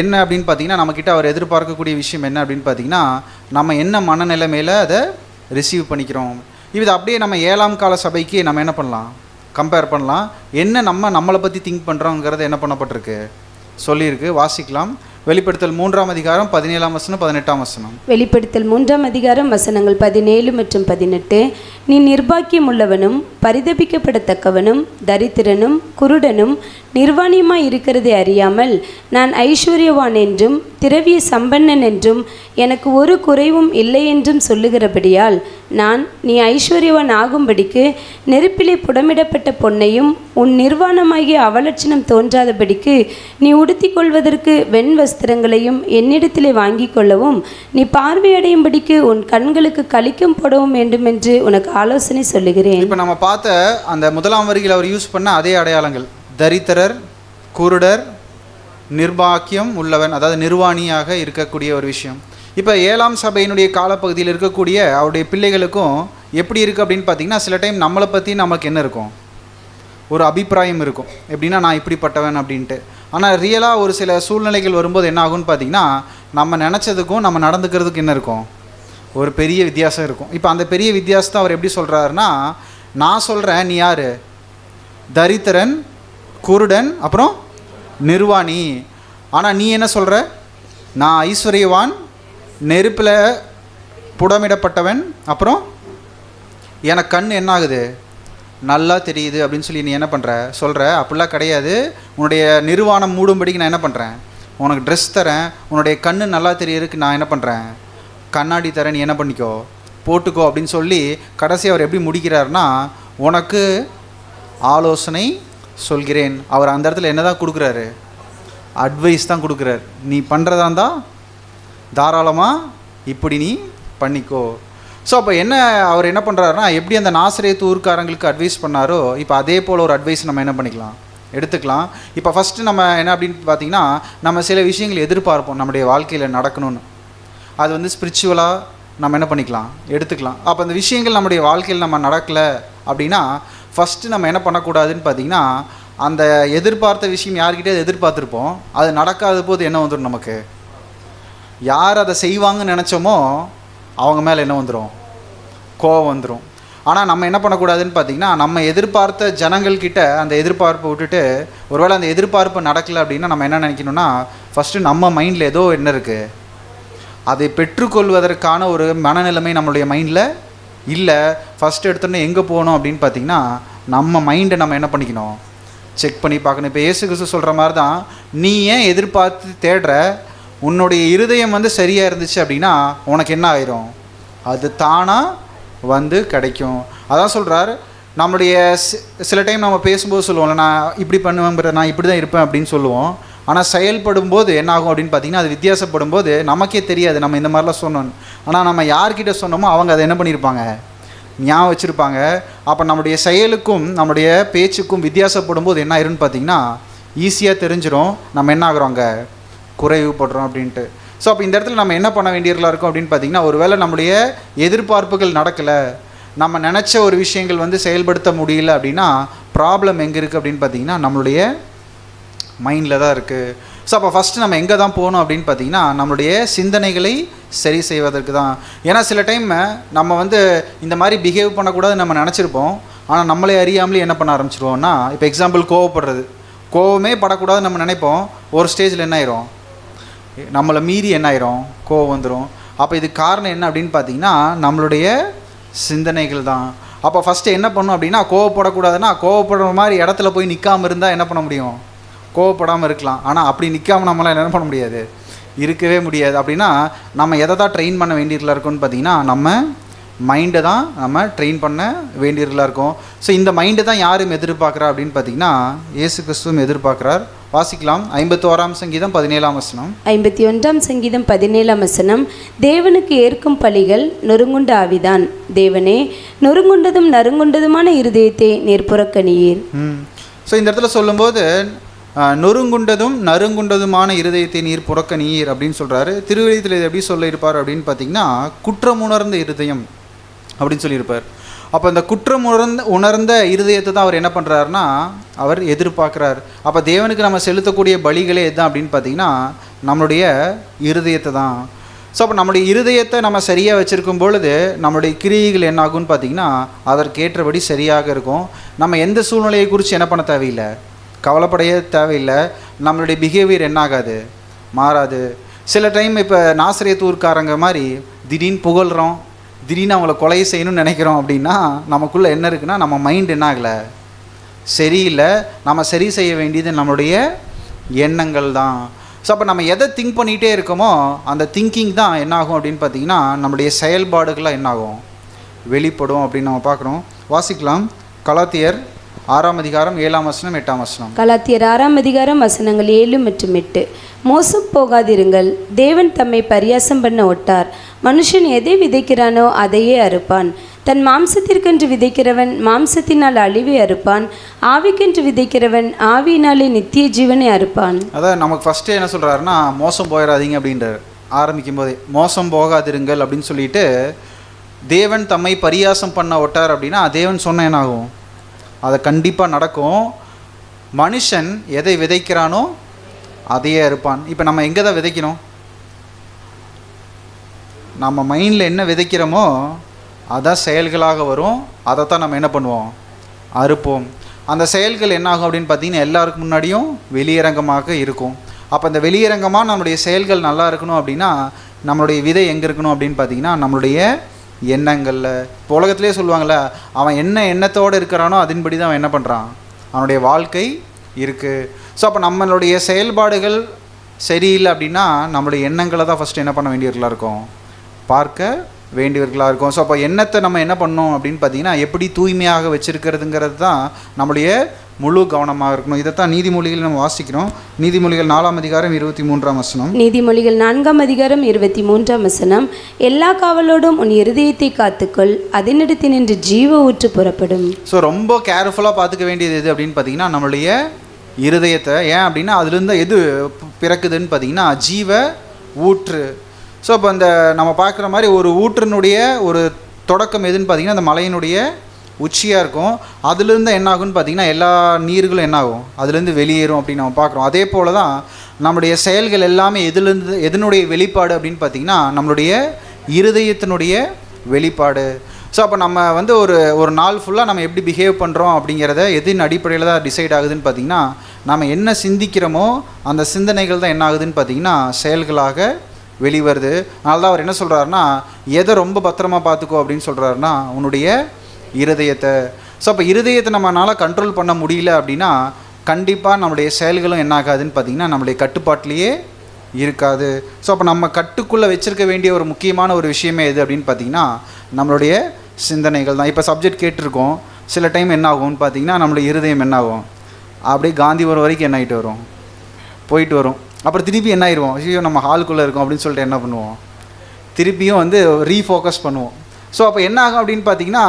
என்ன அப்படின்னு பார்த்தீங்கன்னா நம்மக்கிட்ட அவர் எதிர்பார்க்கக்கூடிய விஷயம் என்ன அப்படின்னு பார்த்தீங்கன்னா நம்ம என்ன மனநிலைமையில் அதை ரிசீவ் பண்ணிக்கிறோம். இது அப்படியே நம்ம 7ஆம் கால சபைக்கு நம்ம என்ன பண்ணலாம், கம்பேர் பண்ணலாம். என்ன நம்மளை பற்றி திங்க் பண்ணுறோங்கிறது என்ன பண்ணப்பட்டிருக்கு, சொல்லியிருக்கு. வாசிக்கலாம். வெளிப்படுத்தல் 3ஆம் அதிகாரம் 17ஆம் வசனம் 18ஆம் வசனம். வெளிப்படுத்தல் 3ஆம் அதிகாரம் வசனங்கள் 17 மற்றும் 18. நீ நிர்பாக்கியம் உள்ளவனும் பரிதபிக்கப்படத்தக்கவனும் தரித்திரனும் குருடனும் நிர்வாணியுமாய் இருக்கிறதை அறியாமல் நான் ஐஸ்வர்யவான் என்றும் திரவிய சம்பன்னன் என்றும் எனக்கு ஒரு குறைவும் இல்லை என்றும் சொல்லுகிறபடியால் நான் நீ ஐஸ்வர்யவான் ஆகும்படிக்கு நெருப்பிலே புடமிடப்பட்ட பொன்னையும் உன் நிர்வாணமாகிய அவலட்சணம் தோன்றாதபடிக்கு நீ உடுத்திக் கொள்வதற்கு வெண் வஸ்திரங்களையும் என்னிடத்திலே வாங்கி கொள்ளவும் நீ பார்வையடையும்படிக்கு உன் கண்களுக்கு கலிக்கும் போடவும் வேண்டும் என்று உனக்கு ஆலோசனை சொல்லுகிறேன். இப்போ நம்ம பார்த்த அந்த 1ஆம் வரியில் அவர் யூஸ் பண்ண அதே அடையாளங்கள், தரித்திரர், குருடர், நிர்பாக்கியம் உள்ளவன், அதாவது நிர்வாணியாக இருக்கக்கூடிய ஒரு விஷயம். இப்போ 7ஆம் சபையினுடைய காலப்பகுதியில் இருக்கக்கூடிய அவருடைய பிள்ளைகளுக்கும் எப்படி இருக்குது அப்படின்னு பார்த்தீங்கன்னா சில டைம் நம்மளை பற்றி நமக்கு என்ன இருக்கும், ஒரு அபிப்பிராயம் இருக்கும், எப்படின்னா நான் இப்படிப்பட்டவன் அப்படின்ட்டு. ஆனால் ரியலாக ஒரு சில சூழ்நிலைகள் வரும்போது என்ன ஆகும்னு பார்த்தீங்கன்னா நம்ம நினச்சதுக்கும் நம்ம நடந்துக்கிறதுக்கு என்ன இருக்கும், ஒரு பெரிய வித்தியாசம் இருக்கும். இப்போ அந்த பெரிய வித்தியாசத்தை அவர் எப்படி சொல்கிறாருன்னா, நான் சொல்கிறேன் நீ யார், தரித்திரன், குருடன், அப்புறம் நிர்வாணி. ஆனால் நீ என்ன சொல்கிற, நான் ஐஸ்வர்யவான், நெருப்பில் புடமிடப்பட்டவன், அப்புறம் எனக்கு கண் என்ன ஆகுது, நல்லா தெரியுது அப்படின்னு சொல்லி நீ என்ன பண்ணுற சொல்கிற. அப்படிலாம் கிடையாது. உன்னுடைய நிர்வாணம் மூடும்படிக்கு நான் என்ன பண்ணுறேன், உனக்கு ட்ரெஸ் தரேன், உன்னுடைய கண் நல்லா தெரியறதுக்கு நான் என்ன பண்ணுறேன், கண்ணாடி தரேன், நீ என்ன பண்ணிக்கோ, போட்டுக்கோ அப்படின்னு சொல்லி கடைசி அவர் எப்படி முடிக்கிறார்னா உனக்கு ஆலோசனை சொல்கிறேன். அவர் அந்த இடத்துல என்ன தான் கொடுக்குறாரு, அட்வைஸ் தான் கொடுக்குறாரு. நீ பண்ணுறதா இருந்தால் தாராளமாக இப்படி நீ பண்ணிக்கோ. ஸோ அப்போ என்ன அவர் என்ன பண்ணுறாருனா, எப்படி அந்த நாசரேத்து ஊர்க்காரங்களுக்கு அட்வைஸ் பண்ணாரோ இப்போ அதே போல் ஒரு அட்வைஸ் நம்ம என்ன பண்ணிக்கலாம், எடுத்துக்கலாம். இப்போ ஃபஸ்ட்டு நம்ம என்ன அப்படின்னு பார்த்தீங்கன்னா நம்ம சில விஷயங்கள் எதிர்பார்ப்போம் நம்முடைய வாழ்க்கையில் நடக்கணும்னு. அது வந்து ஸ்பிரிச்சுவலாக நம்ம என்ன பண்ணிக்கலாம், எடுத்துக்கலாம். அப்போ அந்த விஷயங்கள் நம்முடைய வாழ்க்கையில் நம்ம நடக்கலை அப்படின்னா ஃபஸ்ட்டு நம்ம என்ன பண்ணக்கூடாதுன்னு பார்த்தீங்கன்னா அந்த எதிர்பார்த்த விஷயம் யார்கிட்டே எதிர்பார்த்துருப்போம், அது நடக்காத போது என்ன வந்துடும், நமக்கு யார் அதை செய்வாங்கன்னு நினச்சோமோ அவங்க மேலே என்ன வந்துடும், கோவம் வந்துடும். ஆனால் நம்ம என்ன பண்ணக்கூடாதுன்னு பார்த்தீங்கன்னா நம்ம எதிர்பார்த்த ஜனங்கள்கிட்ட அந்த எதிர்பார்ப்பை விட்டுட்டு ஒருவேளை அந்த எதிர்பார்ப்பு நடக்கலை அப்படின்னா நம்ம என்ன நினைக்கணும்னா ஃபஸ்ட்டு நம்ம மைண்டில் ஏதோ என்ன இருக்குது, அதை பெற்றுக்கொள்வதற்கான ஒரு மனநிலைமை நம்மளுடைய மைண்டில் இல்லை. ஃபஸ்ட்டு எடுத்தோன்னே எங்கே போகணும் அப்படின்னு பார்த்திங்கன்னா நம்ம மைண்டை நம்ம என்ன பண்ணிக்கணும், செக் பண்ணி பார்க்கணும். இப்போ இயேசு கிறிஸ்து சொல்கிற மாதிரி தான், நீ ஏன் எதிர்பார்த்து தேடுற, உன்னுடைய இருதயம் வந்து சரியாக இருந்துச்சு அப்படின்னா உனக்கு என்ன ஆயிரும், அது தானாக வந்து கிடைக்கும். அதான் சொல்கிறார். நம்மளுடைய சில டைம் நம்ம பேசும்போது சொல்லுவோம்ல, நான் இப்படி பண்ணுவேன், நான் இப்படி தான் இருப்பேன் அப்படின்னு சொல்லுவோம். ஆனால் செயல்படும் போது என்ன ஆகும் அப்படின்னு பார்த்தீங்கன்னா அது வித்தியாசப்படும் போது நமக்கே தெரியாது நம்ம இந்த மாதிரிலாம் சொன்னோன்னு. ஆனால் நம்ம யார்கிட்ட சொன்னோமோ அவங்க அதை என்ன பண்ணியிருப்பாங்க, ஞாபகம் வச்சுருப்பாங்க. அப்போ நம்முடைய செயலுக்கும் நம்முடைய பேச்சுக்கும் வித்தியாசப்படும் போது என்ன ஆயிருன்னு பார்த்தீங்கன்னா ஈஸியாக தெரிஞ்சிடும் நம்ம என்ன ஆகிறோம், அங்கே குறைவுபடுறோம் அப்படின்ட்டு. ஸோ அப்போ இந்த இடத்துல நம்ம என்ன பண்ண வேண்டியர்களாக இருக்கும் அப்படின்னு பார்த்தீங்கன்னா ஒருவேளை நம்முடைய எதிர்பார்ப்புகள் நடக்கலை, நம்ம நினச்ச ஒரு விஷயங்கள் வந்து செயல்படுத்த முடியல அப்படின்னா ப்ராப்ளம் எங்கே இருக்குது அப்படின்னு பார்த்தீங்கன்னா நம்மளுடைய மைண்டில் தான் இருக்குது. ஸோ அப்போ ஃபஸ்ட்டு நம்ம எங்கே தான் போகணும் அப்படின்னு பார்த்தீங்கன்னா நம்மளுடைய சிந்தனைகளை சரி செய்வதற்கு தான். ஏன்னா சில டைம் நம்ம வந்து இந்த மாதிரி பிஹேவ் பண்ணக்கூடாதுன்னு நம்ம நினச்சிருப்போம். ஆனால் நம்மளே அறியாமலே என்ன பண்ண ஆரம்பிச்சிருவோம்னா, இப்போ எக்ஸாம்பிள் கோவப்படுறது, கோவமே படக்கூடாதுன்னு நம்ம நினைப்போம். ஒரு ஸ்டேஜில் என்ன ஆயிரும், நம்மளை மீறி என்ன ஆயிரும், கோவம் வந்துடும். அப்போ இதுக்கு காரணம் என்ன அப்படின்னு பார்த்தீங்கன்னா நம்மளுடைய சிந்தனைகள் தான். அப்போ ஃபஸ்ட்டு என்ன பண்ணணும் அப்படின்னா கோவப்படக்கூடாதுன்னா கோவப்படுற மாதிரி இடத்துல போய் நிற்காமல் இருந்தால் என்ன பண்ண முடியும், கோவப்படாமல் இருக்கலாம். ஆனால் அப்படி நிற்காமல் நம்மளால் என்ன பண்ண முடியாது, இருக்கவே முடியாது. அப்படின்னா நம்ம எதை தான் ட்ரெயின் பண்ண வேண்டியதில் இருக்கும்னு பார்த்தீங்கன்னா நம்ம மைண்டை தான் நம்ம ட்ரெயின் பண்ண வேண்டியதில் இருக்கும். ஸோ இந்த மைண்டை தான் யாரும் எதிர்பார்க்குறா அப்படின்னு பார்த்தீங்கன்னா இயேசு கிறிஸ்துவும் எதிர்பார்க்குறார். வாசிக்கலாம். 51ஆம் சங்கீதம் 17ஆம் வசனம். 51ஆம் சங்கீதம் 17ஆம் வசனம். தேவனுக்கு ஏற்கும் பலிகள் நொறுங்குண்ட ஆவிதான். தேவனே, நொறுங்குண்டதும் நறுங்குண்டதுமான இருதயத்தை நீர் புறக்கணியீர். ஸோ இந்த இடத்துல சொல்லும்போது நொறுங்குண்டதும் நறுங்குண்டதுமான இருதயத்தை நீர் புறக்க நீர் அப்படின்னு சொல்கிறாரு. திருவெளியத்தில் இது எப்படி சொல்லியிருப்பார் அப்படின்னு பார்த்தீங்கன்னா, குற்றமுணர்ந்த இருதயம் அப்படின்னு சொல்லியிருப்பார். அப்போ இந்த குற்றம் உணர்ந்த இருதயத்தை தான் அவர் என்ன பண்ணுறாருன்னா அவர் எதிர்பார்க்குறார். அப்போ தேவனுக்கு நம்ம செலுத்தக்கூடிய பலிகளே எதுதான் அப்படின்னு பார்த்தீங்கன்னா நம்மளுடைய இருதயத்தை தான். ஸோ அப்போ நம்மளுடைய இருதயத்தை நம்ம சரியாக வச்சுருக்கும் பொழுது நம்மளுடைய கிரியைகள் என்ன ஆகும்னு பார்த்திங்கன்னா அதற்கேற்றபடி சரியாக இருக்கும். நம்ம எந்த சூழ்நிலையை குறித்து என்ன பண்ண தேவையில்லை, கவலைப்படைய தேவையில்லை. நம்மளுடைய பிஹேவியர் என்ன ஆகாது, மாறாது. சில டைம் இப்போ நாசரேத்தூர்காரங்க மாதிரி திடீர்னு புகழ்கிறோம், திடீர்னு அவங்கள கொலை செய்யணும்னு நினைக்கிறோம் அப்படின்னா நமக்குள்ளே என்ன இருக்குன்னா நம்ம மைண்ட் என்ன ஆகலை, சரியில்லை. நம்ம சரி செய்ய வேண்டியது நம்மளுடைய எண்ணங்கள் தான். ஸோ அப்போ நம்ம எதை திங்க் பண்ணிகிட்டே இருக்கோமோ அந்த திங்கிங் தான் என்ன ஆகும் அப்படின்னு பார்த்தீங்கன்னா நம்மளுடைய செயல்பாடுகளாக என்ன ஆகும், வெளிப்படும் அப்படின்னு நம்ம பார்க்குறோம். வாசிக்கலாம். கலாத்தியர் 6ஆம் அதிகாரம் 7ஆம் வசனம் 8ஆம் வசனம். கலாத்தியர் 6ஆம் அதிகாரம் வசனங்கள் 7 மற்றும் 8. மோசம் போகாதிருங்கள், தேவன் தம்மை பரியாசம் பண்ண ஒட்டார். மனுஷன் எதை விதைக்கிறானோ அதையே அறுப்பான். தன் மாம்சத்திற்கென்று விதைக்கிறவன் மாம்சத்தினால் அழிவை அறுப்பான், ஆவிக்கென்று விதைக்கிறவன் ஆவியினாலே நித்திய ஜீவனை அறுப்பான். அதான் நமக்கு ஃபஸ்ட்டு என்ன சொல்கிறாருன்னா மோசம் போயிடாதீங்க அப்படின்றார். ஆரம்பிக்கும் போதே மோசம் போகாதிருங்கள் அப்படின்னு சொல்லிட்டு தேவன் தம்மை பரியாசம் பண்ண ஒட்டார் அப்படின்னா தேவன் சொன்ன என்ன ஆகும், அதை கண்டிப்பாக நடக்கும். மனுஷன் எதை விதைக்கிறானோ அதையே இருப்பான். இப்போ நம்ம எங்கே தான் விதைக்கணும், நம்ம மைண்டில் என்ன விதைக்கிறோமோ அதான் செயல்களாக வரும். அதை தான் நம்ம என்ன பண்ணுவோம், அறுப்போம். அந்த செயல்கள் என்ன ஆகும் அப்படின்னு பார்த்தீங்கன்னா எல்லாருக்கும் முன்னாடியும் வெளியரங்கமாக இருக்கும். அப்போ அந்த வெளியரங்கமாக நம்மளுடைய செயல்கள் நல்லா இருக்கணும் அப்படின்னா நம்மளுடைய விதை எங்கே இருக்கணும் அப்படின்னு பார்த்தீங்கன்னா நம்மளுடைய எண்ணங்களில். இப்போ உலகத்திலே சொல்லுவாங்கள்ல, அவன் என்ன எண்ணத்தோடு இருக்கிறானோ அதன்படி தான் அவன் என்ன பண்ணுறான், அவனுடைய வாழ்க்கை இருக்குது. ஸோ அப்போ நம்மளுடைய செயல்பாடுகள் சரியில்லை அப்படின்னா நம்மளுடைய எண்ணங்களை தான் ஃபஸ்ட்டு என்ன பண்ண வேண்டியவர்களாக இருக்கும், பார்க்க வேண்டியவர்களாக இருக்கும். ஸோ அப்போ எண்ணத்தை நம்ம என்ன பண்ணோம் அப்படின்னு பார்த்தீங்கன்னா எப்படி தூய்மையாக வச்சுருக்கிறதுங்கிறது தான் நம்முடைய முழு கவனமாக இருக்கணும். இதைத்தான் நீதிமொழிகள் நம்ம வாசிக்கிறோம். நீதிமொழிகள் 4ஆம் அதிகாரம் 23ஆம் வசனம். நீதிமொழிகள் 4ஆம் அதிகாரம் 23ஆம் வசனம். எல்லா காவலோடும் உன் இருதயத்தை காத்துக்கொள், அதனிடத்தில் நின்று ஜீவ ஊற்று புறப்படும். ஸோ ரொம்ப கேர்ஃபுல்லாக பார்த்துக்க வேண்டியது எது அப்படின்னு பார்த்தீங்கன்னா நம்மளுடைய இருதயத்தை. ஏன் அப்படின்னா அதுலேருந்து எது பிறக்குதுன்னு பார்த்தீங்கன்னா ஜீவ ஊற்று. ஸோ இப்போ அந்த நம்ம பார்க்குற மாதிரி ஒரு ஊற்றினுடைய ஒரு தொடக்கம் எதுன்னு பார்த்தீங்கன்னா அந்த மலையினுடைய உச்சியாக இருக்கும். அதுலேருந்து என்ன ஆகும்னு பார்த்தீங்கன்னா எல்லா நீர்களும் என்ன ஆகும், அதுலேருந்து வெளியேறும் அப்படின்னு நம்ம பார்க்குறோம். அதே போல் தான் நம்முடைய செயல்கள் எல்லாமே எதனுடைய வெளிப்பாடு அப்படின்னு பார்த்தீங்கன்னா நம்மளுடைய இருதயத்தினுடைய வெளிப்பாடு. ஸோ அப்போ நம்ம வந்து ஒரு நாள் ஃபுல்லாக நம்ம எப்படி பிஹேவ் பண்ணுறோம் அப்படிங்கிறத எதின் அடிப்படையில் தான் டிசைட் ஆகுதுன்னு பார்த்தீங்கன்னா நம்ம என்ன சிந்திக்கிறோமோ அந்த சிந்தனைகள் தான் என்ன ஆகுதுன்னு பார்த்தீங்கன்னா செயல்களாக வெளிவருது. அதனால தான் அவர் என்ன சொல்கிறாருன்னா எதை ரொம்ப பத்திரமா பார்த்துக்கோ அப்படின்னு சொல்கிறாருன்னா உன்னுடைய இருதயத்தை. ஸோ அப்போ இருதயத்தை நம்மளால் கண்ட்ரோல் பண்ண முடியல அப்படின்னா கண்டிப்பாக நம்மளுடைய செயல்களும் என்ன ஆகாதுன்னு பார்த்திங்கன்னா நம்மளுடைய கட்டுப்பாட்டிலேயே இருக்காது. ஸோ அப்போ நம்ம கட்டுக்குள்ளே வச்சுருக்க வேண்டிய ஒரு முக்கியமான ஒரு விஷயமே எது அப்படின்னு பார்த்திங்கன்னா நம்மளுடைய சிந்தனைகள் தான். இப்போ சப்ஜெக்ட் கேட்டிருக்கோம், சில டைம் என்ன ஆகும்னு பார்த்திங்கன்னா நம்மளுடைய இருதயம் என்ன ஆகும், அப்படியே காந்திபுரம் வரைக்கும் என்ன ஆகிட்டு வரும், போயிட்டு வரும். அப்புறம் திருப்பி என்ன ஆயிடுவோம், ஐயோ நம்ம ஹாலுக்குள்ளே இருக்கோம் அப்படின்னு சொல்லிட்டு என்ன பண்ணுவோம், திருப்பியும் வந்து ரீஃபோக்கஸ் பண்ணுவோம். ஸோ அப்போ என்ன ஆகும் அப்படின்னு பார்த்தீங்கன்னா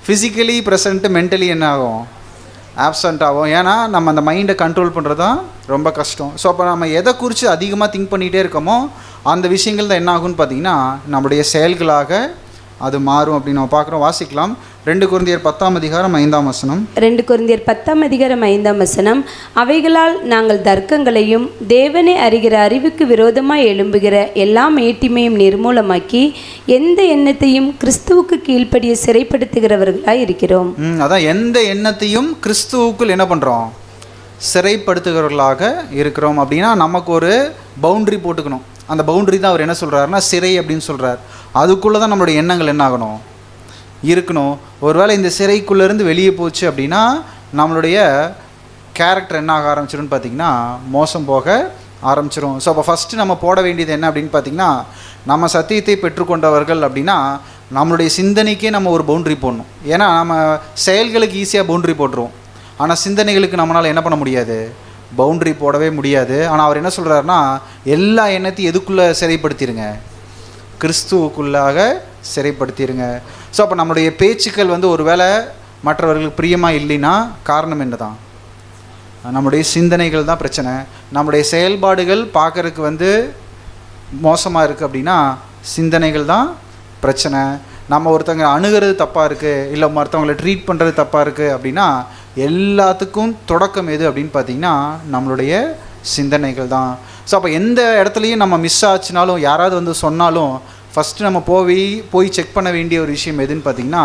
ஃபிசிக்கலி ப்ரெசண்ட்டு மென்டலி என்ன ஆகும், ஆப்சண்ட் ஆகும். ஏன்னா நம்ம அந்த மைண்டை கண்ட்ரோல் பண்ணுறது தான் ரொம்ப கஷ்டம். ஸோ அப்போ நம்ம எதை குறித்து அதிகமாக திங்க் பண்ணிகிட்டே இருக்கோமோ அந்த விஷயங்கள் தான் என்ன ஆகும்னு பார்த்தீங்கன்னா நம்முடைய செயல்களாக அது மாறும் அப்படின்னு நம்ம பார்க்குறோம். வாசிக்கலாம். 2 கொரிந்தியர் 10ஆம் அதிகாரம் 5ஆம் வசனம். 2 கொரிந்தியர் 10ஆம் அதிகாரம் 5ஆம் வசனம். அவைகளால் நாங்கள் தர்க்கங்களையும் தேவனை அறிகிற அறிவுக்கு விரோதமாய் எழும்புகிற எல்லா மேட்டிமையும் நிர்மூலமாக்கி எந்த எண்ணத்தையும் கிறிஸ்துவுக்கு கீழ்ப்படிய சிறைப்படுத்துகிறவர்களாய் இருக்கிறோம். அதான் எந்த எண்ணத்தையும் கிறிஸ்துவுக்குள் என்ன பண்ணுறோம், சிறைப்படுத்துகிறவர்களாக இருக்கிறோம். அப்படின்னா நமக்கு ஒரு பவுண்ட்ரி போட்டுக்கணும். அந்த பவுண்ட்ரி தான் அவர் என்ன சொல்கிறாருன்னா சிறை அப்படின்னு சொல்கிறார். அதுக்குள்ளே தான் நம்மளுடைய எண்ணங்கள் என்ன ஆகணும், இருக்கணும். ஒருவேளை இந்த சிறைக்குள்ளேருந்து வெளியே போச்சு அப்படின்னா நம்மளுடைய கேரக்டர் என்ன ஆக ஆரம்பிச்சிடும்னு பார்த்திங்கன்னா மோசம் போக ஆரம்பிச்சிடும். ஸோ அப்போ ஃபஸ்ட்டு நம்ம போட வேண்டியது என்ன அப்படின்னு பார்த்திங்கன்னா நம்ம சத்தியத்தை பெற்றுக்கொண்டவர்கள் அப்படின்னா நம்மளுடைய சிந்தனைக்கே நம்ம ஒரு பவுண்ட்ரி போடணும். ஏன்னா நம்ம செயல்களுக்கு ஈஸியாக பவுண்ட்ரி போட்டுருவோம், ஆனால் சிந்தனைகளுக்கு நம்மளால் என்ன பண்ண முடியாது, பவுண்ட்ரி போடவே முடியாது. ஆனால் அவர் என்ன சொல்கிறாருன்னா எல்லா எண்ணத்தையும் எதுக்குள்ளே சிறைப்படுத்திடுங்க, கிறிஸ்துவுக்குள்ளாக சிறைப்படுத்திடுங்க. ஸோ அப்போ நம்மளுடைய பேச்சுக்கள் வந்து ஒரு வேளை மற்றவர்களுக்கு பிரியமாக இல்லைன்னா காரணம் என்ன தான், நம்முடைய சிந்தனைகள் தான் பிரச்சனை. நம்முடைய செயல்பாடுகள் பார்க்குறதுக்கு வந்து மோசமாக இருக்குது அப்படின்னா சிந்தனைகள் தான் பிரச்சனை. நம்ம ஒருத்தவங்க அணுகிறது தப்பாக இருக்குது, இல்லை மற்றவங்களை ட்ரீட் பண்ணுறது தப்பாக இருக்குது அப்படின்னா எல்லாத்துக்கும் தொடக்கம் எது அப்படின்னு பார்த்திங்கன்னா நம்மளுடைய சிந்தனைகள் தான். ஸோ அப்போ எந்த இடத்துலையும் நம்ம மிஸ் ஆச்சுனாலும், யாராவது வந்து சொன்னாலும் ஃபஸ்ட்டு நம்ம போய் செக் பண்ண வேண்டிய ஒரு விஷயம் எதுன்னு பார்த்திங்கன்னா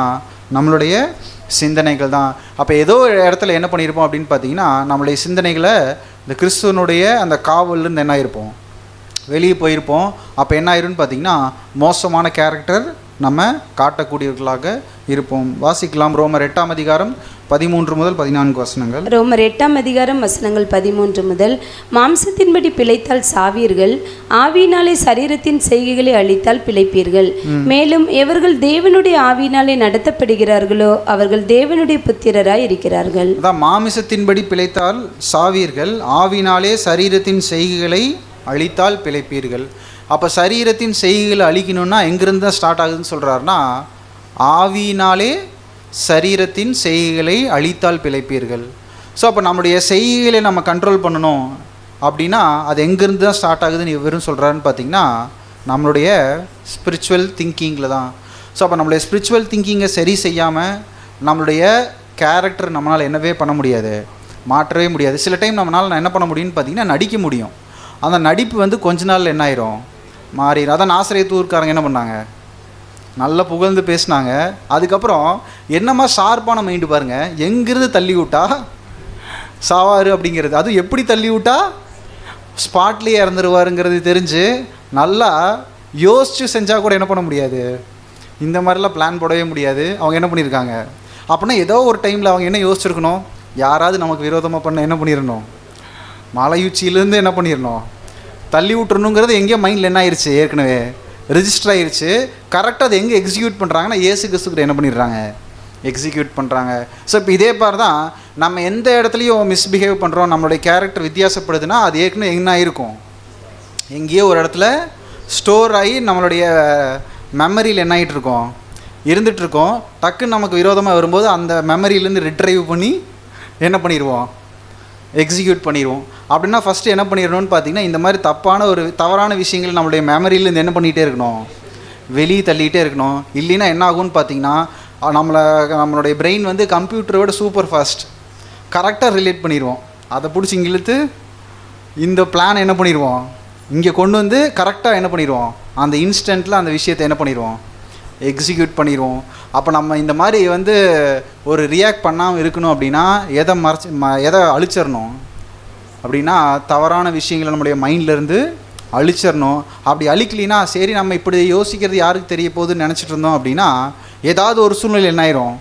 நம்மளுடைய சிந்தனைகள் தான். அப்போ ஏதோ இடத்துல என்ன பண்ணியிருப்போம் அப்படின்னு பார்த்திங்கன்னா நம்மளுடைய சிந்தனைகளை இந்த கிறிஸ்துவனுடைய அந்த காவல்லேருந்து என்ன ஆகிருப்போம், வெளியே போயிருப்போம். அப்போ என்ன ஆயிரும்னு பார்த்திங்கன்னா மோசமான கேரக்டர் நம்ம காட்டக்கூடியவர்களாக இருப்போம். வாசிக்கலாம் ரோமர் 8ஆம் அதிகாரம் 13 முதல் 14 வசனங்கள். ரோமர் 8ஆம் அதிகாரம் வசனங்கள் 13 முதல். மாம்சத்தின்படி பிழைத்தால் சாவீர்கள், ஆவியினாலே சரீரத்தின் செய்கைகளை அழித்தால் பிழைப்பீர்கள். மேலும் எவர்கள் தேவனுடைய ஆவியினாலே நடத்தப்படுகிறார்களோ அவர்கள் தேவனுடைய புத்திரராய் இருக்கிறார்கள். அதான் மாமிசத்தின்படி பிழைத்தால் சாவீர்கள், ஆவியினாலே சரீரத்தின் செய்கைகளை அழித்தால் பிழைப்பீர்கள். அப்போ சரீரத்தின் செய்கைகளை அழிக்கணும்னா எங்கிருந்து தான் ஸ்டார்ட் ஆகுதுன்னு சொல்கிறாருன்னா, ஆவியினாலே சரீரத்தின் செய்கைகளை அழித்தால் பிழைப்பீர்கள். ஸோ அப்போ நம்முடைய செய்கைகளை நம்ம கண்ட்ரோல் பண்ணணும் அப்படின்னா அது எங்கேருந்து தான் ஸ்டார்ட் ஆகுதுன்னு இவரும் சொல்கிறாருன்னு பார்த்திங்கன்னா நம்மளுடைய ஸ்பிரிச்சுவல் திங்கிங்கில் தான். ஸோ அப்போ நம்மளுடைய ஸ்பிரிச்சுவல் திங்கிங்கை சரி செய்யாமல் நம்மளுடைய கேரக்டர் நம்மளால் என்னவே பண்ண முடியாது, மாற்றவே முடியாது. சில டைம் நம்மளால் என்ன பண்ண முடியும்னு பார்த்திங்கன்னா நடிக்க முடியும். அந்த நடிப்பு வந்து கொஞ்ச நாள் என்ன ஆயிரும், மாறிடும். அதான் நாசரேத்தூர்காரங்க என்ன பண்ணாங்க, நல்லா புகழ்ந்து பேசினாங்க. அதுக்கப்புறம் என்னம்மா ஷார்ப்பான மைண்டு பாருங்கள், எங்கிருந்து தள்ளி விட்டா சாவார் அப்படிங்கிறது, அதுவும் எப்படி தள்ளி விட்டா ஸ்பாட்லேயே இறந்துருவாருங்கிறது தெரிஞ்சு நல்லா யோசித்து செஞ்சால் கூட என்ன பண்ண முடியாது, இந்த மாதிரிலாம் பிளான் போடவே முடியாது. அவங்க என்ன பண்ணியிருக்காங்க அப்படின்னா ஏதோ ஒரு டைமில் அவங்க என்ன யோசிச்சிருக்கணும், யாராவது நமக்கு விரோதமாக பண்ண என்ன பண்ணிடணும், மலையுச்சியிலேருந்து என்ன பண்ணிடணும் தள்ளி விட்டுறணுங்கிறது எங்கேயோ மைண்டில் என்ன ஆயிடுச்சு, ஏற்கனவே ரிஜிஸ்டர் ஆகிடுச்சு. கரெக்டாக அதை எங்கே எக்ஸிக்யூட் பண்ணுறாங்கன்னா இயேசு கிறிஸ்துக்கிட்ட என்ன பண்ணிடுறாங்க, எக்ஸிக்யூட் பண்ணுறாங்க. ஸோ இப்போ இதே மாதிரி தான் நம்ம எந்த இடத்துலையும் மிஸ்பிஹேவ் பண்ணுறோம், நம்மளுடைய கேரக்டர் வித்தியாசப்படுதுன்னா அது ஏற்கனவே என்ன ஆகிருக்கும், எங்கேயோ ஒரு இடத்துல ஸ்டோர் ஆகி நம்மளுடைய மெமரியில் என்ன ஆகிட்டு இருக்கோம், இருந்துகிட்ருக்கோம். டக்குன்னு நமக்கு விரோதமாக வரும்போது அந்த மெமரியிலேருந்து ரிட்ரைவ் பண்ணி என்ன பண்ணிடுவோம், எக்ஸிக்யூட் பண்ணிடுவோம். அப்படின்னா ஃபஸ்ட்டு என்ன பண்ணிடணும்னு பார்த்திங்கன்னா இந்த மாதிரி தவறான விஷயங்கள் நம்மளுடைய மெமரியிலேருந்து என்ன பண்ணிகிட்டே இருக்கணும், வெளியே தள்ளிகிட்டே இருக்கணும். இல்லைன்னா என்ன ஆகும்னு பார்த்திங்கன்னா நம்மளுடைய பிரெயின் வந்து கம்ப்யூட்டரோட சூப்பர் ஃபாஸ்ட், கரெக்டாக ரிலேட் பண்ணிடுவோம். அதை பிடிச்சி இங்கே இழுத்து இந்த பிளான் என்ன பண்ணிடுவோம், இங்கே கொண்டு வந்து கரெக்டாக என்ன பண்ணிடுவோம், அந்த இன்ஸ்டண்ட்டில் அந்த விஷயத்தை என்ன பண்ணிடுவோம், எக்ஸிக்யூட் பண்ணிடுவோம். அப்போ நம்ம இந்த மாதிரி வந்து ஒரு ரியாக்ட் பண்ணாமல் இருக்கணும் அப்படின்னா எதை அழிச்சிடணும் அப்படின்னா தவறான விஷயங்களை நம்முடைய மைண்ட்லேருந்து அழிச்சிடணும். அப்படி அழிக்கலினா சரி நம்ம இப்படி யோசிக்கிறது யாருக்கு தெரிய போகுதுன்னு நினச்சிட்டு இருந்தோம் அப்படின்னா ஏதாவது ஒரு சூழ்நிலை என்ன ஆயிரும்,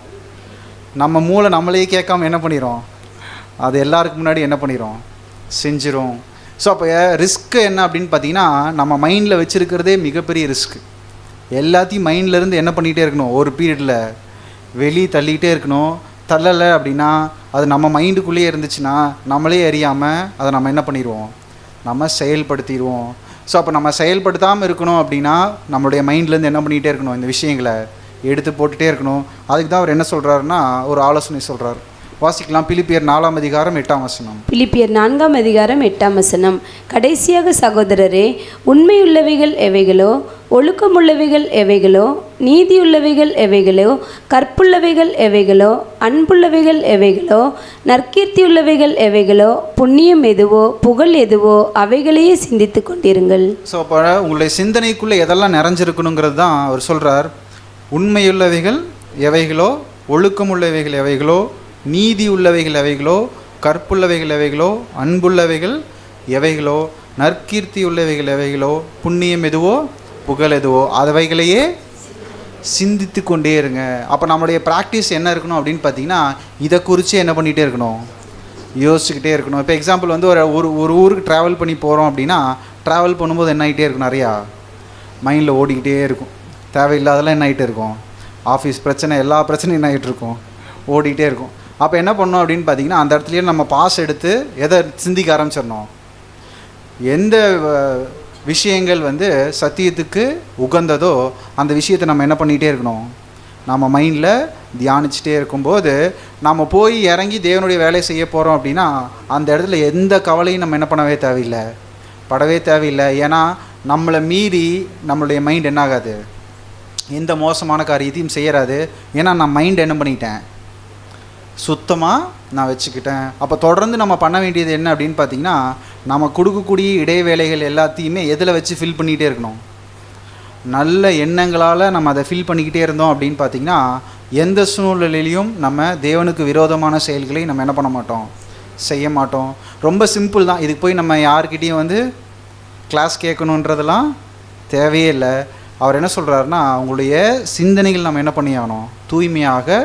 நம்ம மூளை நம்மளையே கேட்காம என்ன பண்ணிடும், அது எல்லாருக்கு முன்னாடி என்ன பண்ணிடும், செஞ்சிடும். ஸோ அப்போ ரிஸ்க்கு என்ன அப்படின்னு பார்த்தீங்கன்னா நம்ம மைண்டில் வச்சுருக்கிறதே மிகப்பெரிய ரிஸ்க்கு. எல்லாத்தையும் மைண்ட்லேருந்து என்ன பண்ணிகிட்டே இருக்கணும், ஒரு பீரியடில் வெளியே தள்ளிக்கிட்டே இருக்கணும். தள்ளலை அப்படின்னா அது நம்ம மைண்டுக்குள்ளேயே இருந்துச்சுன்னா நம்மளே அறியாமல் அதை நம்ம என்ன பண்ணிடுவோம், நம்ம செயல்படுத்திடுவோம். ஸோ அப்போ நம்ம செயல்படுத்தாமல் இருக்கணும் அப்படின்னா நம்மளுடைய மைண்ட்லேருந்து என்ன பண்ணிகிட்டே இருக்கணும், இந்த விஷயங்களை எடுத்து போட்டுகிட்டே இருக்கணும். அதுக்கு தான் அவர் என்ன சொல்கிறாருன்னா ஒரு ஆலோசனை சொல்கிறார். வாசிக்கலாம் பிலிப்பியர் 4ஆம் அதிகாரம் 8ஆம் வசனம். பிலிப்பியர் 4ஆம் அதிகாரம் 8ஆம் வசனம். கடைசியாக சகோதரரே, உண்மையுள்ளவைகள் எவைகளோ, ஒழுக்கமுள்ளவைகள் எவைகளோ, நீதியுள்ளவைகள் எவைகளோ, கற்புள்ளவைகள் எவைகளோ, அன்புள்ளவைகள் எவைகளோ, நற்கீர்த்தியுள்ளவைகள் எவைகளோ, புண்ணியம் எதுவோ, புகழ் எதுவோ, அவைகளையே சிந்தித்து கொண்டிருங்கள். ஸோ அப்போ உங்களுடைய சிந்தனைக்குள்ளே எதெல்லாம் நிறைஞ்சிருக்கணுங்கிறது தான் அவர் சொல்கிறார். உண்மையுள்ளவைகள் எவைகளோ, ஒழுக்கமுள்ளவைகள் எவைகளோ, நீதி உள்ளவைகள் எவைகளோ, கற்புள்ளவைகள் எவைகளோ, அன்புள்ளவைகள் எவைகளோ, நற்கீர்த்தி உள்ளவைகள் எவைகளோ, புண்ணியம் எதுவோ, புகழ் எதுவோ, அவைகளையே சிந்தித்து கொண்டே இருங்க. அப்போ நம்மளுடைய ப்ராக்டிஸ் என்ன இருக்கணும் அப்படின்னு பார்த்தீங்கன்னா இதை குறித்து என்ன பண்ணிகிட்டே இருக்கணும், யோசிச்சுக்கிட்டே இருக்கணும். இப்போ எக்ஸாம்பிள் வந்து ஒரு ஊருக்கு ட்ராவல் பண்ணி போகிறோம் அப்படின்னா ட்ராவல் பண்ணும்போது என்ன ஆகிட்டே இருக்கும், நிறையா மைண்டில் ஓடிக்கிட்டே இருக்கும். தேவையில்லாதெல்லாம் என்ன ஆகிட்டே இருக்கும், ஆஃபீஸ் பிரச்சனை, எல்லா பிரச்சனையும் என்ன ஆகிட்டு இருக்கும், ஓடிக்கிட்டே இருக்கும். அப்போ என்ன பண்ணோம் அப்படின்னு பார்த்தீங்கன்னா அந்த இடத்துலையே நம்ம பாஸ் எடுத்து எதை சிந்திக்க ஆரம்பிச்சிடணும், எந்த விஷயங்கள் வந்து சத்தியத்துக்கு உகந்ததோ அந்த விஷயத்தை நம்ம என்ன பண்ணிகிட்டே இருக்கணும், நம்ம மைண்டில் தியானிச்சுட்டே இருக்கும்போது நம்ம போய் இறங்கி தேவனுடைய வேலையை செய்ய போகிறோம் அப்படின்னா அந்த இடத்துல எந்த கவலையும் நம்ம என்ன பண்ணவே தேவையில்லை, படவே தேவையில்லை. ஏன்னா நம்மளை மீறி நம்மளுடைய மைண்ட் என்ன ஆகாது, எந்த மோசமான காரியத்தையும் செய்யறாது. ஏன்னா நான் மைண்ட் என்ன பண்ணிட்டேன், சுத்தமாக நான் வச்சுக்கிட்டேன். அப்போ தொடர்ந்து நம்ம பண்ண வேண்டியது என்ன அப்படின்னு பார்த்திங்கன்னா, நம்ம கொடுக்கக்கூடிய இடைவேளைகள் எல்லாத்தையுமே எதில் வச்சு ஃபில் பண்ணிகிட்டே இருக்கணும். நல்ல எண்ணங்களால் நம்ம அதை ஃபில் பண்ணிக்கிட்டே இருந்தோம் அப்படின்னு பார்த்திங்கன்னா எந்த சூழ்நிலையிலையும் நம்ம தேவனுக்கு விரோதமான செயல்களை நம்ம என்ன பண்ண மாட்டோம், செய்ய மாட்டோம். ரொம்ப சிம்பிள் தான். இதுக்கு போய் நம்ம யார்கிட்டையும் கிளாஸ் கேட்கணுன்றதெல்லாம் தேவையே இல்லை. அவர் என்ன சொல்கிறாருன்னா, அவங்களுடைய சிந்தனைகள் நம்ம என்ன பண்ணி ஆகணும், தூய்மையாக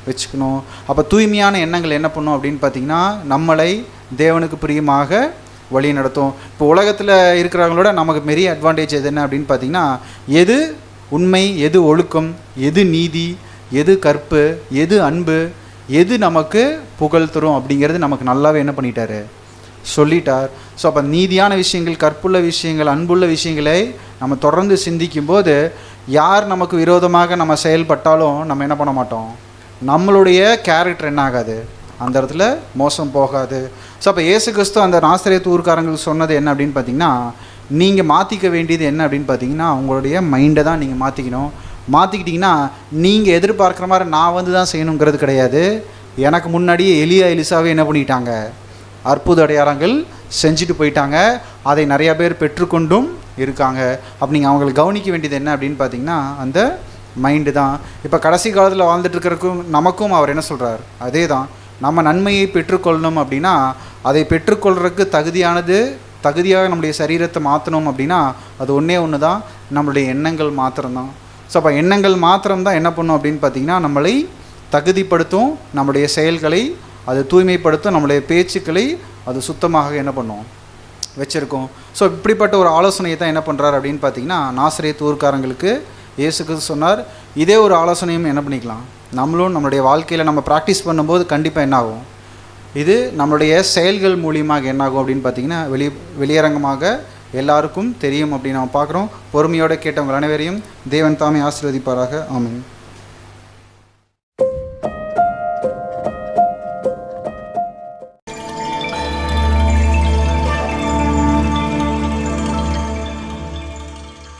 வச்சுக்கணும். அப்போ தூய்மையான எண்ணங்கள் என்ன பண்ணும் அப்படின்னு பார்த்திங்கன்னா நம்மளை தேவனுக்கு பிரியமாக வழி நடத்தும். இப்போ உலகத்தில் இருக்கிறவங்களோட நமக்கு பெரிய அட்வான்டேஜ் எது என்ன அப்படின்னு பார்த்திங்கன்னா, எது உண்மை, எது ஒழுக்கம், எது நீதி, எது கற்பு, எது அன்பு, எது நமக்கு புகழ் தரும் அப்படிங்கிறது நமக்கு நல்லாவே என்ன பண்ணிட்டார், சொல்லிட்டார். ஸோ அப்போ நீதியான விஷயங்கள், கற்புள்ள விஷயங்கள், அன்புள்ள விஷயங்களை நம்ம தொடர்ந்து சிந்திக்கும்போது யார் நமக்கு விரோதமாக நம்ம செயல்பட்டாலும் நம்ம என்ன பண்ண மாட்டோம், நம்மளுடைய கேரக்டர் என்ன ஆகாது, அந்த இடத்துல மோசம் போகாது. ஸோ அப்போ இயேசு கிறிஸ்து அந்த நாசரேத்து ஊர்க்காரங்களுக்கு சொன்னது என்ன அப்படின்னு பார்த்தீங்கன்னா, நீங்கள் மாற்றிக்க வேண்டியது என்ன அப்படின்னு பார்த்தீங்கன்னா உங்களுடைய மைண்டை தான் நீங்கள் மாற்றிக்கணும். மாற்றிக்கிட்டிங்கன்னா நீங்கள் எதிர்பார்க்குற மாதிரி நான் தான் செய்யணுங்கிறது கிடையாது. எனக்கு முன்னாடியே எலிசாவே என்ன பண்ணிட்டாங்க, அற்புத அடையாளங்கள் செஞ்சுட்டு போயிட்டாங்க. அதை நிறையா பேர் பெற்றுக்கொண்டும் இருக்காங்க. அப்போ நீங்கள் அவங்களுக்கு கவனிக்க வேண்டியது என்ன அப்படின்னு பார்த்தீங்கன்னா அந்த மைண்டு தான். இப்போ கடைசி காலத்தில் வாழ்ந்துட்டுருக்கிறக்கும் நமக்கும் அவர் என்ன சொல்கிறார், அதே தான். நம்ம நன்மையை பெற்றுக்கொள்ளணும் அப்படின்னா அதை பெற்றுக்கொள்கிறதுக்கு தகுதியாக நம்முடைய சரீரத்தை மாற்றணும் அப்படின்னா அது ஒன்று தான், நம்மளுடைய எண்ணங்கள் மாத்திரம்தான். ஸோ அப்போ எண்ணங்கள் மாத்திரம்தான் என்ன பண்ணும் அப்படின்னு பார்த்திங்கன்னா நம்மளை தகுதிப்படுத்தும், நம்முடைய செயல்களை அது தூய்மைப்படுத்தும், நம்முடைய பேச்சுக்களை அது சுத்தமாக என்ன பண்ணும் வச்சுருக்கோம். ஸோ இப்படிப்பட்ட ஒரு ஆலோசனையை தான் என்ன பண்ணுறார் அப்படின்னு பார்த்திங்கன்னா நாசரேத்து ஊர்க்காரங்களுக்கு இயேசு கிறிஸ்து சொன்னார். இதே ஒரு ஆலோசனையும் என்ன பண்ணிக்கலாம், நம்மளும் நம்மளுடைய வாழ்க்கையில் நம்ம ப்ராக்டிஸ் பண்ணும்போது கண்டிப்பாக என்ன ஆகும், இது நம்மளுடைய செயல்கள் மூலியமாக என்னாகும் அப்படின்னு பார்த்திங்கன்னா வெளியரங்கமாக எல்லாருக்கும் தெரியும் அப்படின்னு நம்ம பார்க்குறோம். பொறுமையோடு கேட்டவங்கள் அனைவரையும் தேவன் தாமே ஆசீர்வதிப்பாராக. ஆமென்.